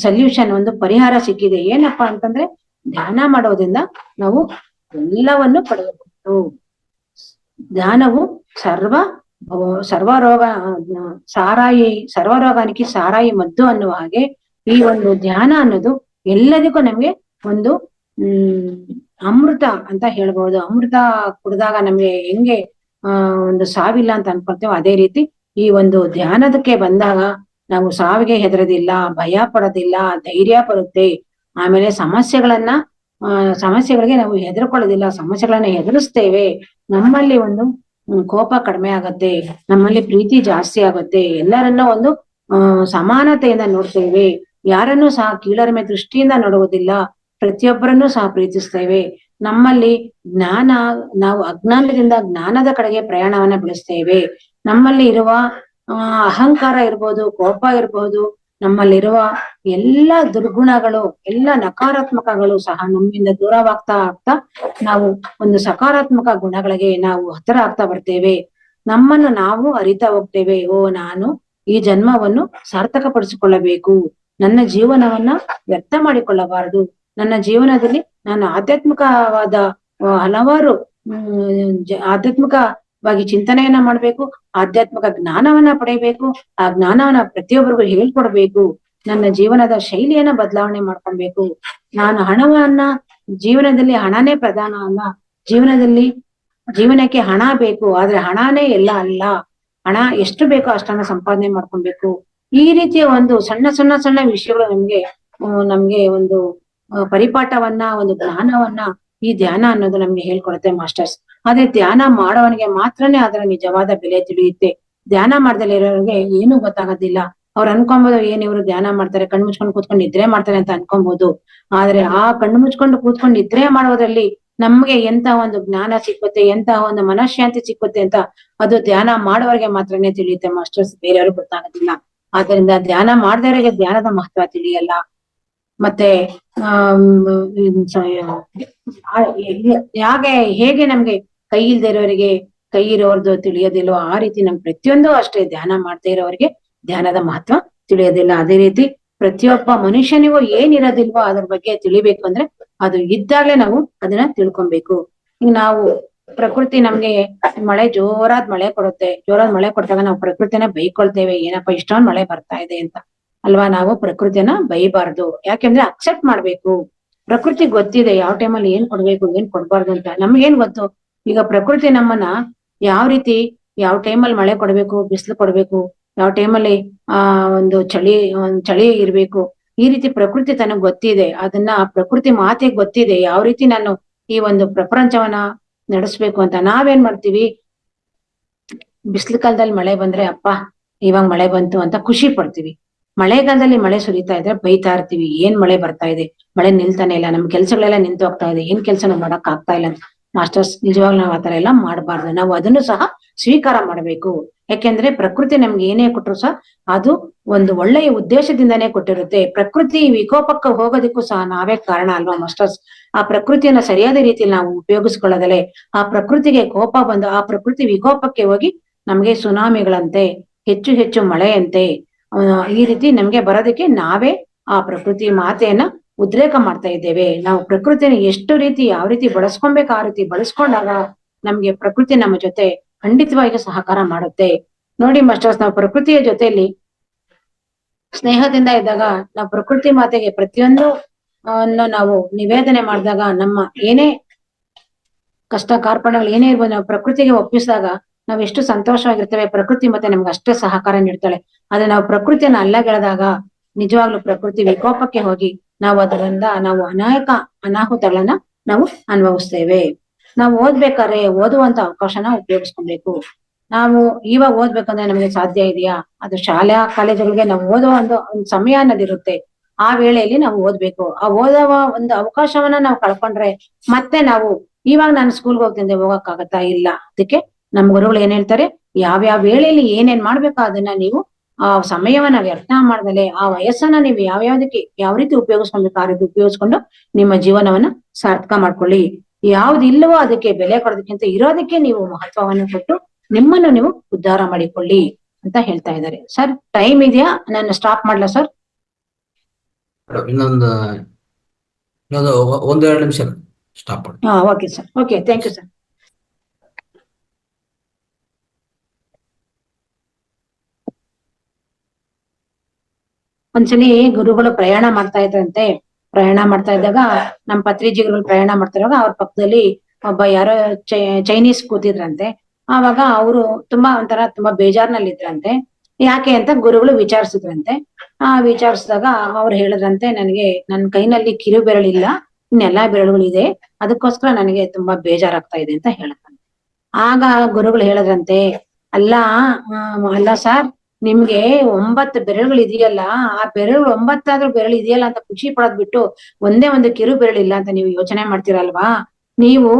ಸೊಲ್ಯೂಷನ್, ಒಂದು ಪರಿಹಾರ ಸಿಕ್ಕಿದೆ. ಏನಪ್ಪಾ ಅಂತಂದ್ರೆ ಧ್ಯಾನ ಮಾಡೋದ್ರಿಂದ ನಾವು ಎಲ್ಲವನ್ನು ಪಡೆಯಬಹುದು. ಧ್ಯಾನವು ಸರ್ವರೋಗ ಸರ್ವರೋಗಾనికి ಸಾರಾಯಿ ಮದ್ದು ಅನ್ನುವ ಹಾಗೆ ಈ ಒಂದು ಧ್ಯಾನ ಅನ್ನೋದು ಎಲ್ಲದಕ್ಕೂ ನಮ್ಗೆ ಒಂದು ಅಮೃತ ಅಂತ ಹೇಳ್ಬಹುದು. ಅಮೃತ ಕುಡಿದಾಗ ನಮ್ಗೆ ಹೆಂಗೆ ಒಂದು ಸಾವಿಲ್ಲ ಅಂತ ಅನ್ಕೊಳ್ತೇವೆ, ಅದೇ ರೀತಿ ಈ ಒಂದು ಧ್ಯಾನದಕ್ಕೆ ಬಂದಾಗ ನಾವು ಸಾವಿಗೆ ಹೆದರೋದಿಲ್ಲ, ಭಯ ಪಡೋದಿಲ್ಲ, ಧೈರ್ಯ ಬರುತ್ತೆ. ಆಮೇಲೆ ಸಮಸ್ಯೆಗಳಿಗೆ ನಾವು ಹೆದರ್ಕೊಳ್ಳೋದಿಲ್ಲ, ಸಮಸ್ಯೆಗಳನ್ನ ಎದುರಿಸ್ತೇವೆ. ನಮ್ಮಲ್ಲಿ ಒಂದು ಕೋಪ ಕಡಿಮೆ ಆಗತ್ತೆ, ನಮ್ಮಲ್ಲಿ ಪ್ರೀತಿ ಜಾಸ್ತಿ ಆಗುತ್ತೆ, ಎಲ್ಲರನ್ನ ಒಂದು ಸಮಾನತೆಯಿಂದ ನೋಡ್ತೇವೆ, ಯಾರನ್ನೂ ಸಹ ಕೀಳರಿಮೆ ದೃಷ್ಟಿಯಿಂದ ನೋಡುವುದಿಲ್ಲ, ಪ್ರತಿಯೊಬ್ಬರನ್ನೂ ಸಹ ಪ್ರೀತಿಸ್ತೇವೆ. ನಮ್ಮಲ್ಲಿ ನಾವು ಅಜ್ಞಾನದಿಂದ ಜ್ಞಾನದ ಕಡೆಗೆ ಪ್ರಯಾಣವನ್ನ ಬೆಳೆಸ್ತೇವೆ. ನಮ್ಮಲ್ಲಿ ಇರುವ ಅಹಂಕಾರ ಇರ್ಬೋದು, ಕೋಪ ಇರ್ಬೋದು, ನಮ್ಮಲ್ಲಿರುವ ಎಲ್ಲ ದುರ್ಗುಣಗಳು, ಎಲ್ಲ ನಕಾರಾತ್ಮಕಗಳು ಸಹ ನಮ್ಮಿಂದ ದೂರವಾಗ್ತಾ ಆಗ್ತಾ ನಾವು ಒಂದು ಸಕಾರಾತ್ಮಕ ಗುಣಗಳಿಗೆ ನಾವು ಹತ್ತಿರ ಆಗ್ತಾ ಬರ್ತೇವೆ. ನಮ್ಮನ್ನು ನಾವು ಅರಿತಾ ಹೋಗ್ತೇವೆ. ನಾನು ಈ ಜನ್ಮವನ್ನು ಸಾರ್ಥಕಪಡಿಸಿಕೊಳ್ಳಬೇಕು, ನನ್ನ ಜೀವನವನ್ನ ವ್ಯರ್ಥ ಮಾಡಿಕೊಳ್ಳಬಾರದು, ನನ್ನ ಜೀವನದಲ್ಲಿ ನಾನು ಆಧ್ಯಾತ್ಮಿಕವಾದ ಹಲವಾರು ಆಧ್ಯಾತ್ಮಿಕವಾಗಿ ಚಿಂತನೆಯನ್ನ ಮಾಡ್ಬೇಕು, ಆಧ್ಯಾತ್ಮಿಕ ಜ್ಞಾನವನ್ನ ಪಡೆಯಬೇಕು, ಆ ಜ್ಞಾನವನ್ನ ಪ್ರತಿಯೊಬ್ಬರಿಗೂ ಹೇಳ್ಕೊಡ್ಬೇಕು, ನನ್ನ ಜೀವನದ ಶೈಲಿಯನ್ನ ಬದಲಾವಣೆ ಮಾಡ್ಕೊಳ್ಬೇಕು. ನಾನು ಜೀವನದಲ್ಲಿ ಹಣನೇ ಪ್ರಧಾನ ಅಲ್ಲ, ಜೀವನಕ್ಕೆ ಹಣ ಬೇಕು, ಆದ್ರೆ ಹಣನೇ ಎಲ್ಲ ಅಲ್ಲ, ಹಣ ಎಷ್ಟು ಬೇಕೋ ಅಷ್ಟನ್ನ ಸಂಪಾದನೆ ಮಾಡ್ಕೊಳ್ಬೇಕು. ಈ ರೀತಿಯ ಒಂದು ಸಣ್ಣ ಸಣ್ಣ ಸಣ್ಣ ವಿಷಯಗಳು ನಮ್ಗೆ ಒಂದು ಪರಿಪಾಠವನ್ನ, ಒಂದು ಜ್ಞಾನವನ್ನ ಈ ಧ್ಯಾನ ಅನ್ನೋದು ನಮ್ಗೆ ಹೇಳ್ಕೊಡುತ್ತೆ ಮಾಸ್ಟರ್ಸ್. ಆದ್ರೆ ಧ್ಯಾನ ಮಾಡೋವನಿಗೆ ಮಾತ್ರನೇ ಅದರ ನಿಜವಾದ ಬೆಲೆ ತಿಳಿಯುತ್ತೆ. ಧ್ಯಾನ ಮಾಡ್ದಲೇ ಇರೋರಿಗೆ ಏನು ಗೊತ್ತಾಗೋದಿಲ್ಲ. ಅವ್ರು ಅನ್ಕೊಬಹುದು, ಇವ್ರು ಧ್ಯಾನ ಮಾಡ್ತಾರೆ, ಕಣ್ಣು ಮುಚ್ಕೊಂಡು ಕೂತ್ಕೊಂಡು ನಿದ್ರೆ ಮಾಡ್ತಾರೆ ಅಂತ ಅನ್ಕೊಬಹುದು. ಆದ್ರೆ ಆ ಕಣ್ಣು ಮುಚ್ಕೊಂಡು ಕೂತ್ಕೊಂಡು ನಿದ್ರೆ ಮಾಡೋದ್ರಲ್ಲಿ ನಮ್ಗೆ ಎಂತ ಒಂದು ಜ್ಞಾನ ಸಿಕ್ಕುತ್ತೆ, ಎಂತ ಒಂದು ಮನಃಶಾಂತಿ ಸಿಕ್ಕುತ್ತೆ ಅಂತ ಅದು ಧ್ಯಾನ ಮಾಡುವವರಿಗೆ ಮಾತ್ರನೇ ತಿಳಿಯುತ್ತೆ ಮಾಸ್ಟರ್ಸ್, ಬೇರೆಯವ್ರಿಗೆ ಗೊತ್ತಾಗೋದಿಲ್ಲ. ಆದ್ರಿಂದ ಧ್ಯಾನ ಮಾಡ್ದವರಿಗೆ ಧ್ಯಾನದ ಮಹತ್ವ ತಿಳಿಯಲ್ಲ. ಮತ್ತೆ ಹೇಗೆ ನಮ್ಗೆ ಕೈ ಇಲ್ದೇ ಇರೋರಿಗೆ ಕೈ ಇರೋರ್ದು ತಿಳಿಯೋದಿಲ್ವೋ, ಆ ರೀತಿ ನಮ್ ಪ್ರತಿಯೊಂದು ಅಷ್ಟೇ ಧ್ಯಾನ ಮಾಡ್ತಾ ಇರೋರಿಗೆ ಧ್ಯಾನದ ಮಹತ್ವ ತಿಳಿಯೋದಿಲ್ಲ. ಅದೇ ರೀತಿ ಪ್ರತಿಯೊಬ್ಬ ಮನುಷ್ಯನಿಗೂ ಏನಿರೋದಿಲ್ವೋ ಅದ್ರ ಬಗ್ಗೆ ತಿಳಿಬೇಕು ಅಂದ್ರೆ ಅದು ಇದ್ದಾಗ್ಲೇ ನಾವು ಅದನ್ನ ತಿಳ್ಕೊಬೇಕು. ಈಗ ನಾವು ಪ್ರಕೃತಿ ನಮ್ಗೆ ಜೋರಾದ್ ಮಳೆ ಕೊಡುತ್ತೆ, ಜೋರಾದ್ ಮಳೆ ಕೊಟ್ಟಾಗ ನಾವು ಪ್ರಕೃತಿನ ಬೈಕೊಳ್ತೇವೆ, ಏನಪ್ಪಾ ಇಷ್ಟೊಂದ್ ಮಳೆ ಬರ್ತಾ ಇದೆ ಅಂತ ಅಲ್ವಾ. ನಾವು ಪ್ರಕೃತಿನ ಬೈಬಾರ್ದು, ಯಾಕೆಂದ್ರೆ ಅಕ್ಸೆಪ್ಟ್ ಮಾಡ್ಬೇಕು. ಪ್ರಕೃತಿ ಗೊತ್ತಿದೆ ಯಾವ ಟೈಮಲ್ಲಿ ಏನ್ ಕೊಡ್ಬೇಕು, ಏನ್ ಕೊಡ್ಬಾರ್ದು ಅಂತ. ನಮ್ಗೇನ್ ಗೊತ್ತು? ಈಗ ಪ್ರಕೃತಿ ನಮ್ಮನ್ನ ಯಾವ ರೀತಿ, ಯಾವ ಟೈಮಲ್ಲಿ ಮಳೆ ಕೊಡ್ಬೇಕು, ಬಿಸಿಲು ಕೊಡ್ಬೇಕು, ಯಾವ ಟೈಮಲ್ಲಿ ಒಂದು ಚಳಿ ಇರ್ಬೇಕು, ಈ ರೀತಿ ಪ್ರಕೃತಿ ತನಗ್ ಗೊತ್ತಿದೆ. ಅದನ್ನ ಪ್ರಕೃತಿ ಮಾತೆಗೆ ಗೊತ್ತಿದೆ ಯಾವ ರೀತಿ ನಾನು ಈ ಒಂದು ಪ್ರಪಂಚವನ್ನ ನಡೆಸ್ಬೇಕು ಅಂತ. ನಾವೇನ್ ಮಾಡ್ತೀವಿ, ಬಿಸಿಲು ಕಾಲದಲ್ಲಿ ಮಳೆ ಬಂದ್ರೆ ಅಪ್ಪ ಇವಾಗ ಮಳೆ ಬಂತು ಅಂತ ಖುಷಿ ಪಡ್ತೀವಿ. ಮಳೆಗಾಲದಲ್ಲಿ ಮಳೆ ಸುರಿತಾ ಇದ್ರೆ ಬೈತಾ ಇರ್ತೀವಿ, ಏನ್ ಮಳೆ ಬರ್ತಾ ಇದೆ, ಮಳೆ ನಿಲ್ತಾನೆ ಇಲ್ಲ, ನಮ್ ಕೆಲ್ಸಗಳೆಲ್ಲ ನಿಂತು ಹೋಗ್ತಾ ಇದೆ, ಏನ್ ಕೆಲ್ಸ ನಾವು ಮಾಡಕ್ ಆಗ್ತಾ ಇಲ್ಲ ಅಂತ. ಮಾಸ್ಟರ್ಸ್, ನಿಜವಾಗ್ಲೂ ನಾವ್ ಆತರ ಎಲ್ಲ ಮಾಡಬಾರ್ದು. ನಾವು ಅದನ್ನು ಸಹ ಸ್ವೀಕಾರ ಮಾಡ್ಬೇಕು. ಯಾಕೆಂದ್ರೆ ಪ್ರಕೃತಿ ನಮ್ಗೆ ಏನೇ ಕೊಟ್ರು ಸಹ ಅದು ಒಂದು ಒಳ್ಳೆಯ ಉದ್ದೇಶದಿಂದಾನೇ ಕೊಟ್ಟಿರುತ್ತೆ. ಪ್ರಕೃತಿ ವಿಕೋಪಕ್ಕೆ ಹೋಗೋದಕ್ಕೂ ಸಹ ನಾವೇ ಕಾರಣ ಅಲ್ವಾ ಮಾಸ್ಟರ್ಸ್. ಆ ಪ್ರಕೃತಿಯನ್ನ ಸರಿಯಾದ ರೀತಿಯಲ್ಲಿ ನಾವು ಉಪಯೋಗಿಸ್ಕೊಳ್ಳೋದಲ್ಲೇ ಆ ಪ್ರಕೃತಿಗೆ ಕೋಪ ಬಂದು ಆ ಪ್ರಕೃತಿ ವಿಕೋಪಕ್ಕೆ ಹೋಗಿ ನಮ್ಗೆ ಸುನಾಮಿಗಳಂತೆ, ಹೆಚ್ಚು ಹೆಚ್ಚು ಮಳೆಯಂತೆ, ಈ ರೀತಿ ನಮ್ಗೆ ಬರೋದಕ್ಕೆ ನಾವೇ ಆ ಪ್ರಕೃತಿ ಮಾತೆಯನ್ನ ಉದ್ರೇಕ ಮಾಡ್ತಾ ಇದ್ದೇವೆ. ನಾವು ಪ್ರಕೃತಿನ ಎಷ್ಟು ರೀತಿ ಯಾವ ರೀತಿ ಬಳಸ್ಕೊಬೇಕು ಆ ರೀತಿ ಬಳಸ್ಕೊಂಡಾಗ ನಮ್ಗೆ ಪ್ರಕೃತಿ ನಮ್ಮ ಜೊತೆ ಖಂಡಿತವಾಗಿ ಸಹಕಾರ ಮಾಡುತ್ತೆ. ನೋಡಿ ಮಾಸ್ಟರ್ಸ್, ನಾವು ಪ್ರಕೃತಿಯ ಜೊತೆಯಲ್ಲಿ ಸ್ನೇಹದಿಂದ ಇದ್ದಾಗ, ನಾವು ಪ್ರಕೃತಿ ಮಾತೆಗೆ ಪ್ರತಿಯೊಂದು ನಾವು ನಿವೇದನೆ ಮಾಡಿದಾಗ, ನಮ್ಮ ಏನೇ ಕಷ್ಟ ಕಾರ್ಪಣ್ಯಗಳು ಏನೇ ಇರ್ಬೋದು ನಾವು ಪ್ರಕೃತಿಗೆ ಒಪ್ಪಿಸಿದಾಗ ನಾವ್ ಎಷ್ಟು ಸಂತೋಷವಾಗಿರ್ತೇವೆ. ಪ್ರಕೃತಿ ಮತ್ತೆ ನಮ್ಗೆ ಅಷ್ಟೇ ಸಹಕಾರ ನೀಡ್ತಾಳೆ. ಆದ್ರೆ ನಾವು ಪ್ರಕೃತಿಯನ್ನ ಅಲ್ಲಗೆಳೆದಾಗ ನಿಜವಾಗ್ಲೂ ಪ್ರಕೃತಿ ವಿಕೋಪಕ್ಕೆ ಹೋಗಿ ನಾವು ಅದರಿಂದ ಅನೇಕ ಅನಾಹುತಗಳನ್ನ ನಾವು ಅನುಭವಿಸ್ತೇವೆ. ನಾವು ಓದ್ಬೇಕಾದ್ರೆ ಓದುವಂತ ಅವಕಾಶನ ಉಪಯೋಗಿಸ್ಕೊಬೇಕು. ನಾವು ಇವಾಗ ಓದ್ಬೇಕಂದ್ರೆ ನಮ್ಗೆ ಸಾಧ್ಯ ಇದೆಯಾ? ಅದು ಶಾಲಾ ಕಾಲೇಜುಗಳಿಗೆ ನಾವು ಓದುವ ಒಂದು ಸಮಯ ಅನ್ನೋದಿರುತ್ತೆ. ಆ ವೇಳೆಯಲ್ಲಿ ನಾವು ಓದ್ಬೇಕು. ಆ ಓದುವ ಒಂದು ಅವಕಾಶವನ್ನ ನಾವು ಕಳ್ಕೊಂಡ್ರೆ ಮತ್ತೆ ನಾವು ಇವಾಗ ನಾನು ಸ್ಕೂಲ್ಗೆ ಹೋಗ್ತಿದ್ದೆ, ಹೋಗಕ್ಕಾಗತ್ತಾ? ಇಲ್ಲ. ಅದಕ್ಕೆ ನಮ್ ಗುರುಗಳು ಏನ್ ಹೇಳ್ತಾರೆ, ಯಾವ್ಯಾವ ವೇಳೆಯಲ್ಲಿ ಏನೇನ್ ಮಾಡ್ಬೇಕೋ ಅದನ್ನ ನೀವು ಆ ಸಮಯವನ್ನ ವ್ಯರ್ಥ ಮಾಡ್ದಲೆ ಆ ವಯಸ್ಸನ್ನ ನೀವು ಯಾವ ರೀತಿ ಉಪಯೋಗಿಸ್ಕೊಳ್ಬೇಕು ಆ ರೀತಿ ಉಪಯೋಗಿಸ್ಕೊಂಡು ನಿಮ್ಮ ಜೀವನವನ್ನ ಸಾರ್ಥಕ ಮಾಡ್ಕೊಳ್ಳಿ. ಯಾವ್ದಿಲ್ಲವೋ ಅದಕ್ಕೆ ಬೆಲೆ ಕೊಡೋದಕ್ಕಿಂತ ಇರೋದಕ್ಕೆ ನೀವು ಮಹತ್ವವನ್ನು ಕೊಟ್ಟು ನಿಮ್ಮನ್ನು ನೀವು ಉದ್ಧಾರ ಮಾಡಿಕೊಳ್ಳಿ ಅಂತ ಹೇಳ್ತಾ ಇದ್ದಾರೆ. ಸರ್, ಟೈಮ್ ಇದೆಯಾ? ನಾನು ಸ್ಟಾಪ್ ಮಾಡ್ಲಾ ಸರ್? ಇನ್ನೊಂದು ಇನ್ನೊಂದು 1-2 ನಿಮಿಷ ಸ್ಟಾಪ್ ಮಾಡಿ. Okay sir. Okay, thank you sir. ಒಂದ್ಸಲಿ ಗುರುಗಳು ಪ್ರಯಾಣ ಮಾಡ್ತಾ ಇದ್ರಂತೆ. ಪ್ರಯಾಣ ಮಾಡ್ತಾ ಇದ್ದಾಗ ನಮ್ಮ ಪತ್ರಿಜಿಗಳು ಪ್ರಯಾಣ ಮಾಡ್ತಿರುವಾಗ ಅವ್ರ ಪಕ್ಕದಲ್ಲಿ ಒಬ್ಬ ಯಾರೋ ಚೈನೀಸ್ ಕೂತಿದ್ರಂತೆ. ಆವಾಗ ಅವರು ತುಂಬಾ ಬೇಜಾರ್ನಲ್ಲಿದ್ರಂತೆ. ಯಾಕೆ ಅಂತ ಗುರುಗಳು ವಿಚಾರಿಸಿದ್ರಂತೆ. ವಿಚಾರಿಸಿದಾಗ ಅವ್ರು ಹೇಳಿದ್ರಂತೆ, ನನಗೆ ನನ್ನ ಕೈನಲ್ಲಿ ಕಿರು ಬೆರಳಿಲ್ಲ, ಇನ್ನೆಲ್ಲಾ ಬೆರಳುಗಳಿದೆ, ಅದಕ್ಕೋಸ್ಕರ ನನಗೆ ತುಂಬಾ ಬೇಜಾರಾಗ್ತಾ ಇದೆ ಅಂತ ಹೇಳಿದ್ರಂತೆ. ಆಗ ಗುರುಗಳು ಹೇಳಿದ್ರಂತೆ, ಅಲ್ಲ ಸರ್, ನಿಮ್ಗೆ 9 ಬೆರಳುಗಳು ಇದೆಯಲ್ಲ, ಆ ಬೆರಳು 9 ಬೆರಳು ಇದೆಯಲ್ಲ ಅಂತ ಖುಷಿ ಪಡೋದ್ ಬಿಟ್ಟು ಒಂದೇ ಒಂದು ಕಿರು ಬೆರಳಿಲ್ಲ ಅಂತ ನೀವು ಯೋಚನೆ ಮಾಡ್ತೀರಲ್ವಾ? ನೀವು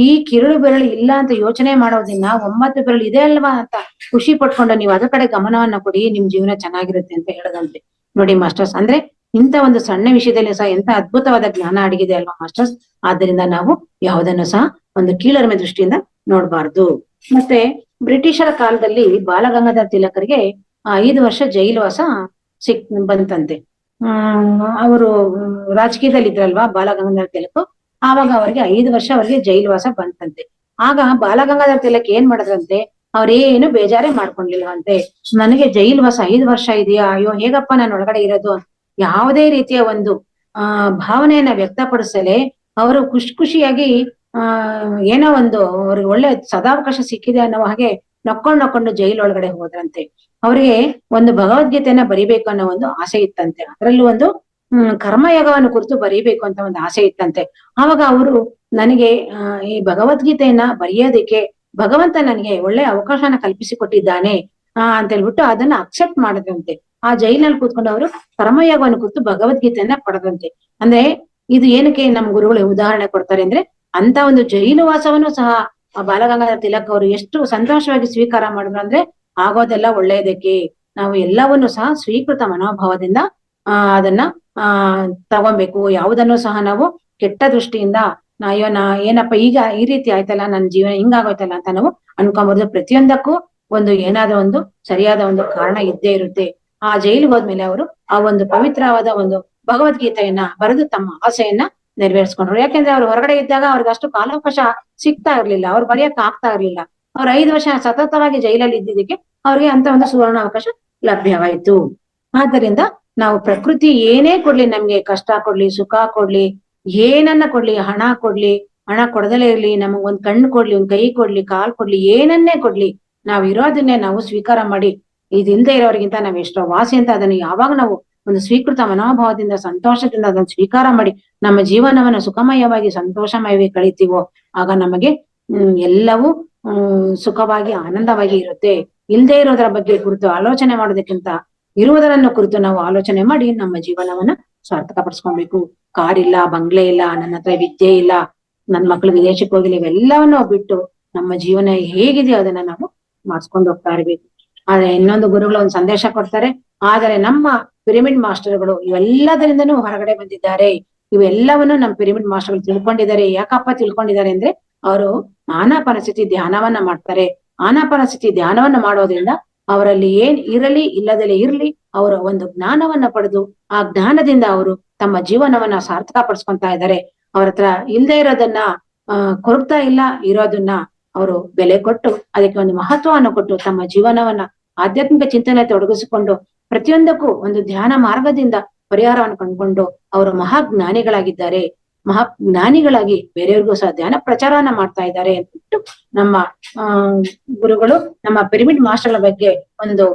ಈ ಕಿರುಳು ಬೆರಳು ಇಲ್ಲ ಅಂತ ಯೋಚನೆ ಮಾಡೋದ್ರಿಂದ 9 ಬೆರಳು ಇದೆ ಅಲ್ವಾ ಅಂತ ಖುಷಿ ಪಟ್ಕೊಂಡು ನೀವು ಅದ್ರ ಕಡೆ ಗಮನವನ್ನ ಕೊಡಿ, ನಿಮ್ ಜೀವನ ಚೆನ್ನಾಗಿರುತ್ತೆ ಅಂತ ಹೇಳದಂತೆ. ನೋಡಿ ಮಾಸ್ಟರ್ಸ್, ಅಂದ್ರೆ ಇಂಥ ಒಂದು ಸಣ್ಣ ವಿಷಯದಲ್ಲಿ ಸಹ ಎಂತ ಅದ್ಭುತವಾದ ಜ್ಞಾನ ಅಡಗಿದೆ ಅಲ್ವಾ ಮಾಸ್ಟರ್ಸ್? ಆದ್ದರಿಂದ ನಾವು ಯಾವುದನ್ನು ಸಹ ಒಂದು ಕೀಳರಿಮೆ ದೃಷ್ಟಿಯಿಂದ ನೋಡ್ಬಾರ್ದು. ಮತ್ತೆ ಬ್ರಿಟಿಷರ ಕಾಲದಲ್ಲಿ ಬಾಲಗಂಗಾಧರ ತಿಲಕರಿಗೆ 5 ವರ್ಷ ಜೈಲುವಾಸ ಬಂತಂತೆ. ಅವರು ರಾಜಕೀಯದಲ್ಲಿ ಇದ್ರಲ್ವಾ ಬಾಲಗಂಗಾಧರ ತಿಲಕ್, ಆವಾಗ ಅವ್ರಿಗೆ 5 ವರ್ಷ ಅವ್ರಿಗೆ ಜೈಲುವಾಸ ಬಂತಂತೆ. ಆಗ ಬಾಲಗಂಗಾಧರ ತಿಲಕ್ ಏನ್ ಮಾಡಿದ್ರಂತೆ, ಅವ್ರೇನು ಬೇಜಾರೇ ಮಾಡ್ಕೊಂಡ್ಲಿಲ್ವಂತೆ. ನನಗೆ ಜೈಲುವಾಸ 5 ವರ್ಷ ಇದೆಯಾ, ಅಯ್ಯೋ ಹೇಗಪ್ಪ ನಾನು ಒಳಗಡೆ ಇರೋದು, ಯಾವುದೇ ರೀತಿಯ ಒಂದು ಭಾವನೆಯನ್ನ ವ್ಯಕ್ತಪಡಿಸಲೆ ಅವರು ಖುಷಿಯಾಗಿ ಏನೋ ಒಂದು ಅವ್ರಿಗೆ ಒಳ್ಳೆ ಸದಾವಕಾಶ ಸಿಕ್ಕಿದೆ ಅನ್ನೋ ಹಾಗೆ ನಕ್ಕೊಂಡು ಜೈಲೊಳಗಡೆ ಹೋದ್ರಂತೆ. ಅವ್ರಿಗೆ ಒಂದು ಭಗವದ್ಗೀತೆಯನ್ನ ಬರಿಬೇಕು ಅನ್ನೋ ಒಂದು ಆಸೆ ಇತ್ತಂತೆ. ಅದರಲ್ಲೂ ಒಂದು ಕರ್ಮಯೋಗವನ್ನು ಕುರಿತು ಬರೀಬೇಕು ಅಂತ ಒಂದು ಆಸೆ ಇತ್ತಂತೆ. ಆವಾಗ ಅವರು, ನನಗೆ ಈ ಭಗವದ್ಗೀತೆಯನ್ನ ಬರೆಯೋದಕ್ಕೆ ಭಗವಂತ ನನಗೆ ಒಳ್ಳೆ ಅವಕಾಶನ ಕಲ್ಪಿಸಿಕೊಟ್ಟಿದ್ದಾನೆ ಅಂತ ಹೇಳ್ಬಿಟ್ಟು ಅದನ್ನ ಅಕ್ಸೆಪ್ಟ್ ಮಾಡಿದ್ರಂತೆ. ಆ ಜೈಲಿನಲ್ಲಿ ಕೂತ್ಕೊಂಡು ಅವರು ಕರ್ಮಯೋಗವನ್ನು ಕುರಿತು ಭಗವದ್ಗೀತೆಯನ್ನ ಪಡೆದಂತೆ. ಅಂದ್ರೆ ಇದು ಏನಕ್ಕೆ ನಮ್ಮ ಗುರುಗಳು ಉದಾಹರಣೆ ಕೊಡ್ತಾರೆ ಅಂದ್ರೆ, ಅಂತ ಒಂದು ಜೈಲು ವಾಸವನ್ನು ಸಹ ಆ ಬಾಲಗಂಗಾಧರ ತಿಲಕ್ ಅವರು ಎಷ್ಟು ಸಂತೋಷವಾಗಿ ಸ್ವೀಕಾರ ಮಾಡಿದ್ರು. ಅಂದ್ರೆ ಆಗೋದೆಲ್ಲ ಒಳ್ಳೆಯದಕ್ಕೆ, ನಾವು ಎಲ್ಲವನ್ನು ಸಹ ಸ್ವೀಕೃತ ಮನೋಭಾವದಿಂದ ಅದನ್ನ ತಗೊಬೇಕು. ಯಾವುದನ್ನು ಸಹ ನಾವು ಕೆಟ್ಟ ದೃಷ್ಟಿಯಿಂದ ಅಯ್ಯೋ ಏನಪ್ಪ ಈಗ ಈ ರೀತಿ ಆಯ್ತಲ್ಲ, ನನ್ನ ಜೀವನ ಹಿಂಗಾಗೋಯ್ತಲ್ಲ ಅಂತ ನಾವು ಅನ್ಕೊಂಬಾರ್ದು. ಪ್ರತಿಯೊಂದಕ್ಕೂ ಒಂದು ಏನಾದ್ರೂ ಒಂದು ಸರಿಯಾದ ಒಂದು ಕಾರಣ ಇದ್ದೇ ಇರುತ್ತೆ. ಆ ಜೈಲಿಗೆ ಹೋದ್ಮೇಲೆ ಅವರು ಆ ಒಂದು ಪವಿತ್ರವಾದ ಒಂದು ಭಗವದ್ಗೀತೆಯನ್ನ ಬರೆದು ತಮ್ಮ ಆಸೆಯನ್ನ ನೆರವೇರಿಸ್ಕೊಂಡ್ರು. ಯಾಕೆಂದ್ರೆ ಅವ್ರು ಹೊರಗಡೆ ಇದ್ದಾಗ ಅವ್ರಿಗೆ ಅಷ್ಟು ಕಾಲಾವಕಾಶ ಸಿಗ್ತಾ ಇರ್ಲಿಲ್ಲ, ಅವ್ರು ಬರೆಯಕ್ ಆಗ್ತಾ ಇರ್ಲಿಲ್ಲ. ಅವ್ರು 5 ವರ್ಷ ಸತತವಾಗಿ ಜೈಲಲ್ಲಿ ಇದ್ದಿದ್ದಕ್ಕೆ ಅವ್ರಿಗೆ ಅಂತ ಒಂದು ಸುವರ್ಣ ಅವಕಾಶ ಲಭ್ಯವಾಯಿತು. ಆದ್ದರಿಂದ ನಾವು ಪ್ರಕೃತಿ ಏನೇ ಕೊಡ್ಲಿ, ನಮ್ಗೆ ಕಷ್ಟ ಕೊಡ್ಲಿ, ಸುಖ ಕೊಡ್ಲಿ, ಏನನ್ನ ಕೊಡ್ಲಿ, ಹಣ ಕೊಡ್ಲಿ, ಹಣ ಕೊಡದಲೇ ಇರ್ಲಿ, ನಮಗ್ ಒಂದ್ ಕಣ್ಣು ಕೊಡ್ಲಿ, ಒಂದ್ ಕೈ ಕೊಡ್ಲಿ, ಕಾಲ್ ಕೊಡ್ಲಿ, ಏನನ್ನೇ ಕೊಡ್ಲಿ, ನಾವ್ ಇರೋದನ್ನೇ ನಾವು ಸ್ವೀಕಾರ ಮಾಡಿ, ಇದಿಲ್ದೆ ಇರೋರಿಗಿಂತ ನಾವ್ ಎಷ್ಟೋ ವಾಸಿ ಅಂತ ಅದನ್ನ ಯಾವಾಗ ನಾವು ಒಂದು ಸ್ವೀಕೃತ ಮನೋಭಾವದಿಂದ ಸಂತೋಷದಿಂದ ಅದನ್ನ ಸ್ವೀಕಾರ ಮಾಡಿ ನಮ್ಮ ಜೀವನವನ್ನ ಸುಖಮಯವಾಗಿ ಸಂತೋಷಮಯವಾಗಿ ಕಳಿತೀವೋ, ಆಗ ನಮಗೆ ಎಲ್ಲವೂ ಸುಖವಾಗಿ ಆನಂದವಾಗಿ ಇರುತ್ತೆ. ಇಲ್ದೇ ಇರೋದ್ರ ಬಗ್ಗೆ ಕುರಿತು ಆಲೋಚನೆ ಮಾಡೋದಕ್ಕಿಂತ ಇರುವುದರನ್ನು ಕುರಿತು ನಾವು ಆಲೋಚನೆ ಮಾಡಿ ನಮ್ಮ ಜೀವನವನ್ನ ಸಾರ್ಥಕ ಪಡಿಸ್ಕೊಬೇಕು. ಕಾರ್ ಇಲ್ಲ, ಬಂಗ್ಲೆ ಇಲ್ಲ, ನನ್ನ ಹತ್ರ ವಿದ್ಯೆ ಇಲ್ಲ, ನನ್ ಮಕ್ಳು ವಿದೇಶಕ್ಕೆ ಹೋಗಿಲ್ಲ, ಇವೆಲ್ಲವನ್ನು ಬಿಟ್ಟು ನಮ್ಮ ಜೀವನ ಹೇಗಿದೆಯೋ ಅದನ್ನ ನಾವು ಮಾಡಿಸ್ಕೊಂಡು ಹೋಗ್ತಾ ಇರ್ಬೇಕು. ಆದ್ರೆ ಇನ್ನೊಂದು ಗುರುಗಳು ಒಂದು ಸಂದೇಶ ಕೊಡ್ತಾರೆ, ಆದರೆ ನಮ್ಮ ಪಿರಮಿಡ್ ಮಾಸ್ಟರ್ಗಳು ಇವೆಲ್ಲದರಿಂದನೂ ಹೊರಗಡೆ ಬಂದಿದ್ದಾರೆ. ಇವೆಲ್ಲವನ್ನು ನಮ್ಮ ಪಿರಮಿಡ್ ಮಾಸ್ಟರ್ಗಳು ತಿಳ್ಕೊಂಡಿದ್ದಾರೆ. ಯಾಕಪ್ಪ ತಿಳ್ಕೊಂಡಿದ್ದಾರೆ ಅಂದ್ರೆ, ಅವರು ಆನಾಪಾನಸತಿ ಧ್ಯಾನವನ್ನ ಮಾಡ್ತಾರೆ. ಆನಾಪಾನಸತಿ ಧ್ಯಾನವನ್ನ ಮಾಡೋದ್ರಿಂದ ಅವರಲ್ಲಿ ಏನ್ ಇರಲಿ ಇಲ್ಲದಲೇ ಇರ್ಲಿ, ಅವರ ಒಂದು ಜ್ಞಾನವನ್ನ ಪಡೆದು ಆ ಜ್ಞಾನದಿಂದ ಅವರು ತಮ್ಮ ಜೀವನವನ್ನ ಸಾರ್ಥಕ ಪಡಿಸ್ಕೊಂತಾ ಇದ್ದಾರೆ. ಅವ್ರ ಹತ್ರ ಇಲ್ದೇ ಇರೋದನ್ನ ಕೊರಗ್ತಾ ಇಲ್ಲ, ಇರೋದನ್ನ ಅವರು ಬೆಲೆ ಕೊಟ್ಟು ಅದಕ್ಕೆ ಒಂದು ಮಹತ್ವವನ್ನು ಕೊಟ್ಟು ತಮ್ಮ ಜೀವನವನ್ನ ಆಧ್ಯಾತ್ಮಿಕ ಚಿಂತನೆ ತೊಡಗಿಸಿಕೊಂಡು ಪ್ರತಿಯೊಂದಕ್ಕೂ ಒಂದು ಧ್ಯಾನ ಮಾರ್ಗದಿಂದ ಪರಿಹಾರವನ್ನು ಕಂಡುಕೊಂಡು ಅವರು ಮಹಾಜ್ಞಾನಿಗಳಾಗಿದ್ದಾರೆ. ಮಹಾಜ್ಞಾನಿಗಳಾಗಿ ಬೇರೆಯವ್ರಿಗೂ ಸಹ ಧ್ಯಾನ ಪ್ರಚಾರವನ್ನ ಮಾಡ್ತಾ ಇದ್ದಾರೆ ಅಂದ್ಬಿಟ್ಟು ನಮ್ಮ ಗುರುಗಳು ನಮ್ಮ ಪಿರಮಿಡ್ ಮಾಸ್ಟರ್ಗಳ ಬಗ್ಗೆ ಒಂದು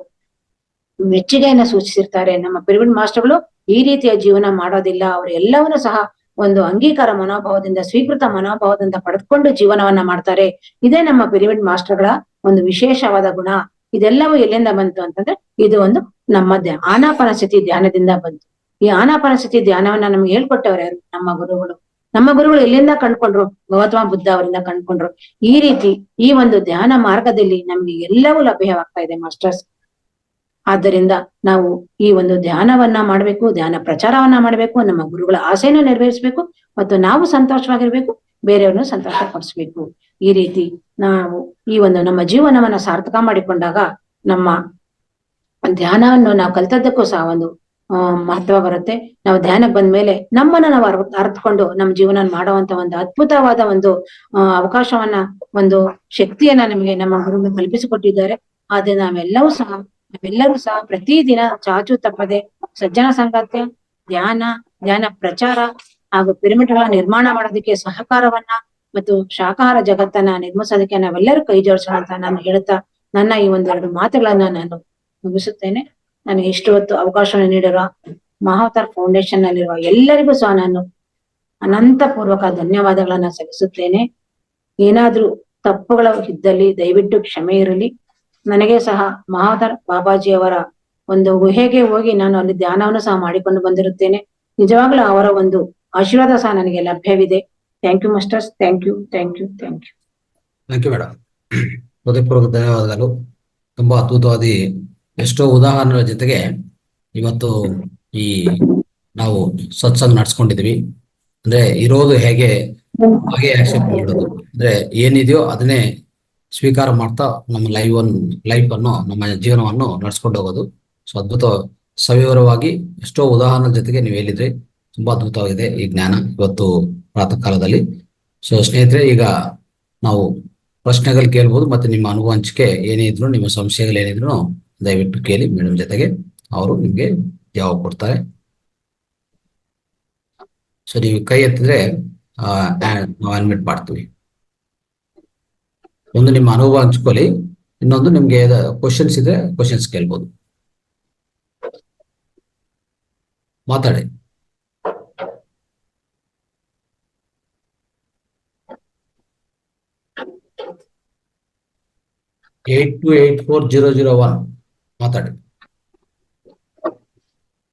ಮೆಚ್ಚುಗೆಯನ್ನ ಸೂಚಿಸಿರ್ತಾರೆ. ನಮ್ಮ ಪಿರಮಿಡ್ ಮಾಸ್ಟರ್ಗಳು ಈ ರೀತಿಯ ಜೀವನ ಮಾಡೋದಿಲ್ಲ, ಅವರು ಎಲ್ಲವನ್ನೂ ಸಹ ಒಂದು ಅಂಗೀಕಾರ ಮನೋಭಾವದಿಂದ ಸ್ವೀಕೃತ ಮನೋಭಾವದಿಂದ ಪಡೆದುಕೊಂಡು ಜೀವನವನ್ನ ಮಾಡ್ತಾರೆ. ಇದೇ ನಮ್ಮ ಪಿರಮಿಡ್ ಮಾಸ್ಟರ್ಗಳ ಒಂದು ವಿಶೇಷವಾದ ಗುಣ. ಇದೆಲ್ಲವೂ ಎಲ್ಲಿಂದ ಬಂತು ಅಂತಂದ್ರೆ, ಇದು ಒಂದು ನಮ್ಮ ಆನಾಪಾನಸತಿ ಧ್ಯಾನದಿಂದ ಬಂತು. ಈ ಆನಾಪಾನಸತಿ ಧ್ಯಾನವನ್ನ ನಮ್ಗೆ ಹೇಳ್ಕೊಟ್ಟವ್ರು ಯಾರು? ನಮ್ಮ ಗುರುಗಳು. ನಮ್ಮ ಗುರುಗಳು ಎಲ್ಲಿಂದ ಕಂಡ್ಕೊಂಡ್ರು? ಗೌತಮ ಬುದ್ಧ ಅವರಿಂದ ಕಂಡ್ಕೊಂಡ್ರು. ಈ ರೀತಿ ಈ ಒಂದು ಧ್ಯಾನ ಮಾರ್ಗದಲ್ಲಿ ನಮ್ಗೆ ಎಲ್ಲವೂ ಲಭ್ಯವಾಗ್ತಾ ಇದೆ ಮಾಸ್ಟರ್ಸ್. ಆದ್ದರಿಂದ ನಾವು ಈ ಒಂದು ಧ್ಯಾನವನ್ನ ಮಾಡ್ಬೇಕು, ಧ್ಯಾನ ಪ್ರಚಾರವನ್ನ ಮಾಡ್ಬೇಕು, ನಮ್ಮ ಗುರುಗಳ ಆಸೆಯನ್ನು ನೆರವೇರಿಸ್ಬೇಕು, ಮತ್ತು ನಾವು ಸಂತೋಷವಾಗಿರ್ಬೇಕು, ಬೇರೆಯವ್ರನ್ನು ಸಂತೋಷ ಪಡಿಸ್ಬೇಕು. ಈ ರೀತಿ ನಾವು ಈ ಒಂದು ನಮ್ಮ ಜೀವನವನ್ನ ಸಾರ್ಥಕ ಮಾಡಿಕೊಂಡಾಗ ನಮ್ಮ ಧ್ಯಾನವನ್ನು ನಾವು ಕಲ್ತದ್ದಕ್ಕೂ ಸಹ ಒಂದು ಮಹತ್ವ ಬರುತ್ತೆ. ನಾವು ಧ್ಯಾನಕ್ಕೆ ಬಂದ್ಮೇಲೆ ನಮ್ಮನ್ನ ನಾವು ಅರ್ಥಕೊಂಡು ನಮ್ಮ ಜೀವನ ಮಾಡುವಂತ ಒಂದು ಅದ್ಭುತವಾದ ಒಂದು ಅವಕಾಶವನ್ನ, ಒಂದು ಶಕ್ತಿಯನ್ನ ನಮಗೆ ನಮ್ಮ ಗುರುಗಳು ಕಲ್ಪಿಸಿಕೊಟ್ಟಿದ್ದಾರೆ. ಆದ್ರೆ ನಾವೆಲ್ಲರೂ ಸಹ ಪ್ರತಿದಿನ ಚಾಚು ತಪ್ಪದೆ ಸಜ್ಜನ ಸಂಗಾತಿ, ಧ್ಯಾನ ಪ್ರಚಾರ ಹಾಗೂ ಪಿರಮಿಡ್ಗಳ ನಿರ್ಮಾಣ ಮಾಡೋದಕ್ಕೆ ಸಹಕಾರವನ್ನ ಮತ್ತು ಶಾಕಾಹಾರ ಜಗತ್ತನ್ನ ನಿರ್ಮಿಸೋದಕ್ಕೆ ನಾವೆಲ್ಲರೂ ಕೈ ಜೋಡಿಸೋಣ ಅಂತ ನಾನು ಹೇಳ್ತಾ ನನ್ನ ಈ ಒಂದೆರಡು ಮಾತುಗಳನ್ನ ನಾನು ಮುಗಿಸುತ್ತೇನೆ. ನನಗೆ ಇಷ್ಟು ಹೊತ್ತು ಅವಕಾಶವನ್ನು ನೀಡಿರುವ ಮಹಾವತಾರ್ ಫೌಂಡೇಶನ್ ನಲ್ಲಿರುವ ಎಲ್ಲರಿಗೂ ಸಹ ನಾನು ಅನಂತ ಪೂರ್ವಕ ಧನ್ಯವಾದಗಳನ್ನ ಸಲ್ಲಿಸುತ್ತೇನೆ. ಏನಾದ್ರೂ ತಪ್ಪುಗಳು ಇದ್ದಲ್ಲಿ ದಯವಿಟ್ಟು ಕ್ಷಮೆ ಇರಲಿ. ನನಗೆ ಸಹ ಮಹಾವತಾರ್ ಬಾಬಾಜಿಯವರ ಒಂದು ಗುಹೆಗೆ ಹೋಗಿ ನಾನು ಅಲ್ಲಿ ಧ್ಯಾನವನ್ನು ಸಹ ಮಾಡಿಕೊಂಡು ಬಂದಿರುತ್ತೇನೆ. ನಿಜವಾಗ್ಲೂ ಅವರ ಒಂದು ಆಶೀರ್ವಾದ ಸಹ ನನಗೆ ಲಭ್ಯವಿದೆ. Thank you masters. Thank you. Madam. ಹೃದಯಪೂರ್ವಕ ಧನ್ಯವಾದಗಳು. ತುಂಬಾ ಅದ್ಭುತವಾದ ಎಷ್ಟೋ ಉದಾಹರಣೆಗಳ ಜೊತೆಗೆ ಇವತ್ತು ಈ ನಾವು ಸತ್ಸಂಗ ನಡ್ಸ್ಕೊಂಡಿದೀವಿ. ಅಂದ್ರೆ ಇರೋದು ಹೇಗೆ ಹಾಗೆ ಆಕ್ಸೆಪ್ಟ್ ಮಾಡೋದು, ಅಂದ್ರೆ ಏನಿದೆಯೋ ಅದನ್ನೇ ಸ್ವೀಕಾರ ಮಾಡ್ತಾ ನಮ್ಮ ಲೈಫ್ ಅನ್ನು ನಮ್ಮ ಜೀವನವನ್ನು ನಡ್ಸ್ಕೊಂಡು ಹೋಗೋದು. ಸೊ ಅದ್ಭುತ ಸವಿವರವಾಗಿ ಎಷ್ಟೋ ಉದಾಹರಣೆ ಜೊತೆಗೆ ನೀವು ಹೇಳಿದ್ರಿ. ತುಂಬಾ ಅದ್ಭುತವಾಗಿದೆ ಈ ಜ್ಞಾನ ಇವತ್ತು ಪ್ರಾತಃ ಕಾಲದಲ್ಲಿ. ಸೊ ಸ್ನೇಹಿತರೆ, ಈಗ ನಾವು ಪ್ರಶ್ನೆಗಳು ಕೇಳ್ಬೋದು, ಮತ್ತೆ ನಿಮ್ಮ ಅನುಭವ ಹಂಚಿಕೆ ಏನೇ ಇದ್ರು, ನಿಮ್ಮ ಸಂಶಯಗಳು ಏನಿದ್ರು ದಯವಿಟ್ಟು ಕೇಳಿ. ಮೇಡಮ್ ಜೊತೆಗೆ ಅವರು ನಿಮ್ಗೆ ಜವಾಬ್ ಕೊಡ್ತಾರೆ. ಸೊ ನೀವು ಕೈ ಎತ್ತಿದ್ರೆ ನಾವು ಅಡ್ಮಿಟ್ ಮಾಡ್ತೀವಿ. ಒಂದು ನಿಮ್ಮ ಅನುಭವ ಹಂಚ್ಕೊಳ್ಳಿ, ಇನ್ನೊಂದು ನಿಮ್ಗೆ ಕ್ವಶನ್ಸ್ ಇದ್ರೆ ಕ್ವಶನ್ಸ್ ಕೇಳ್ಬೋದು. ಮಾತಾಡಿ. 8284-001 ಮಾತಾಡಿ.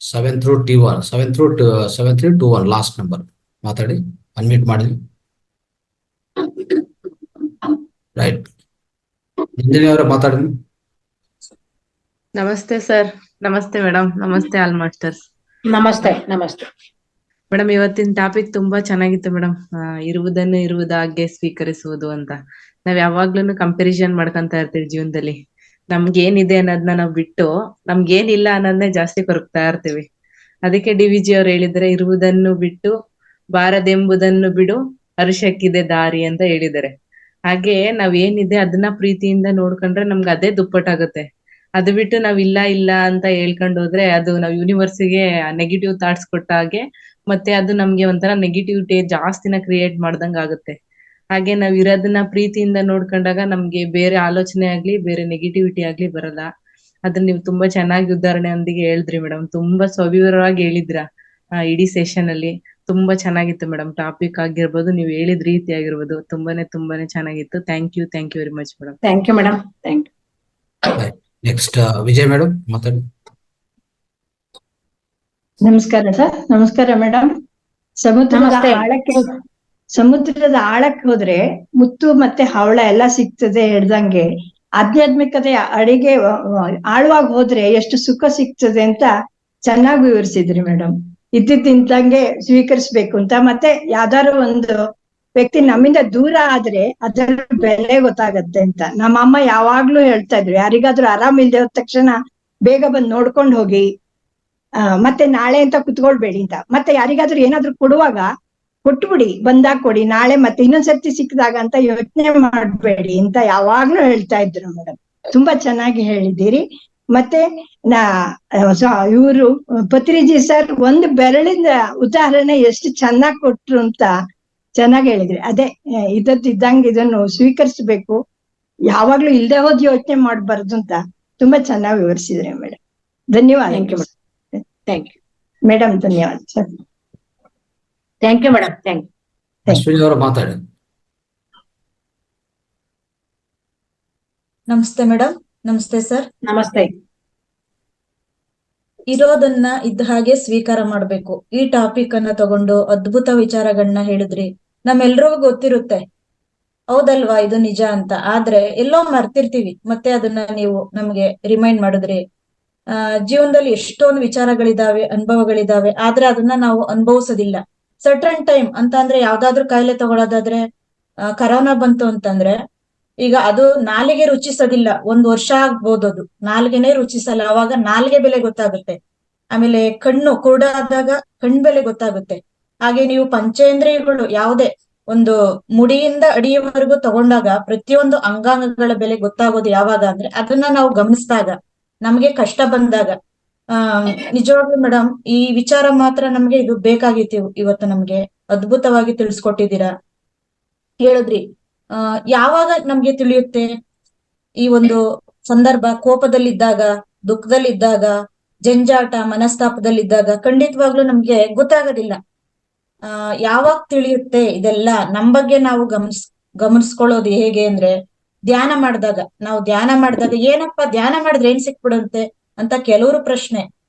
7321 ಲಾಸ್ಟ್ ನಂಬರ್ ಮಾತಾಡಿ. ಅನ್ಮ್ಯೂಟ್ ಮಾಡಿ. ರೈಟ್. ನಂದಿನಿ ಅವರೇ ಮಾತಾಡಿ. ನಮಸ್ತೆ ಸರ್. ನಮಸ್ತೆ ಮೇಡಮ್. ನಮಸ್ತೆ ಆಲ್ ಮಾಸ್ಟರ್ಸ್. ನಮಸ್ತೆ. ಮೇಡಮ್, ಇವತ್ತಿನ ಟಾಪಿಕ್ ತುಂಬಾ ಚೆನ್ನಾಗಿತ್ತು ಮೇಡಮ್. ಇರುವುದನ್ನು ಇರುವುದಾಗೆ ಸ್ವೀಕರಿಸುವುದು ಅಂತ. ನಾವ್ ಯಾವಾಗ್ಲೂ ಕಂಪ್ಯಾರಿಸನ್ ಮಾಡ್ಕೊಂತ ಇರ್ತೀವಿ ಜೀವನದಲ್ಲಿ. ನಮ್ಗೇನಿದೆ ಅನ್ನೋದನ್ನ ನಾವ್ ಬಿಟ್ಟು ನಮ್ಗೇನಿಲ್ಲ ಅನ್ನೋದನ್ನೇ ಜಾಸ್ತಿ ಕೊರಗ್ತಾ ಇರ್ತೀವಿ. ಅದಕ್ಕೆ ಡಿ.ವಿ.ಜಿ ಅವ್ರು ಹೇಳಿದ್ರೆ, ಇರುವುದನ್ನು ಬಿಟ್ಟು ಬಾರದೆಂಬುದನ್ನು ಬಿಡು, ಹರುಷಕ್ಕಿದೆ ದಾರಿ ಅಂತ ಹೇಳಿದ್ದಾರೆ. ಹಾಗೆ ನಾವ್ ಏನಿದೆ ಅದನ್ನ ಪ್ರೀತಿಯಿಂದ ನೋಡ್ಕೊಂಡ್ರೆ ನಮ್ಗೆ ಅದೇ ದುಪ್ಪಟ್ಟಾಗುತ್ತೆ. ಅದು ಬಿಟ್ಟು ನಾವ್ ಇಲ್ಲ ಅಂತ ಹೇಳ್ಕೊಂಡು ಹೋದ್ರೆ ಅದು ನಾವ್ ಯೂನಿವರ್ಸಿಗೆ ನೆಗೆಟಿವ್ ಥಾಟ್ಸ್ ಕೊಟ್ಟ ಹಾಗೆ, ಮತ್ತೆ ಅದು ನಮ್ಗೆ ಒಂಥರ ನೆಗೆಟಿವಿಟಿ ಜಾಸ್ತಿನ ಕ್ರಿಯೇಟ್ ಮಾಡ್ದಂಗ ಆಗುತ್ತೆ. ಹಾಗೆ ನಾವ್ ಇರೋದನ್ನ ಪ್ರೀತಿಯಿಂದ ನೋಡ್ಕೊಂಡಾಗ ನಮ್ಗೆ ಬೇರೆ ಆಲೋಚನೆ ಆಗ್ಲಿ, ಬೇರೆ ನೆಗೆಟಿವಿಟಿ ಆಗ್ಲಿ ಬರಲ್ಲ. ಅದನ್ನ ನೀವು ತುಂಬಾ ಚೆನ್ನಾಗಿ ಉದಾಹರಣೆಯೊಂದಿಗೆ ಹೇಳಿದ್ರಿ ಮೇಡಮ್. ತುಂಬಾ ಸವಿವರವಾಗಿ ಹೇಳಿದ್ರ ಇಡೀ ಸೆಷನ್ ಅಲ್ಲಿ. ತುಂಬಾ ಚೆನ್ನಾಗಿತ್ತು ಮೇಡಮ್. ಟಾಪಿಕ್ ಆಗಿರ್ಬೋದು, ನೀವು ಹೇಳಿದ ರೀತಿ ಆಗಿರ್ಬೋದು, ತುಂಬಾನೇ ಚೆನ್ನಾಗಿತ್ತು. Thank you very much madam. Thank you madam. Next Vijay madam ಮಾತಾಡಿ. ನಮಸ್ಕಾರ ಸರ್. ನಮಸ್ಕಾರ ಮೇಡಮ್. ಸಮುದ್ರದ ಆಳಕ್ಕೆ ಹೋದ್ರೆ ಮುತ್ತು ಮತ್ತೆ ಹವಳ ಎಲ್ಲ ಸಿಗ್ತದೆ ಹೇಳ್ದಂಗೆ, ಆಧ್ಯಾತ್ಮಿಕತೆ ಅಡಿಗೆ ಆಳವಾಗಿ ಹೋದ್ರೆ ಎಷ್ಟು ಸುಖ ಸಿಗ್ತದೆ ಅಂತ ಚೆನ್ನಾಗಿ ವಿವರಿಸಿದ್ರಿ ಮೇಡಮ್. ಇದ್ದಿದ್ದಂಗೆ ಸ್ವೀಕರಿಸ್ಬೇಕು ಅಂತ, ಮತ್ತೆ ಯಾವ್ದಾದ್ರು ಒಂದು ವ್ಯಕ್ತಿ ನಮ್ಮಿಂದ ದೂರ ಆದ್ರೆ ಅದರ ಬೆಲೆ ಗೊತ್ತಾಗತ್ತೆ ಅಂತ ನಮ್ಮ ಅಮ್ಮ ಯಾವಾಗ್ಲೂ ಹೇಳ್ತಾ ಇದ್ರು. ಯಾರಿಗಾದ್ರೂ ಆರಾಮ್ ಇಲ್ದೆ ಹೋದ ತಕ್ಷಣ ಬೇಗ ಬಂದ್ ನೋಡ್ಕೊಂಡ್ ಹೋಗಿ, ಮತ್ತೆ ನಾಳೆ ಅಂತ ಕುತ್ಕೊಳ್ಬೇಡಿ ಅಂತ. ಮತ್ತೆ ಯಾರಿಗಾದ್ರೂ ಏನಾದ್ರು ಕೊಡುವಾಗ ಕೊಟ್ಬಿಡಿ, ಬಂದಾಗ ಕೊಡಿ, ನಾಳೆ ಮತ್ತೆ ಇನ್ನೊಂದ್ಸರ್ತಿ ಸಿಕ್ಕಿದಾಗ ಅಂತ ಯೋಚನೆ ಮಾಡ್ಬೇಡಿ ಅಂತ ಯಾವಾಗ್ಲೂ ಹೇಳ್ತಾ ಇದ್ರು ಮೇಡಮ್. ತುಂಬಾ ಚೆನ್ನಾಗಿ ಹೇಳಿದ್ದೀರಿ. ಮತ್ತೆ ಇವರು ಪತ್ರಿಜಿ ಸರ್ ಒಂದು ಬೆರಳಿಂದ ಉದಾಹರಣೆ ಎಷ್ಟು ಚೆನ್ನಾಗಿ ಕೊಟ್ರು ಅಂತ ಚೆನ್ನಾಗಿ ಹೇಳಿದ್ರಿ. ಅದೇ ಇದ್ದಂಗೆ ಇದನ್ನು ಸ್ವೀಕರಿಸ್ಬೇಕು, ಯಾವಾಗ್ಲೂ ಇಲ್ದೆ ಹೋದ್ ಯೋಚನೆ ಮಾಡ್ಬಾರ್ದು ಅಂತ ತುಂಬಾ ಚೆನ್ನಾಗಿ ವಿವರಿಸಿದ್ರಿ ಮೇಡಮ್. ಧನ್ಯವಾದ. Thank you madam. ಧನ್ಯವಾದ sir. Thank you madam. Ashwini ಅವರು ಮಾತಾಡಿ. ನಮಸ್ತೆ ಮೇಡಮ್. ನಮಸ್ತೆ ಸರ್. ನಮಸ್ತೆ. ಇರೋದನ್ನ ಇದ್ದ ಹಾಗೆ ಸ್ವೀಕಾರ ಮಾಡ್ಬೇಕು. ಈ ಟಾಪಿಕ್ ಅನ್ನ ತಗೊಂಡು ಅದ್ಭುತ ವಿಚಾರಗಳನ್ನ ಹೇಳಿದ್ರಿ. ನಮ್ಮೆಲ್ರಿಗೂ ಗೊತ್ತಿರುತ್ತೆ, ಹೌದಲ್ವಾ, ಇದು ನಿಜ ಅಂತ. ಆದ್ರೆ ಎಲ್ಲೋ ಮರ್ತಿರ್ತೀವಿ. ಮತ್ತೆ ಅದನ್ನ ನೀವು ನಮ್ಗೆ ರಿಮೈಂಡ್ ಮಾಡಿದ್ರಿ. ಜೀವನದಲ್ಲಿ ಎಷ್ಟೊಂದು ವಿಚಾರಗಳಿದಾವೆ, ಅನುಭವಗಳಿದಾವೆ, ಆದ್ರೆ ಅದನ್ನ ನಾವು ಅನುಭವಿಸೋದಿಲ್ಲ. ಸರ್ಟನ್ ಟೈಮ್ ಅಂತ ಅಂದ್ರೆ ಯಾವ್ದಾದ್ರು ಕಾಯಿಲೆ ತಗೊಳ್ಳೋದಾದ್ರೆ, ಕರೋನಾ ಬಂತು ಅಂತಂದ್ರೆ ಈಗ ಅದು ನಾಲಿಗೆ ರುಚಿಸೋದಿಲ್ಲ. 1 ವರ್ಷ ಆಗ್ಬೋದು, ಅದು ನಾಲ್ಗೆನೆ ರುಚಿಸಲ್ಲ. ಅವಾಗ ನಾಲ್ಗೆ ಬೆಲೆ ಗೊತ್ತಾಗುತ್ತೆ. ಆಮೇಲೆ ಕಣ್ಣು ಕುರುಡಾದಾಗ ಕಣ್ಬೆಲೆ ಗೊತ್ತಾಗುತ್ತೆ. ಹಾಗೆ ನೀವು ಪಂಚೇಂದ್ರಿಯಗಳು ಯಾವುದೇ ಒಂದು ಮುಡಿಯಿಂದ ಅಡಿಯವರೆಗೂ ತಗೊಂಡಾಗ ಪ್ರತಿಯೊಂದು ಅಂಗಾಂಗಗಳ ಬೆಲೆ ಗೊತ್ತಾಗೋದು ಯಾವಾಗ ಅಂದ್ರೆ ಅದನ್ನ ನಾವು ಗಮನಿಸಿದಾಗ, ನಮ್ಗೆ ಕಷ್ಟ ಬಂದಾಗ. ಆ ನಿಜವಾಗ್ಲೂ ಮೇಡಮ್, ಈ ವಿಚಾರ ಮಾತ್ರ ನಮ್ಗೆ ಇದು ಬೇಕಾಗಿತ್ತು. ಇವತ್ತು ನಮ್ಗೆ ಅದ್ಭುತವಾಗಿ ತಿಳಿಸ್ಕೊಟ್ಟಿದ್ದೀರಾ, ಹೇಳಿದ್ರಿ. ಯಾವಾಗ ನಮ್ಗೆ ತಿಳಿಯುತ್ತೆ ಈ ಒಂದು ಸಂದರ್ಭ? ಕೋಪದಲ್ಲಿದ್ದಾಗ, ದುಃಖದಲ್ಲಿದ್ದಾಗ, ಜಂಜಾಟ ಮನಸ್ತಾಪದಲ್ಲಿದ್ದಾಗ ಖಂಡಿತವಾಗ್ಲೂ ನಮ್ಗೆ ಗೊತ್ತಾಗೋದಿಲ್ಲ. ಯಾವಾಗ ತಿಳಿಯುತ್ತೆ ಇದೆಲ್ಲ ನಮ್ ಬಗ್ಗೆ ನಾವು ಗಮನಿಸ್ಕೊಳ್ಳೋದು ಹೇಗೆ ಅಂದ್ರೆ, ಧ್ಯಾನ ಮಾಡಿದಾಗ. ನಾವು ಧ್ಯಾನ ಮಾಡಿದಾಗ ಏನಪ್ಪ ಧ್ಯಾನ ಮಾಡಿದ್ರೆ ಏನ್ ಸಿಕ್ಬಿಡುತ್ತೆ ಅಂತ ಕೆಲವರು ಪ್ರಶ್ನೆ.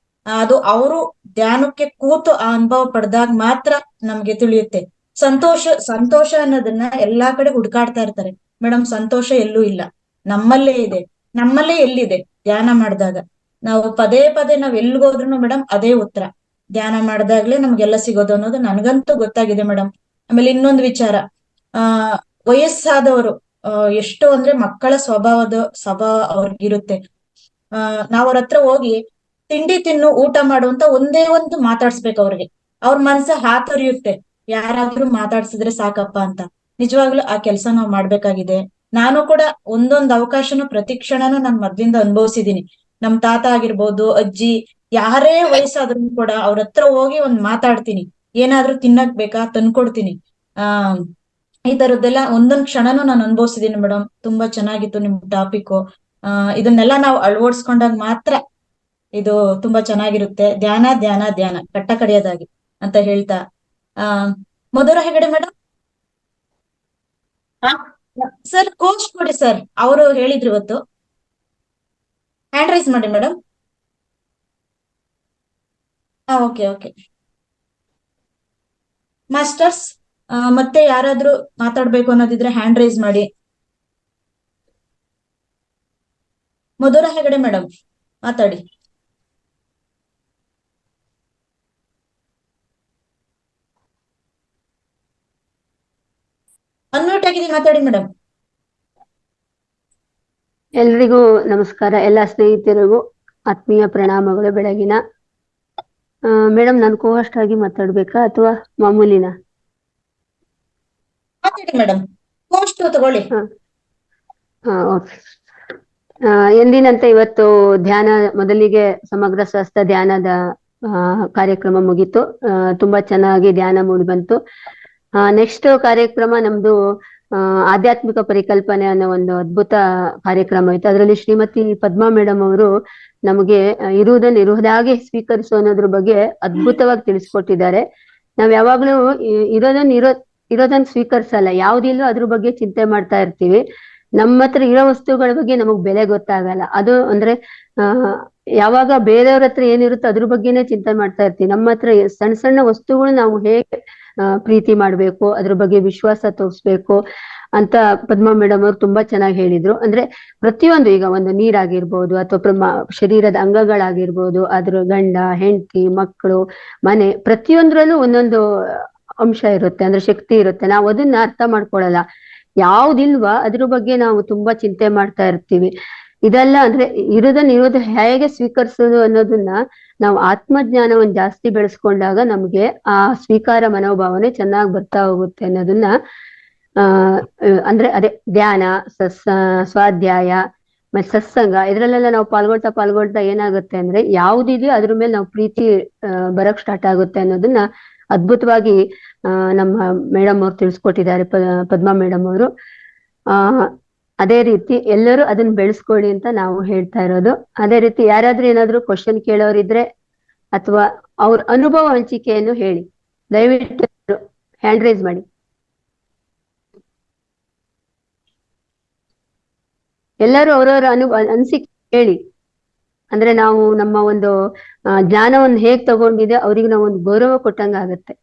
ಅದು ಅವರು ಧ್ಯಾನಕ್ಕೆ ಕೂತು ಆ ಅನುಭವ ಪಡೆದಾಗ ಮಾತ್ರ ನಮ್ಗೆ ತಿಳಿಯುತ್ತೆ. ಸಂತೋಷ ಅನ್ನೋದನ್ನ ಎಲ್ಲಾ ಕಡೆ ಹುಡುಕಾಡ್ತಾ ಇರ್ತಾರೆ ಮೇಡಮ್. ಸಂತೋಷ ಎಲ್ಲೂ ಇಲ್ಲ, ನಮ್ಮಲ್ಲೇ ಇದೆ. ನಮ್ಮಲ್ಲೇ ಎಲ್ಲಿದೆ? ಧ್ಯಾನ ಮಾಡಿದಾಗ. ನಾವು ಪದೇ ಪದೇ ನಾವ್ ಎಲ್ಗೋದ್ರು ಮೇಡಮ್ ಅದೇ ಉತ್ತರ. ಧ್ಯಾನ ಮಾಡಿದಾಗ್ಲೇ ನಮ್ಗೆಲ್ಲ ಸಿಗೋದು ಅನ್ನೋದು ನನಗಂತೂ ಗೊತ್ತಾಗಿದೆ ಮೇಡಮ್. ಆಮೇಲೆ ಇನ್ನೊಂದು ವಿಚಾರ, ವಯಸ್ಸಾದವರು ಎಷ್ಟು ಅಂದ್ರೆ ಮಕ್ಕಳ ಸ್ವಭಾವ ಅವ್ರಿಗಿರುತ್ತೆ. ನಾವ್ ಅವ್ರ ಹತ್ರ ಹೋಗಿ ತಿಂಡಿ ತಿನ್ನು, ಊಟ ಮಾಡು ಅಂತ ಒಂದೇ ಒಂದು ಮಾತಾಡ್ಸ್ಬೇಕು ಅವ್ರಿಗೆ. ಅವ್ರ ಮನ್ಸ ಹಾತೊರಿಯುತ್ತೆ, ಯಾರಾದ್ರೂ ಮಾತಾಡ್ಸಿದ್ರೆ ಸಾಕಪ್ಪ ಅಂತ. ನಿಜವಾಗ್ಲೂ ಆ ಕೆಲ್ಸ ನಾವ್ ಮಾಡ್ಬೇಕಾಗಿದೆ. ನಾನು ಕೂಡ ಒಂದೊಂದು ಅವಕಾಶನು ಪ್ರತಿ ಕ್ಷಣನೂ ನಾನ್ ಮೊದ್ಲಿಂದ ಅನುಭವಿಸಿದೀನಿ. ನಮ್ ತಾತ ಆಗಿರ್ಬೋದು, ಅಜ್ಜಿ, ಯಾರೇ ವಯಸ್ಸಾದ್ರೂ ಕೂಡ ಅವ್ರ ಹತ್ರ ಹೋಗಿ ಒಂದ್ ಮಾತಾಡ್ತೀನಿ. ಏನಾದ್ರೂ ತಿನ್ನಕ್ ಬೇಕಾ ತಂದ್ಕೊಡ್ತೀನಿ. ಈ ತರದ್ದೆಲ್ಲ ಒಂದೊಂದ್ ಕ್ಷಣನೂ ನಾನು ಅನುಭವಿಸಿದೀನಿ ಮೇಡಮ್. ತುಂಬಾ ಚೆನ್ನಾಗಿತ್ತು ನಿಮ್ ಟಾಪಿಕ್. ಇದನ್ನೆಲ್ಲ ನಾವು ಅಳವಡಿಸ್ಕೊಂಡಾಗ ಮಾತ್ರ ಇದು ತುಂಬಾ ಚೆನ್ನಾಗಿರುತ್ತೆ. ಧ್ಯಾನ ಧ್ಯಾನ ಧ್ಯಾನ ಕಟ್ಟ ಕಡೆಯದಾಗಿ ಅಂತ ಹೇಳ್ತಾ, ಮಧುರ ಹೆಗಡೆ ಮೇಡಮ್. ಸರ್ ಕೋಚ್ ಕೊಡಿ ಸರ್, ಅವರು ಹೇಳಿದ್ರು ಇವತ್ತು. ಹ್ಯಾಂಡ್ ರೈಸ್ ಮಾಡಿ ಮೇಡಮ್. ಓಕೆ ಓಕೆ ಮಾಸ್ಟರ್ಸ್, ಮತ್ತೆ ಯಾರಾದ್ರೂ ಮಾತಾಡ್ಬೇಕು ಅನ್ನೋದಿದ್ರೆ ಹ್ಯಾಂಡ್ ರೈಸ್ ಮಾಡಿ. ಮಧುರ ಹೆಗಡೆ ಮೇಡಮ್ ಮಾತಾಡಿ. ಅನ್ಮ್ಯೂಟ್ ಆಗಿದೆ, ಮಾತಾಡಿ ಮೇಡಮ್. ಎಲ್ರಿಗೂ ನಮಸ್ಕಾರ. ಎಲ್ಲ ಸ್ನೇಹಿತರಿಗೂ ಆತ್ಮೀಯ ಪ್ರಣಾಮಗಳು ಬೆಳಗಿನ. ಮೇಡಮ್, ನಾನು ಕೋಸ್ಟ್ ಆಗಿ ಮಾತಾಡ್ಬೇಕಾ ಅಥವಾ ಮಾಮೂಲಿನ? ಮಾತಾಡಿ ಮೇಡಮ್, ಕೋಸ್ಟ್ ತಗೊಳ್ಳಿ. ಓಕೆ. ಎಂದಿನಂತೆ ಇವತ್ತು ಧ್ಯಾನ, ಮೊದಲಿಗೆ ಸಮಗ್ರ ಸ್ವಾಸ್ಥ್ಯ ಧ್ಯಾನದ ಕಾರ್ಯಕ್ರಮ ಮುಗೀತು. ತುಂಬಾ ಚೆನ್ನಾಗಿ ಧ್ಯಾನ ಮೂಡಿ ಬಂತು. ನೆಕ್ಸ್ಟ್ ಕಾರ್ಯಕ್ರಮ ನಮ್ದು ಆಧ್ಯಾತ್ಮಿಕ ಪರಿಕಲ್ಪನೆ ಅನ್ನೋ ಒಂದು ಅದ್ಭುತ ಕಾರ್ಯಕ್ರಮ ಇತ್ತು. ಅದರಲ್ಲಿ ಶ್ರೀಮತಿ ಪದ್ಮಾ ಮೇಡಮ್ ಅವರು ನಮಗೆ ಇರುವುದನ್ನು ಇರುವುದಾಗೆ ಸ್ವೀಕರಿಸು ಅನ್ನೋದ್ರ ಬಗ್ಗೆ ಅದ್ಭುತವಾಗಿ ತಿಳಿಸ್ಕೊಟ್ಟಿದ್ದಾರೆ. ನಾವ್ ಯಾವಾಗ್ಲೂ ಇರೋದನ್ನ ಸ್ವೀಕರಿಸಲ್ಲ, ಯಾವ್ದಿಲ್ಲೋ ಅದ್ರ ಬಗ್ಗೆ ಚಿಂತೆ ಮಾಡ್ತಾ ಇರ್ತೀವಿ. ನಮ್ಮ ಹತ್ರ ಇರೋ ವಸ್ತುಗಳ ಬಗ್ಗೆ ನಮಗ್ ಬೆಲೆ ಗೊತ್ತಾಗಲ್ಲ. ಅದು ಅಂದ್ರೆ ಯಾವಾಗ ಬೇರೆಯವ್ರ ಹತ್ರ ಏನಿರುತ್ತೋ ಅದ್ರ ಬಗ್ಗೆನೇ ಚಿಂತೆ ಮಾಡ್ತಾ ಇರ್ತೀವಿ. ನಮ್ಮ ಹತ್ರ ಸಣ್ಣ ಸಣ್ಣ ವಸ್ತುಗಳು ನಾವು ಹೇಗೆ ಪ್ರೀತಿ ಮಾಡ್ಬೇಕು, ಅದ್ರ ಬಗ್ಗೆ ವಿಶ್ವಾಸ ತೋರಿಸ್ಬೇಕು ಅಂತ ಪದ್ಮಾ ಮೇಡಮ್ ಅವ್ರು ತುಂಬಾ ಚೆನ್ನಾಗಿ ಹೇಳಿದ್ರು. ಅಂದ್ರೆ ಪ್ರತಿಯೊಂದು, ಈಗ ಒಂದು ನೀರಾಗಿರ್ಬೋದು ಅಥವಾ ಶರೀರದ ಅಂಗಗಳಾಗಿರ್ಬೋದು, ಅದ್ರ ಗಂಡ ಹೆಂಡತಿ ಮಕ್ಕಳು ಮನೆ, ಪ್ರತಿಯೊಂದ್ರಲ್ಲೂ ಒಂದೊಂದು ಅಂಶ ಇರುತ್ತೆ, ಅಂದ್ರೆ ಶಕ್ತಿ ಇರುತ್ತೆ. ನಾವು ಅದನ್ನ ಅರ್ಥ ಮಾಡ್ಕೊಳಲ್ಲ. ಯಾವ್ದಿಲ್ವಾ ಅದ್ರ ಬಗ್ಗೆ ನಾವು ತುಂಬಾ ಚಿಂತೆ ಮಾಡ್ತಾ ಇರ್ತೀವಿ. ಇದೆಲ್ಲ ಅಂದ್ರೆ ಇರೋದು ಹೇಗೆ ಸ್ವೀಕರಿಸೋದು ಅನ್ನೋದನ್ನ ನಾವು ಆತ್ಮಜ್ಞಾನವನ್ನು ಜಾಸ್ತಿ ಬೆಳೆಸ್ಕೊಂಡಾಗ ನಮ್ಗೆ ಆ ಸ್ವೀಕಾರ ಮನೋಭಾವನೆ ಚೆನ್ನಾಗಿ ಬರ್ತಾ ಹೋಗುತ್ತೆ ಅನ್ನೋದನ್ನ ಅಂದ್ರೆ ಅದೇ ಧ್ಯಾನ, ಸ್ವಾಧ್ಯಾಯ ಮತ್ತೆ ಸತ್ಸಂಗ, ಇದ್ರಲ್ಲೆಲ್ಲ ನಾವು ಪಾಲ್ಗೊಳ್ತಾ ಏನಾಗುತ್ತೆ ಅಂದ್ರೆ ಯಾವ್ದಿದೆಯೋ ಅದ್ರ ಮೇಲೆ ನಾವು ಪ್ರೀತಿ ಬರಕ್ ಸ್ಟಾರ್ಟ್ ಆಗುತ್ತೆ ಅನ್ನೋದನ್ನ ಅದ್ಭುತವಾಗಿ ನಮ್ಮ ಮೇಡಮ್ ಅವ್ರು ತಿಳಿಸ್ಕೊಟ್ಟಿದ್ದಾರೆ, ಪದ್ಮಾ ಮೇಡಮ್ ಅವರು. ಅದೇ ರೀತಿ ಎಲ್ಲರೂ ಅದನ್ನ ಬೆಳೆಸ್ಕೊಳ್ಳಿ ಅಂತ ನಾವು ಹೇಳ್ತಾ ಇರೋದು. ಅದೇ ರೀತಿ ಯಾರಾದ್ರೂ ಏನಾದ್ರು ಕ್ವಶನ್ ಕೇಳೋರಿದ್ರೆ ಅಥವಾ ಅವ್ರ ಅನುಭವ ಹಂಚಿಕೆಯನ್ನು ಹೇಳಿ, ದಯವಿಟ್ಟು ಹ್ಯಾಂಡ್ ರೈಸ್ ಮಾಡಿ. ಎಲ್ಲರೂ ಅವ್ರವ್ರ ಅನಿಸಿಕೆ ಹೇಳಿ. ಅಂದ್ರೆ ನಾವು ನಮ್ಮ ಒಂದು ಜ್ಞಾನವನ್ನು ಹೇಗ್ ತಗೊಂಡಿದೆ ಅವ್ರಿಗೆ ನಾವು ಒಂದು ಗೌರವ ಕೊಟ್ಟಂಗ ಆಗತ್ತೆ.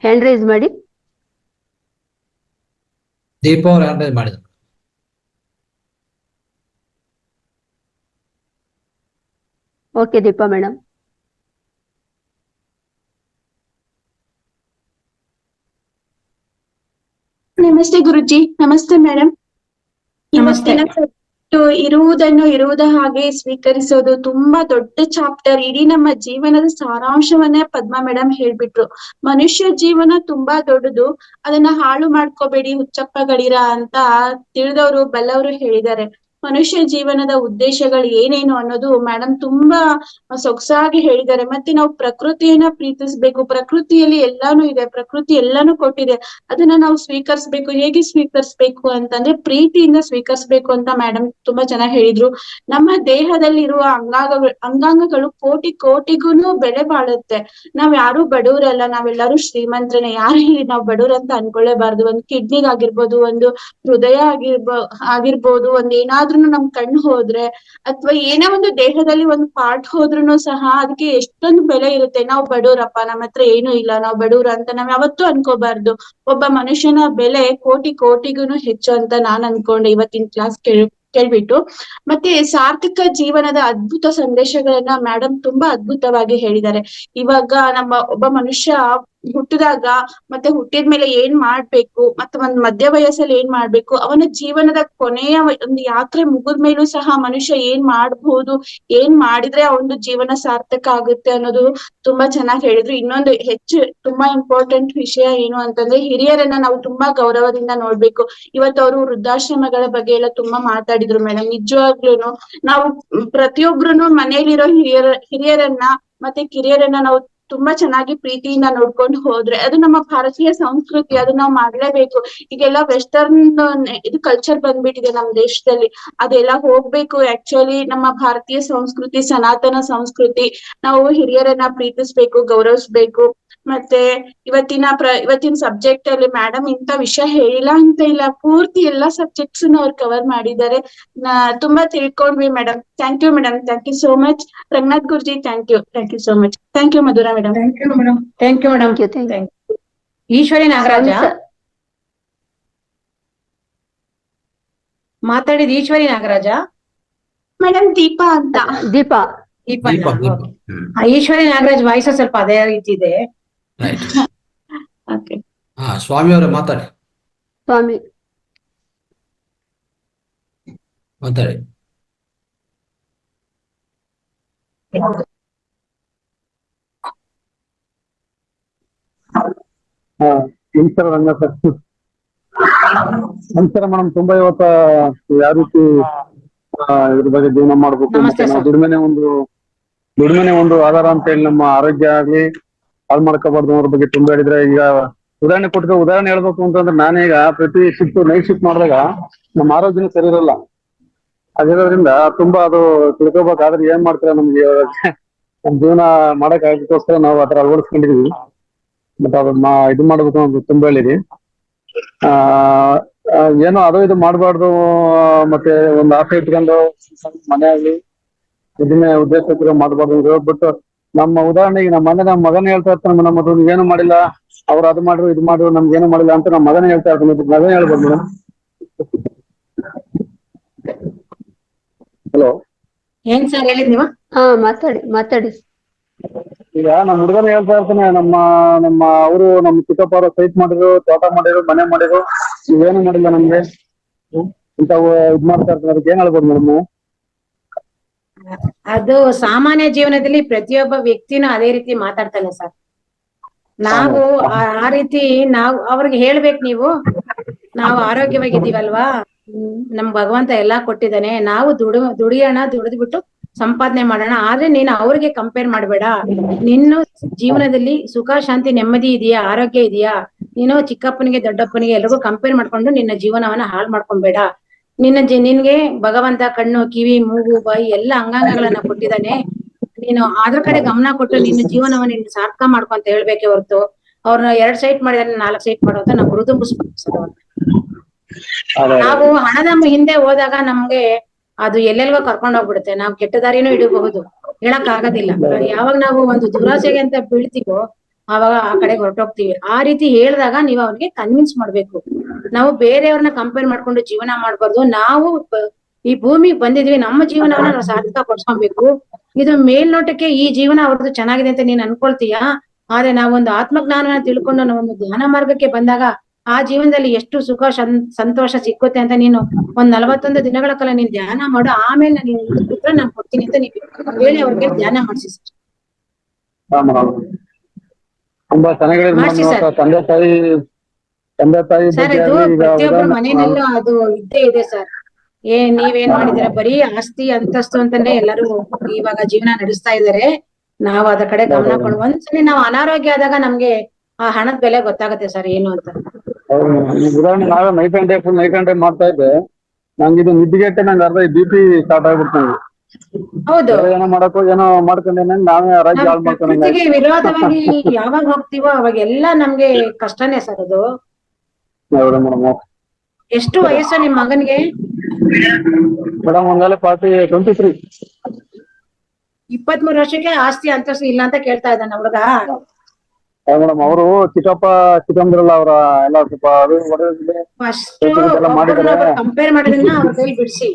ಹ್ಯಾಂಡ್ ರೈಸ್ ಮಾಡಿ. ದೀಪ ಅವ್ರು ಹ್ಯಾಂಡ್ ರೈಸ್ ಮಾಡಿದ್ರು. Okay Deepa madam. ನಮಸ್ತೆ ಗುರುಜಿ. ನಮಸ್ತೆ ಮೇಡಮ್. ನಮಸ್ತೆ. ಇರುವುದನ್ನು ಇರುವುದ ಹಾಗೆ ಸ್ವೀಕರಿಸೋದು ತುಂಬಾ ದೊಡ್ಡ ಚಾಪ್ಟರ್. ಇಡೀ ನಮ್ಮ ಜೀವನದ ಸಾರಾಂಶವನ್ನೇ ಪದ್ಮಾ ಮೇಡಮ್ ಹೇಳ್ಬಿಟ್ರು. ಮನುಷ್ಯ ಜೀವನ ತುಂಬಾ ದೊಡ್ಡದು, ಅದನ್ನ ಹಾಳು ಮಾಡ್ಕೋಬೇಡಿ ಹುಚ್ಚಪ್ಪ ಗಡೀರ ಅಂತ ತಿಳಿದವರು ಬಲ್ಲವರು ಹೇಳಿದ್ದಾರೆ. ಮನುಷ್ಯ ಜೀವನದ ಉದ್ದೇಶಗಳು ಏನೇನು ಅನ್ನೋದು ಮೇಡಮ್ ತುಂಬಾ ಸೊಗಸಾಗಿ ಹೇಳಿದ್ದಾರೆ. ಮತ್ತೆ ನಾವು ಪ್ರಕೃತಿಯನ್ನ ಪ್ರೀತಿಸ್ಬೇಕು, ಪ್ರಕೃತಿಯಲ್ಲಿ ಎಲ್ಲಾನು ಇದೆ, ಪ್ರಕೃತಿ ಎಲ್ಲಾನು ಕೊಟ್ಟಿದೆ, ಅದನ್ನ ನಾವು ಸ್ವೀಕರಿಸ್ಬೇಕು. ಹೇಗೆ ಸ್ವೀಕರಿಸ್ಬೇಕು ಅಂತಂದ್ರೆ ಪ್ರೀತಿಯಿಂದ ಸ್ವೀಕರಿಸ್ಬೇಕು ಅಂತ ಮೇಡಮ್ ತುಂಬಾ ಚೆನ್ನಾಗಿ ಹೇಳಿದ್ರು. ನಮ್ಮ ದೇಹದಲ್ಲಿರುವ ಅಂಗಾಂಗಗಳು ಕೋಟಿಗೂನು ಬೆಲೆ ಬಾಳುತ್ತೆ. ನಾವ್ ಯಾರು ಬಡವರಲ್ಲ, ನಾವೆಲ್ಲರೂ ಶ್ರೀಮಂತರೇ. ಯಾರು ಹೇಳಿ ನಾವ್ ಬಡವ್ರ ಅಂತ ಅನ್ಕೊಳ್ಳೇಬಾರ್ದು. ಒಂದು ಕಿಡ್ನಿಗಾಗಿರ್ಬೋದು, ಒಂದು ಹೃದಯ ಆಗಿರ್ಬೋದು, ಒಂದ್ ಏನಾದ್ರೂ ನಮ್ ಕಣ್ಣು ಹೋದ್ರೆ ಅಥವಾ ಏನೇ ಒಂದು ದೇಹದಲ್ಲಿ ಒಂದು ಪಾರ್ಟ್ ಹೋದ್ರುನು ಸಹ ಅದಕ್ಕೆ ಎಷ್ಟೊಂದು ಬೆಲೆ ಇರುತ್ತೆ. ನಾವು ಬಡವ್ರಪ್ಪ, ನಮ್ಮ ಹತ್ರ ಏನು ಇಲ್ಲ, ನಾವು ಬಡವ್ರ ಅಂತ ನಾವ್ ಯಾವತ್ತೂ ಅನ್ಕೋಬಾರ್ದು. ಒಬ್ಬ ಮನುಷ್ಯನ ಬೆಲೆ ಕೋಟಿಗೂನು ಹೆಚ್ಚು ಅಂತ ನಾನ್ ಅನ್ಕೊಂಡೆ ಇವತ್ತಿನ ಕ್ಲಾಸ್ ಕೇಳ್ಬಿಟ್ಟು. ಮತ್ತೆ ಸಾರ್ಥಕ ಜೀವನದ ಅದ್ಭುತ ಸಂದೇಶಗಳನ್ನ ಮೇಡಮ್ ತುಂಬಾ ಅದ್ಭುತವಾಗಿ ಹೇಳಿದ್ದಾರೆ. ಇವಾಗ ನಮ್ಮ ಒಬ್ಬ ಮನುಷ್ಯ ಹುಟ್ಟಿದಾಗ ಮತ್ತೆ ಹುಟ್ಟಿದ್ಮೇಲೆ ಏನ್ ಮಾಡ್ಬೇಕು, ಮತ್ತೆ ಒಂದ್ ಮಧ್ಯ ವಯಸ್ಸಲ್ಲಿ ಏನ್ ಮಾಡ್ಬೇಕು, ಅವನ ಜೀವನದ ಕೊನೆಯ ಒಂದು ಯಾತ್ರೆ ಮುಗಿದ್ಮೇಲೂ ಸಹ ಮನುಷ್ಯ ಏನ್ ಮಾಡ್ಬಹುದು, ಏನ್ ಮಾಡಿದ್ರೆ ಅವನ ಜೀವನ ಸಾರ್ಥಕ ಆಗುತ್ತೆ ಅನ್ನೋದು ತುಂಬಾ ಚೆನ್ನಾಗಿ ಹೇಳಿದ್ರು. ಇನ್ನೊಂದು ತುಂಬಾ ಇಂಪಾರ್ಟೆಂಟ್ ವಿಷಯ ಏನು ಅಂತಂದ್ರೆ ಹಿರಿಯರನ್ನ ನಾವು ತುಂಬಾ ಗೌರವದಿಂದ ನೋಡ್ಬೇಕು. ಇವತ್ತು ಅವರು ವೃದ್ಧಾಶ್ರಮಗಳ ಬಗ್ಗೆ ಎಲ್ಲ ತುಂಬಾ ಮಾತಾಡಿದ್ರು ಮೇಡಮ್. ನಿಜವಾಗ್ಲೂನು ನಾವು ಪ್ರತಿಯೊಬ್ರುನು ಮನೇಲಿರೋ ಹಿರಿಯರನ್ನ ಮತ್ತೆ ಕಿರಿಯರನ್ನ ನಾವು ತುಂಬಾ ಚೆನ್ನಾಗಿ ಪ್ರೀತಿಯಿಂದ ನೋಡ್ಕೊಂಡು ಹೋದ್ರೆ ಅದು ನಮ್ಮ ಭಾರತೀಯ ಸಂಸ್ಕೃತಿ, ಅದು ನಾವು ಮಾಡ್ಲೇಬೇಕು. ಈಗೆಲ್ಲ ವೆಸ್ಟರ್ನ್ ಇದು ಕಲ್ಚರ್ ಬಂದ್ಬಿಟ್ಟಿದೆ ನಮ್ ದೇಶದಲ್ಲಿ, ಅದೆಲ್ಲ ಹೋಗ್ಬೇಕು. ಆಕ್ಚುಲಿ ನಮ್ಮ ಭಾರತೀಯ ಸಂಸ್ಕೃತಿ ಸನಾತನ ಸಂಸ್ಕೃತಿ, ನಾವು ಹಿರಿಯರನ್ನ ಪ್ರೀತಿಸ್ಬೇಕು, ಗೌರವಿಸ್ಬೇಕು. ಮತ್ತೆ ಇವತ್ತಿನ ಸಬ್ಜೆಕ್ಟ್ ಅಲ್ಲಿ ಮೇಡಮ್ ಇಂಥ ವಿಷಯ ಹೇಳಿಲ್ಲ ಅಂತ ಇಲ್ಲ, ಪೂರ್ತಿ ಎಲ್ಲಾ ಸಬ್ಜೆಕ್ಟ್ಸ್ ಅವ್ರು ಕವರ್ ಮಾಡಿದ್ದಾರೆ. ತುಂಬಾ ತಿಳ್ಕೊಂಡ್ವಿ madam. Thank you madam, thank you so much. Ranganath Guruji, thank you so much. Thank you Madhura madam. Thank you madam. Thank you madam. Thank you. Eshwari Nagaraja ಮಾತಾಡಿದ. ಈಶ್ವರಿ ನಾಗರಾಜ ಮೇಡಮ್ ದೀಪಾ ಅಂತ. ದೀಪಾ. ದೀಪಾ. ದೀಪ. ಈಶ್ವರಿ ನಾಗರಾಜ್ ವಾಯ್ಸ್ ಸ್ವಲ್ಪ ಅದೇ ರೀತಿ ಇದೆ. ರೈಟ್. ಓಕೆ. ಸ್ವಾಮಿ ಅವರೇ ಮಾತಾಡಿ. ಸ್ವಾಮಿ. ನಮಸ್ಕಾರ ರಂಗನಾಥ್ ಸರ್. ನಮಸ್ಕಾರ ಮೇಡಮ್. ತುಂಬಾ ಇವತ್ತ ಯಾವ ರೀತಿ ಇದ್ರ ಬಗ್ಗೆ ಜೀವನ ಮಾಡ್ಬೇಕು, ನಮಸ್ತೆ ಮತ್ತೆ ನಾವು ಸರ್. ದುಡಿಮೆನೆ ಒಂದು ಆಧಾರ ಅಂತ ಹೇಳಿ ನಮ್ಮ ಆರೋಗ್ಯ ಆಗ್ಲಿ ಹಾಳು ಮಾಡ್ಕೋಬಾರ್ದು ಅನ್ನೋದ್ರ ಬಗ್ಗೆ ತುಂಬಾ ಹೇಳಿದ್ರೆ. ಈಗ ಉದಾಹರಣೆ ಹೇಳ್ಬೇಕು ಅಂತಂದ್ರೆ, ನಾನೀಗ ಪ್ರತಿ ನೈಟ್ ಶಿಫ್ಟ್ ಮಾಡಿದಾಗ ನಮ್ಮ ಆರೋಗ್ಯನೂ ಸರಿ ಇರಲ್ಲ. ಅದಿರೋದ್ರಿಂದ ತುಂಬಾ ಅದು ತಿಳ್ಕೊಬೇಕಾದ್ರೆ ಏನ್ ಮಾಡ್ತೀರಾ, ನಮ್ಗೆ ನಮ್ ಜೀವನ ಮಾಡಕ್ ಆಗಕ್ಕೋಸ್ಕರ ನಾವು ಆತರ ಅಳವಡಿಸ್ಕೊಂಡಿದೀವಿ. ಮತ್ತೆ ಅದನ್ನ ಇದು ಮಾಡ್ಬೇಕು ಅಂತ ತುಂಬಾ ಹೇಳಿರಿ. ಏನೋ ಅದು ಇದು ಮಾಡ್ಬಾರ್ದು, ಮತ್ತೆ ಒಂದು ಆಸೆ ಇಟ್ಕೊಂಡು ಮನೆ ಆಗ್ಲಿ ಇದನ್ನೇ ಉದ್ದೇಶ ಮಾಡ್ಬಾರ್ದು. ಬಟ್ ನಮ್ಮ ಉದಾಹರಣೆಗೆ ನಮ್ಮ ಮಗನೇ ಹೇಳ್ತಾ ಇರ್ತಾನೆ, ನಮ್ಮ ಮಗು ಏನು ಮಾಡಿಲ್ಲ, ಅವ್ರು ಅದು ಮಾಡ್ರು ಇದು ಮಾಡ್ರು, ನಮ್ಗೆ ಏನು ಮಾಡಿಲ್ಲ ಅಂತ ನಮ್ಮ ಮಗನೇ ಹೇಳ್ತಾ ಇರ್ತಾನೆ. ಮಗನೇ ಹೇಳ್ಬೋದು ಮೇಡಮ್. ಹಲೋ, ಏನ್ ಸರ್ ಹೇಳಿದ್ ನೀವು? ಮಾತಾಡಿ. ಈಗ ನಮ್ಮ ಹುಡುಗನೇ ಹೇಳ್ತಾ ಇರ್ತಾನೆ, ನಮ್ಮ ಅವರು ನಮ್ಮ ಚಿಕ್ಕಪ್ಪ ಅವರು ಸೈಟ್ ಮಾಡಿದ್ರು, ತೋಟ ಮಾಡಿದ್ರು, ಮನೆ ಮಾಡಿದ್ರು, ಇವೇನು ಮಾಡಿಲ್ಲ ನಮ್ಗೆ ಇಂಥವು ಇದ್ ಮಾಡ್ತಾ ಇರ್ತಾರೆ. ಅದಕ್ಕೆ ಏನ್ ಹೇಳ್ಬೋದು ಮೇಡಮ್? ಅದು ಸಾಮಾನ್ಯ ಜೀವನದಲ್ಲಿ ಪ್ರತಿಯೊಬ್ಬ ವ್ಯಕ್ತಿನೂ ಅದೇ ರೀತಿ ಮಾತಾಡ್ತಾನೆ ಸರ್. ನಾವು ಆ ರೀತಿ ನಾವು ಅವ್ರಿಗೆ ಹೇಳ್ಬೇಕು, ನಾವು ಆರೋಗ್ಯವಾಗಿದ್ದೀವಲ್ವಾ, ನಮ್ ಭಗವಂತ ಎಲ್ಲಾ ಕೊಟ್ಟಿದ್ದಾನೆ, ನಾವು ದುಡಿಯೋಣ, ದುಡಿದ್ಬಿಟ್ಟು ಸಂಪಾದನೆ ಮಾಡೋಣ. ಆದ್ರೆ ನೀನು ಅವ್ರಿಗೆ ಕಂಪೇರ್ ಮಾಡ್ಬೇಡ. ನಿನ್ನ ಜೀವನದಲ್ಲಿ ಸುಖ ಶಾಂತಿ ನೆಮ್ಮದಿ ಇದೆಯಾ, ಆರೋಗ್ಯ ಇದೆಯಾ, ನೀನು ಚಿಕ್ಕಪ್ಪನಿಗೆ ದೊಡ್ಡಪ್ಪನಿಗೆ ಎಲ್ರಿಗೂ ಕಂಪೇರ್ ಮಾಡ್ಕೊಂಡು ನಿನ್ನ ಜೀವನವನ್ನ ಹಾಳು ಮಾಡ್ಕೊಂಬೇಡ. ನಿನ್ಗೆ ಭಗವಂತ ಕಣ್ಣು, ಕಿವಿ, ಮೂಗು, ಬಾಯಿ ಎಲ್ಲ ಅಂಗಾಂಗಗಳನ್ನ ಕೊಟ್ಟಿದ್ದಾನೆ. ನೀನು ಅದ್ರ ಕಡೆ ಗಮನ ಕೊಟ್ಟು ನಿನ್ನ ಜೀವನವನ್ನ ನೀನು ಸಾರ್ಥಕ ಮಾಡ್ಕೊಂತ ಹೇಳ್ಬೇಕೆ ಹೊರತು ಅವ್ರನ್ನ 2 ಸೈಟ್ ಮಾಡಿದಾರೆ 4 ಸೈಟ್ ಮಾಡುವಂತ ನಾವು ಹುರಿದುಂಬಿಸ್ಬೇಕು. ನಾವು ಹಣದ ಹಿಂದೆ ಹೋದಾಗ ನಮ್ಗೆ ಅದು ಎಲ್ಲೆಲ್ಗೋ ಕರ್ಕೊಂಡ್ ಹೋಗ್ಬಿಡುತ್ತೆ. ನಾವು ಕೆಟ್ಟ ದಾರಿನೂ ಹಿಡಿಬಹುದು, ಹೇಳಕ್ ಆಗೋದಿಲ್ಲ. ಯಾವಾಗ ನಾವು ಒಂದು ದುರಾಸೆಗೆ ಅಂತ ಬೀಳ್ತೀವೋ ಆವಾಗ ಆ ಕಡೆಗೆ ಹೊರಟೋಗ್ತೀವಿ. ಆ ರೀತಿ ಹೇಳಿದಾಗ ನೀವು ಅವ್ರಿಗೆ ಕನ್ವಿನ್ಸ್ ಮಾಡ್ಬೇಕು. ನಾವು ಬೇರೆಯವ್ರನ್ನ ಕಂಪೇರ್ ಮಾಡ್ಕೊಂಡು ಜೀವನ ಮಾಡ್ಬಾರ್ದು. ನಾವು ಈ ಭೂಮಿಗೆ ಬಂದಿದ್ವಿ, ನಮ್ಮ ಜೀವನವನ್ನ ನಾವು ಸಾರ್ಥಕ ಪಡ್ಸ್ಕೊಬೇಕು. ಇದು ಮೇಲ್ನೋಟಕ್ಕೆ ಈ ಜೀವನ ಅವ್ರದ್ದು ಚೆನ್ನಾಗಿದೆ ಅಂತ ನೀನ್ ಅನ್ಕೊಳ್ತೀಯಾ, ಆದ್ರೆ ನಾವೊಂದು ಆತ್ಮಜ್ಞಾನವನ್ನ ತಿಳ್ಕೊಂಡು ನಾವೊಂದು ಧ್ಯಾನ ಮಾರ್ಗಕ್ಕೆ ಬಂದಾಗ ಆ ಜೀವನದಲ್ಲಿ ಎಷ್ಟು ಸುಖ ಸಂತೋಷ ಸಿಕ್ಕುತ್ತೆ ಅಂತ ನೀನು ಒಂದ್ 41 ದಿನಗಳ ಕಾಲ ನೀನ್ ಧ್ಯಾನ ಮಾಡು, ಆಮೇಲೆ ನಾನು ಪುತ್ರ ನಾನು ಕೊಡ್ತೀನಿ ಅಂತ ನೀವು ಹೇಳಿ ಅವ್ರಿಗೆ ಧ್ಯಾನ ಮಾಡಿಸಿ ಸರ್. ಹಾ ಮೇಡಮ್, ತುಂಬಾ ಚೆನ್ನಾಗಿದೆ ಮಾಡ್ಸಿ ಮೇಡಮ್. ಸರ್. ತಂದೆ ತಾಯಿ ಸರ್ ಬಗ್ಗೆ ಇದು ಆಗ್ಲಿ, ಈಗ ಪ್ರತಿಯೊಬ್ಬರ ಉದಾಹರಣೆ ಮನೆಯಲ್ಲೂ ಅದು ಇದ್ದೇ ಇದೆ ಸರ್. ನೀವೇನ್ ಮಾಡಿದೀರ, ಬರೀ ಆಸ್ತಿ ಅಂತಸ್ತು ಅಂತಾನೆ ಎಲ್ಲರೂ ಇವಾಗ ಜೀವನ ನಡೆಸ್ತಾ ಇದಾರೆ. ನಾವು ಅದ್ರ ಕಡೆ ಗಮನ ಕೊಡು. ಒಂದ್ಸಲಿ ನಾವು ಅನಾರೋಗ್ಯ ಆದಾಗ ನಮ್ಗೆ ಆ ಹಣದ ಬೆಲೆ ಗೊತ್ತಾಗುತ್ತೆ ಸರ್ ಏನು ಅಂತ. ಹೌದು ಮೇಡಮ್. ಈಗ ಉದಾಹರಣೆ ನಾವೇ night and day full night and day ಮಾಡ್ತಾ ಇದ್ದೆ, ನಂಗೆ ಇದು ನಿದ್ದಿಗೆಟ್ಟೆ ನಂಗೆ ಅರ್ಧ BP ಸ್ಟಾರ್ಟ್ ಆಗ್ಬಿಡ್ತು. ಹೌದು, ಏನೋ ಮಾಡಕ್ಕೋ ಏನೋ ಮಾಡ್ಕೊಂಡೇನೆ ನಾವೇ ಆರೋಗ್ಯ ನಾವು ಹಾಳು ಮಾಡ್ಕೊಂಡಂಗೆ ಪ್ರಕೃತಿಗೆ ವಿರೋಧವಾಗಿ ಯಾವಾಗ ಹೋಗ್ತೀವೋ ಅವಾಗೆಲ್ಲ ನಮ್ಗೆ ಕಷ್ಟನೇ ಸರ್ ಅದು. ಹೌದು ಮೇಡಮ್. ಎಷ್ಟು ವಯಸ್ಸು ನಿಮ್ ಮಗನ್ಗೆ? ಮೇಡಮ್ ಒಂದಲ್ಲ 23. 23 ವರ್ಷಕ್ಕೆ ಆಸ್ತಿ ಅಂತಸ್ತು ಇಲ್ಲ ಅಂತ ಕೇಳ್ತಾ ಇದ್ದಾನೆ ಹುಡುಗ. ಮೇಡಮ್ ಅವರು ಚಿಕ್ಕಂದ್ರಲ್ಲ ಅವರ ಎಲ್ಲ ಸ್ವಲ್ಪ ಅದು ಹೊಡೆದಿದೆ. ಫಸ್ಟ್ ಎಲ್ಲ ಮಾಡಿದ್ದಾರೆ. ಕಂಪೇರ್ ಮಾಡೋದನ್ನ ಅವ್ರ ಕೈ ಬಿಡಿಸಿ.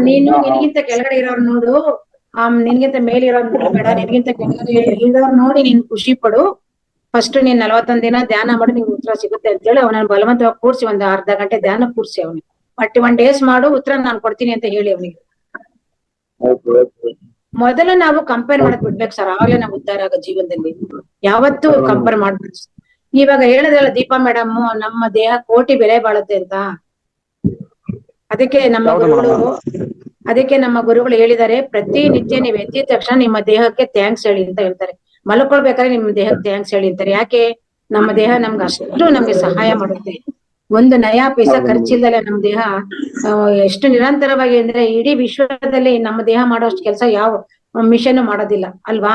ನೀನು ನಿನ್ಗಿಂತ ಕೆಳಗಡೆ ಇರೋರು ನೋಡು, ನಿನ್ಗಿಂತ ಮೇಲೆ ಇರೋರು ನೋಡ್ಬೇಡ. ನಿನ್ಗಿಂತ ಕೆಳಗಡೆ ಇರೋರು ನೋಡಿ ನೀನ್ ಖುಷಿ ಪಡು. ಫಸ್ಟ್ ನೀನ್ 41 ದಿನ ಧ್ಯಾನ ಮಾಡಿ ನಿಂಗೆ ಉತ್ತರ ಸಿಗುತ್ತೆ ಅಂತ ಹೇಳಿ ಅವನನ್ನ ಬಲವಂತವಾಗಿ ಕೂರ್ಸಿ ಒಂದು ಅರ್ಧ ಗಂಟೆ ಧ್ಯಾನ ಕೂರ್ಸಿ ಅವನಿಗೆ 41 ಡೇಸ್ ಮಾಡು, ಉತ್ತರ ನಾನು ಕೊಡ್ತೀನಿ ಅಂತ ಹೇಳಿ ಅವನಿಗೆ. ಮೊದಲು ನಾವು ಕಂಪೇರ್ ಮಾಡಕ್ ಬಿಡ್ಬೇಕು ಸರ್, ಆವಾಗಲೇ ನಾವು ಉದ್ಧಾರ ಆಗೋ ಜೀವನದಲ್ಲಿ. ಯಾವತ್ತೂ ಕಂಪೇರ್ ಮಾಡ್ಬೇಕು. ಇವಾಗ ಹೇಳದಲ್ಲ ದೀಪಾ ಮೇಡಮ್, ನಮ್ಮ ದೇಹ ಕೋಟಿ ಬೆಲೆ ಬಾಳುತ್ತೆ ಅಂತ. ಅದಕ್ಕೆ ನಮ್ಮ ಗುರುಗಳು ಹೇಳಿದ್ದಾರೆ, ಪ್ರತಿನಿತ್ಯ ನೀವು ಎದ್ದಿದ ತಕ್ಷಣ ನಿಮ್ಮ ದೇಹಕ್ಕೆ ಥ್ಯಾಂಕ್ಸ್ ಹೇಳಿ ಅಂತ ಹೇಳ್ತಾರೆ. ಮಲ್ಕೊಳ್ಬೇಕಾದ್ರೆ ನಿಮ್ಮ ದೇಹಕ್ಕೆ ಥ್ಯಾಂಕ್ಸ್ ಹೇಳಿ ಅಂತಾರೆ. ಯಾಕೆ? ನಮ್ಮ ದೇಹ ನಮ್ಗೆ ಸಹಾಯ ಮಾಡುತ್ತೆ. ಒಂದು ನಯಾ ಪೈಸಾ ಖರ್ಚಿಲ್ದಲೆ ನಮ್ಮ ದೇಹ ಎಷ್ಟು ನಿರಂತರವಾಗಿ ಅಂದ್ರೆ ಇಡೀ ವಿಶ್ವದಲ್ಲಿ ನಮ್ಮ ದೇಹ ಮಾಡೋಷ್ಟು ಕೆಲಸ ಯಾವ ಮಿಷನ್ ಮಾಡೋದಿಲ್ಲ ಅಲ್ವಾ?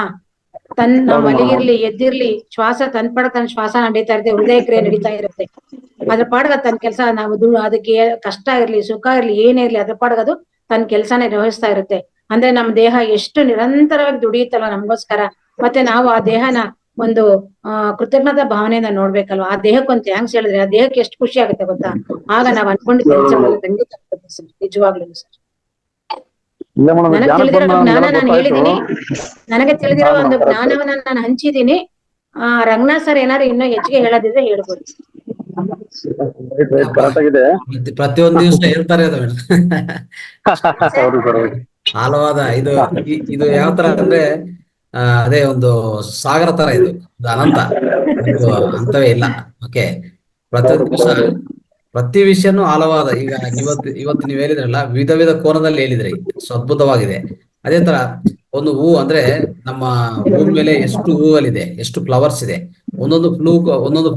ನಾವು ಮಲಗಿರ್ಲಿ ಎದ್ದಿರ್ಲಿ ಶ್ವಾಸ ತನ್ನ ಶ್ವಾಸ ನಡೀತಾ ಇರುತ್ತೆ, ಹೃದಯ ಕ್ರಿಯೆ ನಡೀತಾ ಇರುತ್ತೆ. ಅದ್ರ ಪಾಡ್ಗ ತನ್ನ ಕೆಲಸ ನಾವು ಅದಕ್ಕೆ ಕಷ್ಟ ಇರ್ಲಿ ಸುಖ ಇರ್ಲಿ ಏನೇ ಇರ್ಲಿ ಅದ್ರ ಪಾಡ್ಗದು ತನ್ನ ಕೆಲಸನೇ ನಿರ್ವಹಿಸ್ತಾ ಇರುತ್ತೆ. ಅಂದ್ರೆ ನಮ್ಮ ದೇಹ ಎಷ್ಟು ನಿರಂತರವಾಗಿ ದುಡಿಯುತ್ತಲ್ವ ನಮಗೋಸ್ಕರ. ಮತ್ತೆ ನಾವು ಆ ದೇಹನ ಒಂದು ಕೃತಜ್ಞತಾ ಭಾವನೆಯಿಂದ ನೋಡ್ಬೇಕಲ್ವಾ. ಆ ದೇಹಕ್ಕೆ ಒಂದು ಥ್ಯಾಂಕ್ಸ್ ಹೇಳಿದ್ರೆ ಆ ದೇಹಕ್ಕೆ ಎಷ್ಟು ಖುಷಿ ಆಗುತ್ತೆ ಗೊತ್ತಾ? ಆಗ ನಾವ್ ಅನ್ಕೊಂಡು ಕೆಲಸಗಳೆಲ್ಲ ಖಂಡಿತ ಆಗುತ್ತೆ ಸರ್, ನಿಜವಾಗ್ಲೂ ಸರ್. ನನಗೆ ತಿಳಿದಿರೋ ಜ್ಞಾನ ನಾನು ಹೇಳಿದೀನಿ, ನನಗೆ ತಿಳಿದಿರೋ ಒಂದು ಜ್ಞಾನವನ್ನ ನಾನು ಹಂಚಿದೀನಿ. ರಂಗನಾಥ್ ಸರ್ ಏನಾದ್ರು ಇನ್ನೂ ಹೆಚ್ಚಿಗೆ ಹೇಳೋದಿದ್ರೆ ಹೇಳ್ಬೋದು. ಕರೆಕ್ಟಾಗಿದೆ. ಪ್ರತಿಯೊಂದು ದಿವಸ ಹೇಳ್ತಾರೆ ಅದು ಮೇಡಮ್. ಹೌದು ಸರ್. ಆಳವಾದ ಇದು ಯಾವ ತರ ಅಂದ್ರೆ ಅದೇ ಒಂದು ಸಾಗರ ತರ ಇದು ಅನಂತ, ಇದು ಅಂತವೇ ಇಲ್ಲ. ಓಕೆ, ಪ್ರತಿಯೊಂದು ದಿವಸ ಪ್ರತಿ ವಿಷಯನೂ ಆಳವಾದ. ಈಗ ಇವತ್ತು ನೀವು ಹೇಳಿದ್ರಲ್ಲ, ವಿಧ ವಿಧ ಕೋನದಲ್ಲಿ ಹೇಳಿದ್ರಿ, ಸೊ ಅದ್ಭುತವಾಗಿದೆ. ಅದೇ ತರ ಒಂದು ಹೂ ಅಂದ್ರೆ ನಮ್ಮ ಭೂಮಿ ಮೇಲೆ ಎಷ್ಟು ಹೂಗಳಿದೆ, ಎಷ್ಟು ಫ್ಲವರ್ಸ್ ಇದೆ. ಒಂದೊಂದು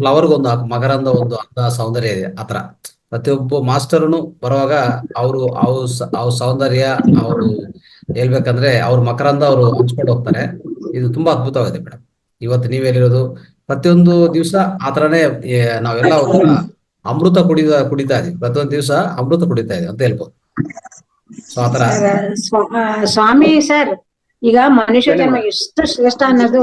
ಫ್ಲವರ್ಗೆ ಒಂದು ಮಕರಂದ, ಒಂದು ಅಂದ ಸೌಂದರ್ಯ ಇದೆ. ಆತರ ಪ್ರತಿಯೊಬ್ಬ ಮಾಸ್ಟರ್ನು ಬರುವಾಗ ಅವ್ರ ಸೌಂದರ್ಯ ಅವರು ಹೇಳ್ಬೇಕಂದ್ರೆ ಅವ್ರ ಮಕರಂದ ಅವರು ಹಂಚ್ಕೊಂಡು ಹೋಗ್ತಾರೆ. ಇದು ತುಂಬಾ ಅದ್ಭುತವಾಗಿದೆ ಮೇಡಮ್. ಇವತ್ತು ನೀವ್ ಹೇಳಿರೋದು ಪ್ರತಿಯೊಂದು ದಿವಸ ಆತರನೇ ನಾವೆಲ್ಲ ಅಮೃತ ಕುಡಿತಾ ಇದೀವಿ. ಪ್ರತಿಯೊಂದು ದಿವಸ ಅಮೃತ ಕುಡಿತಾ ಇದೀವಿ ಅಂತ ಹೇಳ್ಬೋದು. ಸೊ ಆತರ ಸ್ವಾಮಿ ಸರ್, ಈಗ ಮನುಷ್ಯ ಜನ್ಮ ಎಷ್ಟು ಶ್ರೇಷ್ಠ ಅನ್ನೋದು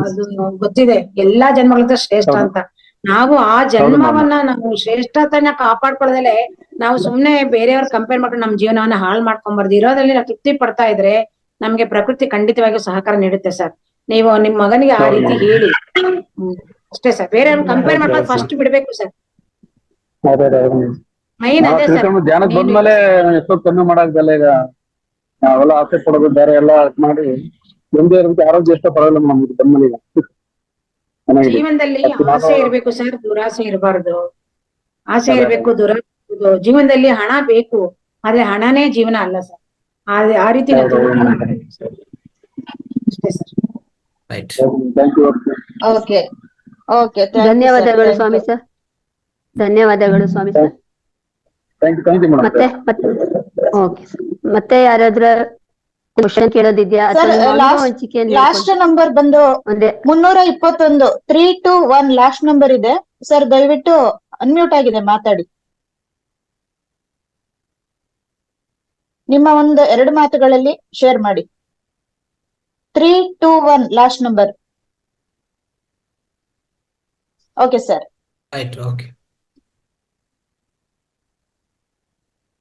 ಅದು ಗೊತ್ತಿದೆ. ಎಲ್ಲಾ ಜನ್ಮಗಳಿಂದ ಶ್ರೇಷ್ಠ ಅಂತ. ನಾವು ಆ ಜನ್ಮವನ್ನ ನಾವು ಶ್ರೇಷ್ಠತನ ಕಾಪಾಡ್ಕೊಳ್ಳೋದಲ್ಲೇ ನಾವು ಸುಮ್ನೆ ಬೇರೆಯವ್ರ ಕಂಪೇರ್ ಮಾಡ್ಕೊಂಡು ನಮ್ಮ ಜೀವನವನ್ನ ಹಾಳು ಮಾಡ್ಕೊಂಬಾರ್ದು. ಇರೋದ್ರಲ್ಲಿ ನಾವು ತೃಪ್ತಿ ಪಡ್ತಾ ಇದ್ರೆ ನಮ್ಗೆ ಪ್ರಕೃತಿ ಖಂಡಿತವಾಗಿ ಸಹಕಾರ ನೀಡುತ್ತೆ ಸರ್. ನೀವು ನಿಮ್ ಮಗನಿಗೆ ಆ ರೀತಿ ಹೇಳಿ. ಅಷ್ಟೇ ಸರ್, ಬೇರೆಯವ್ರ ಕಂಪೇರ್ ಮಾಡೋದು ಫಸ್ಟ್ ಬಿಡ್ಬೇಕು ಸರ್. ಮೈನ್ ಅದೇ ಸರ್. ಧ್ಯಾನಕ್ಕೆ ಬಂದ್ಮೇಲೆ ಎಷ್ಟೋ ಕಮ್ಮಿ ಮಾಡಾಕ್ದಲ್ಲ. ಈಗ ನಾವೆಲ್ಲ ಆಸೆ ಪಡೋದು ಬೇರೆ ಎಲ್ಲ ಮಾಡಿ ಒಂದೇ ಆರೋಗ್ಯ ಎಷ್ಟೋ ಪರವಾಗಿಲ್ಲ ನಮ್ಗೆ ಬಂದ್ಮೇಲೆ. ಈಗ ಜೀವನದಲ್ಲಿ ಆಸೆ ಇರ್ಬೇಕು ಸರ್, ದುರಾಸೆ ಇರಬಾರ್ದು. ಆಸೆ ಇರ್ಬೇಕು, ದುರಾಸೆ. ಜೀವನದಲ್ಲಿ ಹಣ ಬೇಕು, ಆದ್ರೆ ಹಣನೇ ಜೀವನ ಅಲ್ಲ ಸರ್. ಆ ರೀತಿ ಅಷ್ಟೇ ಸರ್. ರೈಟ್. ಓಕೆ ಓಕೆ, ಧನ್ಯವಾದಗಳು ಸ್ವಾಮಿ ಸರ್. ಧನ್ಯವಾದಗಳು Swamy sir. Thank you madam. Okay, ಮತ್ತೆ ಯಾರಾದ್ರೂ ಕ್ವಶನ್ ಕೇಳೋದಿದ್ಯಾ? ಲಾಸ್ಟ್ ನಂಬರ್ ಬಂದು 321 321 ಲಾಸ್ಟ್ ನಂಬರ್ ಇದೆ ಸರ್. ದಯವಿಟ್ಟು ಅನ್ಮ್ಯೂಟ್ ಆಗಿದೆ, ಮಾತಾಡಿ. ನಿಮ್ಮ ಒಂದು 2 ಮಾತುಗಳಲ್ಲಿ ಶೇರ್ ಮಾಡಿ. 321 last number. Okay sir. Right. Okay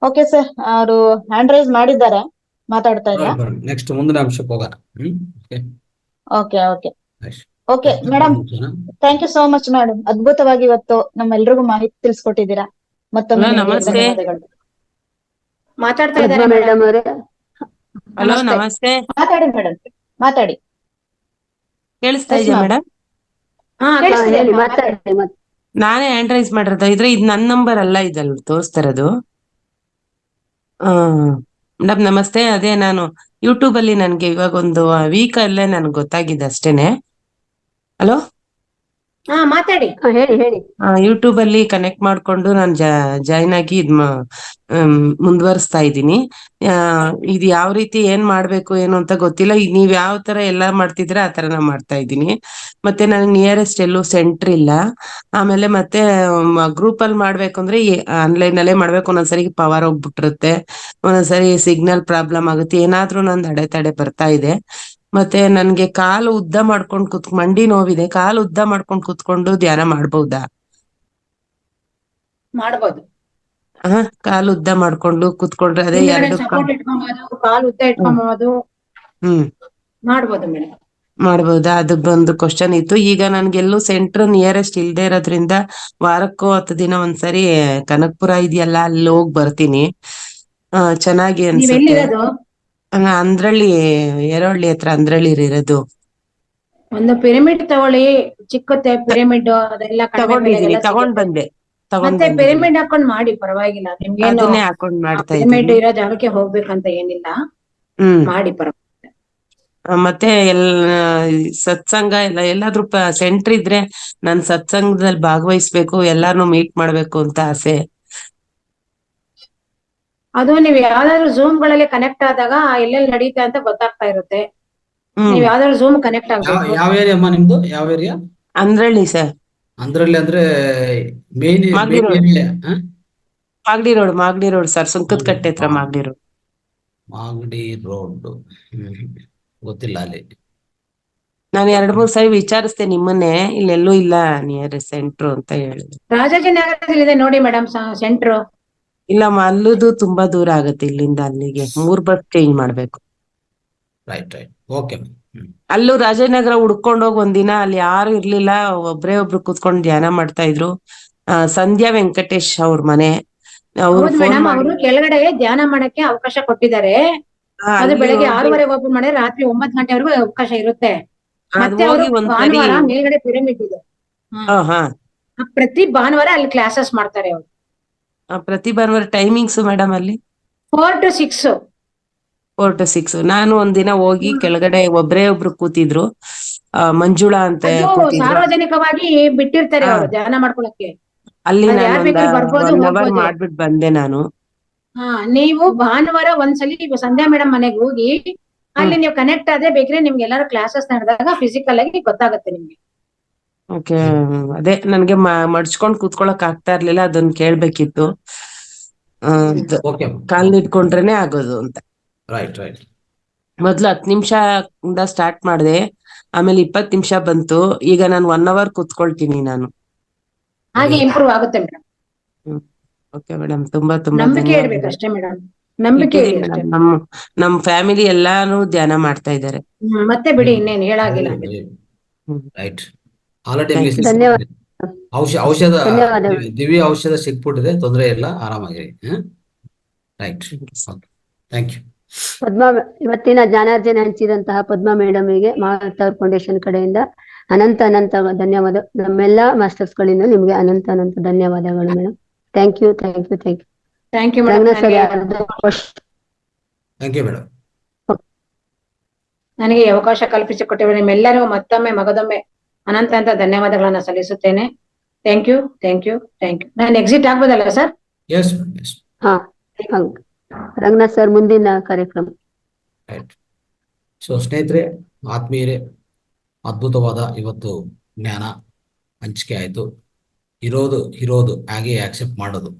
okay sir, ಅವರು ಹ್ಯಾಂಡ್ ರೈಸ್ ಮಾಡಿದ್ದಾರೆ, ಮಾತಾಡ್ತಾ ಇಲ್ಲ. ನೆಕ್ಸ್ಟ್ ಮುಂದಿನ ಅಂಶಕ್ಕೆ ಹೋಗೋಣ. Okay okay okay madam, thank you so much madam. ಅದ್ಭುತವಾಗಿ ಇವತ್ತು ನಮ್ಮೆಲ್ರಿಗೂ ಮಾಹಿತಿ ತಿಳಿಸ್ಕೊಟ್ಟಿದ್ದೀರಾ. ಮತ್ತೊಮ್ಮೆ ಹಲೋ, ನಿಮ್ಗೆ ನಮಸ್ತೆ. ಧನ್ಯವಾದಗಳು. ಮಾತಾಡ್ತಾ ಪದ್ಮಾ ಇದ್ದಾರೆ ಮೇಡಮ್ ಅವರೇ, ಹಲೋ, ನಮಸ್ತೆ. ನಮಸ್ತೆ. ಮಾತಾಡಿ ಮೇಡಮ್, ಮಾತಾಡಿ. ಕೇಳಿಸ್ತಾ Yes, ಇದೆಯಾ ma'am. ಮೇಡಮ್? ಹಾ ಹಾ ಕೇಳಿಸ್ತಿದೆ ಹೇಳಿ, ಅಮ್ಮ, ಮಾತಾಡಿ. ನಾನೇ ಹ್ಯಾಂಡ್ ರೈಸ್ ಮಾಡಿರೋದು. ಇದು ನನ್ನ ನಂಬರ್ ಅಲ್ಲ, ಇದಲ್ಲ ತೋರಿಸ್ತಾ ಇರೋದು. ಮೇಡಮ್ ನಮಸ್ತೆ. ಅದೇ ನಾನು ಯೂಟ್ಯೂಬ್ ಅಲ್ಲಿ ನನ್ಗೆ ಇವಾಗ ಒಂದು ವೀಕ್ ಅಲ್ಲೇ ನನ್ಗೆ ಗೊತ್ತಾಗಿದೆ ಅಷ್ಟೇನೆ. ಹಲೋ, ಹಾ ಮಾತಾಡಿ. ಹೇಳಿ ಹೇಳಿ. ಯೂಟ್ಯೂಬ್ ಅಲ್ಲಿ ಕನೆಕ್ಟ್ ಮಾಡ್ಕೊಂಡು ನಾನು ಜಾಯ್ನ್ ಆಗಿ ಮುಂದುವರಿಸ್ತಾ ಇದ್ದೀನಿ. ಇದು ಯಾವ ರೀತಿ ಏನ್ ಮಾಡ್ಬೇಕು ಏನು ಅಂತ ಗೊತ್ತಿಲ್ಲ. ನೀವ್ ಯಾವ ತರ ಎಲ್ಲ ಮಾಡ್ತಿದ್ರೆ ಆ ತರ ನಾ ಮಾಡ್ತಾ ಇದ್ದೀನಿ. ಮತ್ತೆ ನನಗೆ ನಿಯರೆಸ್ಟ್ ಎಲ್ಲೂ ಸೆಂಟರ್ ಇಲ್ಲ. ಆಮೇಲೆ ಮತ್ತೆ ಗ್ರೂಪ್ ಅಲ್ಲಿ ಮಾಡ್ಬೇಕು ಅಂದ್ರೆ ಆನ್ಲೈನ್ ಅಲ್ಲೇ ಮಾಡ್ಬೇಕು. ಒಂದೊಂದ್ಸರಿ ಪವರ್ ಹೋಗ್ಬಿಟ್ಟಿರುತ್ತೆ, ಒಂದೊಂದ್ಸರಿ ಸಿಗ್ನಲ್ ಪ್ರಾಬ್ಲಮ್ ಆಗುತ್ತೆ, ಏನಾದ್ರೂ ನಂದು ಅಡೆತಡೆ ಬರ್ತಾ ಇದೆ. ಮತ್ತೆ ನನ್ಗೆ ಕಾಲು ಉದ್ದ ಮಾಡ್ಕೊಂಡು ಮಂಡಿ ನೋವಿದೆ. ಕಾಲು ಉದ್ದ ಮಾಡ್ಕೊಂಡು ಕೂತ್ಕೊಂಡು ಧ್ಯಾನ ಮಾಡ್ಬಹುದಾ? ಮಾಡ್ಬೋದು. ಕಾಲು ಉದ್ದ ಮಾಡ್ಕೊಂಡು ಕೂತ್ಕೊಂಡ್ರೆ ಅದೇ ಹಿಂದ್ಗಡೆ ಎರಡು ಸಪೋರ್ಟ್ ಇಟ್ಕೊಬೋದು, ಕಾಲು ಉದ್ದ ಇಟ್ಕೊಬೋದು, ಹ್ಮ್ ಮಾಡ್ಬೋದು ಮೇಡಮ್. ಮಾಡ್ಬೋದಾ? ಅದು ಒಂದು ಕ್ವಶನ್ ಇತ್ತು. ಈಗ ನನ್ಗೆಲ್ಲೂ ಸೆಂಟರ್ ನಿಯರೆಸ್ಟ್ ಇಲ್ದೇ ಇರೋದ್ರಿಂದ ವಾರಕ್ಕೂ 10 ದಿನ ಒಂದ್ಸರಿ ಕನಕ್ಪುರ ಇದೆಯಲ್ಲ, ಅಲ್ಲಿ ಹೋಗಿ ಬರ್ತೀನಿ. ಚೆನ್ನಾಗಿ ನೀವ್ ಅನ್ಸುತ್ತೆ. ಎಲ್ಲಿರೋದು? ಅಂದ್ರಳ್ಳಿ, ಎರವಳ್ಳಿ ಹತ್ರ ಅಂದ್ರಳ್ಳಿ ಇರೋದು. ಒಂದು ಪಿರಮಿಡ್ ತಗೊಳ್ಳಿ, ಚಿಕ್ಕತ್ತೆ ಪಿರಮಿಡ್, ಅದೆಲ್ಲ ಕಡಿಮೆ ತಗೊಂಡಿದೀನಿ, ಬೆಲೆಗೆಲ್ಲ ತಗೊಂಡ್ ಸಿಗುತ್ತೆ. ಬಂದೆ. ಮತ್ತೆ ಪಿರಮಿಡ್ ಹಾಕೊಂಡ್ ಮಾಡಿ, ಪರವಾಗಿಲ್ಲ. ನಿಮ್ಗೇನು ಅದನ್ನೇ ಹಾಕೊಂಡ್ ಮಾಡ್ತಾ ಪಿರಮಿಡ್ ಇದ್ದೀನಿ. ಇರೋ ಜಾಗಕ್ಕೆ ಹೋಗ್ಬೇಕಂತ ಏನಿಲ್ಲ, ಹ್ಮ್ ಮಾಡಿ ಪರವಾಗಿಲ್ಲ. ಮತ್ತೆ ಸತ್ಸಂಗ ಎಲ್ಲಾದ್ರೂ ಸೆಂಟರ್ ಇದ್ರೆ ನಾನ್ ಸತ್ಸಂಗದಲ್ಲಿ ಭಾಗವಹಿಸ್ಬೇಕು, ಎಲ್ಲಾರ್ನು ಮೀಟ್ ಮಾಡ್ಬೇಕು ಅಂತ ಆಸೆ. ಅದು ನೀವ್ ಯಾವ್ದಾದ್ರು ಝೂಮ್ ಗಳಲ್ಲಿ ಕನೆಕ್ಟ್ ಆದಾಗ ಎಲ್ಲೆಲ್ಲಿ ನಡೀತೆ ಅಂತ ಗೊತ್ತಾಗ್ತಾ ಇರುತ್ತೆ. ನೀವ್ ಯಾವ್ದಾದ್ರು ಝೂಮ್ ಕನೆಕ್ಟ್ ಆಗ್ಬೇಕು. ಯಾವ ಏರಿಯಾ ಅಮ್ಮ ನಿಮ್ದು? ಯಾವ ಏರಿಯಾ? ಅಂದ್ರಳ್ಳಿ ಸರ್. ಅಂದ್ರಲ್ಲಿ ಅಂದ್ರೆ main Magadi road. Area? Magadi road sir, ಸುಂಕದ ಕಟ್ಟೆ ಹತ್ರ ಮಾಗಡಿ ರೋಡ್. ಮಾಗಡಿ ರೋಡ್. ಗೊತ್ತಿಲ್ಲ ಅಲ್ಲಿ. ನಾನು 2-3 ಸರಿ ವಿಚಾರಿಸ್ದೆ ನಿಮ್ಮನ್ನೇ, ಇಲ್ಲೆಲ್ಲೂ ಇಲ್ಲ ನಿಯರ್ ಸೆಂಟ್ರು ಅಂತ ಹೇಳಿದ್ರು. ರಾಜಾಜಿನಗರದಲ್ಲಿ ಇದೆ ನೋಡಿ ಮೇಡಮ್ ಸೆಂಟ್ರ್. ಇಲ್ಲ, ಅಲ್ಲುದು ತುಂಬಾ ದೂರ ಆಗುತ್ತೆ. ಇಲ್ಲಿಂದ ಅಲ್ಲಿಗೆ 3 ಬಸ್ ಚೇಂಜ್ ಮಾಡ್ಬೇಕು. Right okay. ಅಲ್ಲೂ ರಾಜನಗರ ಹುಡ್ಕೊಂಡೋಗಿ ಒಂದಿನ ಅಲ್ಲಿ ಯಾರು ಇರ್ಲಿಲ್ಲ, ಒಬ್ರು ಕೂತ್ಕೊಂಡು ಧ್ಯಾನ ಮಾಡ್ತಾ ಇದ್ರು. ಸಂಧ್ಯಾ ವೆಂಕಟೇಶ್ ಅವ್ರ ಮನೆ. ಅವ್ರು ಹೌದು ಫೋನ್ ಮೇಡಮ್, ಮಾಡಿ ಅವರು ಕೆಳಗಡೆ ಧ್ಯಾನ ಮಾಡಕ್ಕೆ ಅವಕಾಶ ಕೊಟ್ಟಿದ್ದಾರೆ. ಅದು ಬೆಳಗ್ಗೆ 6:30 ಓಪನ್ ಮಾಡಿ ರಾತ್ರಿ 9 ಗಂಟೆವರೆಗೂ ಅವಕಾಶ ಇರುತ್ತೆ. ಮತ್ತೆ ಅವರು ಭಾನುವಾರ ಮೇಲ್ಗಡೆ ಪಿರಮಿಡ್ ಇದೆ. ಪ್ರತಿ ಭಾನುವಾರ ಅಲ್ಲಿ ಕ್ಲಾಸಸ್ ಮಾಡ್ತಾರೆ ಅವರು. ಪ್ರತಿ ಭಾನುವಾರ ಟೈಮಿಂಗ್ಸ್ ಮೇಡಮ್ ಅಲ್ಲಿ 4 to 6. 4 to 6. ನಾನು ಒಂದಿನ ಹೋಗಿ ಕೆಳಗಡೆ ಒಬ್ರು ಕೂತಿದ್ರು, ಮಂಜುಳಾ ಅಂತ ಕೂತಿದ್ರು. ಸಾರ್ವಜನಿಕವಾಗಿ ಬಿಟ್ಟಿರ್ತಾರೆ ಅವರು ಧ್ಯಾನ ಮಾಡ್ಕೊಳಕ್ಕೆ. ಅಲ್ಲಿ ಯಾರ್ ಬೇಕಾದ್ರೂ ಬರ್ಬೋದು, 1 hour ಹೋಗ್ಬೋದು. ಮಾಡ್ಬಿಟ್ಟು ಬಂದೆ ನಾನು. ನೀವು ಭಾನುವಾರ ಒಂದ್ಸಲಿ ಸಂಧ್ಯಾ ಮೇಡಮ್ ಮನೆಗೆ ಹೋಗಿ ಅಲ್ಲಿ ನೀವು ಕನೆಕ್ಟ್ ಆದ್ರೆ ಬೇಕ್ರೆ ನಿಮ್ಗೆ ಎಲ್ಲಾರು ಕ್ಲಾಸಸ್ ನಡೆದಾಗ ಫಿಸಿಕಲ್ ಆಗಿ ಗೊತ್ತಾಗುತ್ತೆ ನಿಮ್ಗೆ. ಓಕೆ, ಅದೇ ನನ್ಗೆ ಮಡ್ಚ್ಕೊಂಡ್ ಕೂತ್ಕೊಳಕ್ ಆಗ್ತಾ ಇರ್ಲಿಲ್ಲ, ಅದನ್ನ ಕೇಳ್ಬೇಕಿತ್ತು. ಕಾಲ್ ಇಟ್ಕೊಂಡ್ರೇನೆ ಆಗೋದು ಅಂತ. ರೈಟ್. ಮೊದ್ಲು 10 ನಿಮಿಷ ಸ್ಟಾರ್ಟ್ ಮಾಡಿದೆ, ಆಮೇಲೆ 20 ನಿಮಿಷ ಬಂತು. ಈಗ ನಾನು 1 hour ಕೂತ್ಕೊಳ್ತೀನಿ ನಾನು. ಹಾಗೆ ಇಂಪ್ರೂವ್ ಆಗುತ್ತೆ ಮೇಡಮ್. ಓಕೆ ಮೇಡಮ್, ತುಂಬಾ ನಂಬಿಕೆ ಇಡ್ಬೇಕು ಅಷ್ಟೇ ಮೇಡಮ್, ನಂಬಿಕೆ ಇಡಿ ಅಷ್ಟೇ. ನಮ್ ಫ್ಯಾಮಿಲಿ ಎಲ್ಲಾನು ಧ್ಯಾನ ಮಾಡ್ತಾ ಇದ್ದಾರೆ. ಮತ್ತೆ ಬಿಡಿ, ಇನ್ನೇನು ಹೇಳಾಗಿಲ್ಲ. ರೈಟ್. ಆಲ್ರೆಡಿ ಧನ್ಯವಾದ. ಔಷಧ, ಧನ್ಯವಾದಗಳು. ದಿವ್ಯ ಔಷಧ ಸಿಕ್ಬಿಟ್ಟಿದೆ, ತೊಂದರೆ ಇಲ್ಲ, ಆರಾಮಾಗಿರಿ. Right, thank you. ಪದ್ಮಾ, ಇವತ್ತಿನ ಜ್ಞಾನಾರ್ಜನೆ ಹಂಚಿದಂತಹ ಪದ್ಮಾ ಮೇಡಮ್ಗೆ ಮಾತಾರ್ ಫೌಂಡೇಶನ್ ಕಡೆಯಿಂದ ಅನಂತ ಧನ್ಯವಾದ. ನಮ್ಮೆಲ್ಲಾ ಮಾಸ್ಟರ್ಸ್ ಗಳಿಂದ ನಿಮ್ಗೆ ಅನಂತ ಧನ್ಯವಾದಗಳು madam. Thank you madam. Thank you madam. ನನಗೆ ಅವಕಾಶ ಕಲ್ಪಿಸಿಕೊಟ್ಟಿರುವ ನಿಮ್ಮೆಲ್ಲರಿಗೂ ಮತ್ತೊಮ್ಮೆ ಮಗದೊಮ್ಮೆ ಅನಂತ ಧನ್ಯವಾದಗಳನ್ನ ಸಲ್ಲಿಸುತ್ತೇನೆ. Thank you. ನಾನು ಎಕ್ಸಿಟ್ ಆಗ್ಬೋದಲ್ಲ ಸರ್? ಎಸ್. ರಂಗನಾಥ್ ಸರ್, ಮುಂದಿನ ಕಾರ್ಯಕ್ರಮ. ರೈಟ್. ಸೊ ಸ್ನೇಹಿತರೆ, ಆತ್ಮೀಯರೇ, ಅದ್ಭುತವಾದ ಇವತ್ತು ಜ್ಞಾನ ಹಂಚಿಕೆ ಆಯ್ತು. ಇರೋದು ಹಾಗೆ ಆಕ್ಸೆಪ್ಟ್ ಮಾಡೋದು,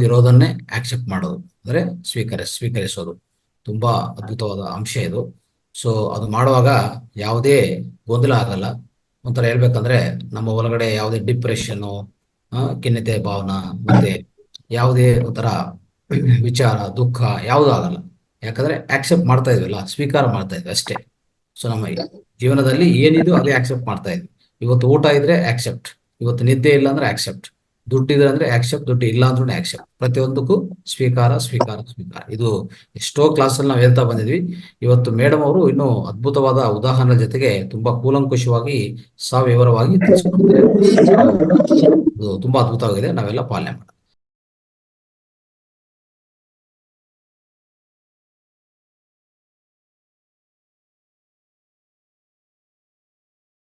ಇರೋದನ್ನೇ ಆಕ್ಸೆಪ್ಟ್ ಮಾಡೋದು ಅಂದ್ರೆ ಸ್ವೀಕರಿಸೋದು ತುಂಬಾ ಅದ್ಭುತವಾದ ಅಂಶ ಇದು. ಸೊ ಅದು ಮಾಡುವಾಗ ಯಾವುದೇ ಗೊಂದಲ ಆಗಲ್ಲ. ಒಂಥರ ಹೇಳ್ಬೇಕಂದ್ರೆ ನಮ್ಮ ಒಳಗಡೆ ಯಾವುದೇ ಡಿಪ್ರೆಷನ್ನು, ಖಿನ್ನತೆ ಭಾವನಾ, ಮತ್ತೆ ಯಾವುದೇ ಒಂಥರ ವಿಚಾರ, ದುಃಖ ಯಾವುದೂ ಆಗಲ್ಲ. ಯಾಕಂದ್ರೆ ಆಕ್ಸೆಪ್ಟ್ ಮಾಡ್ತಾ ಇದ್ವಲ್ಲ, ಸ್ವೀಕಾರ ಮಾಡ್ತಾ ಇದ್ವಿ ಅಷ್ಟೇ. ಸೊ ನಮ್ಮ ಜೀವನದಲ್ಲಿ ಏನಿದು ಅದೇ ಆಕ್ಸೆಪ್ಟ್ ಮಾಡ್ತಾ ಇದ್ವಿ. ಇವತ್ತು ಊಟ ಇದ್ರೆ ಆಕ್ಸೆಪ್ಟ್, ಇವತ್ತು ನಿದ್ದೆ ಇಲ್ಲ ಅಂದ್ರೆ ಆಕ್ಸೆಪ್ಟ್, ದುಡ್ಡಿದ್ರೆ ಅಂದ್ರೆ ಆಕ್ಸೆಪ್ಟ್, ದುಡ್ಡು ಇಲ್ಲ ಅಂದ್ರೂ ಆಕ್ಸೆಪ್ಟ್. ಪ್ರತಿಯೊಂದಕ್ಕೂ ಸ್ವೀಕಾರ ಸ್ವೀಕಾರ ಸ್ವೀಕಾರ. ಇದು ಎಷ್ಟೋ ಕ್ಲಾಸಲ್ಲಿ ನಾವು ಹೇಳ್ತಾ ಬಂದಿದ್ವಿ. ಇವತ್ತು ಮೇಡಮ್ ಅವರು ಇನ್ನೂ ಅದ್ಭುತವಾದ ಉದಾಹರಣೆ ಜೊತೆಗೆ ತುಂಬಾ ಕೂಲಂಕುಷವಾಗಿ ಸವಿವರವಾಗಿ ತಿಳಿಸ್ಕೊಡ್ತಾರೆ. ಅದು ತುಂಬಾ ಅದ್ಭುತವಾಗಿದೆ. ನಾವೆಲ್ಲ ಪಾಲನೆ ಮಾಡೋಣ.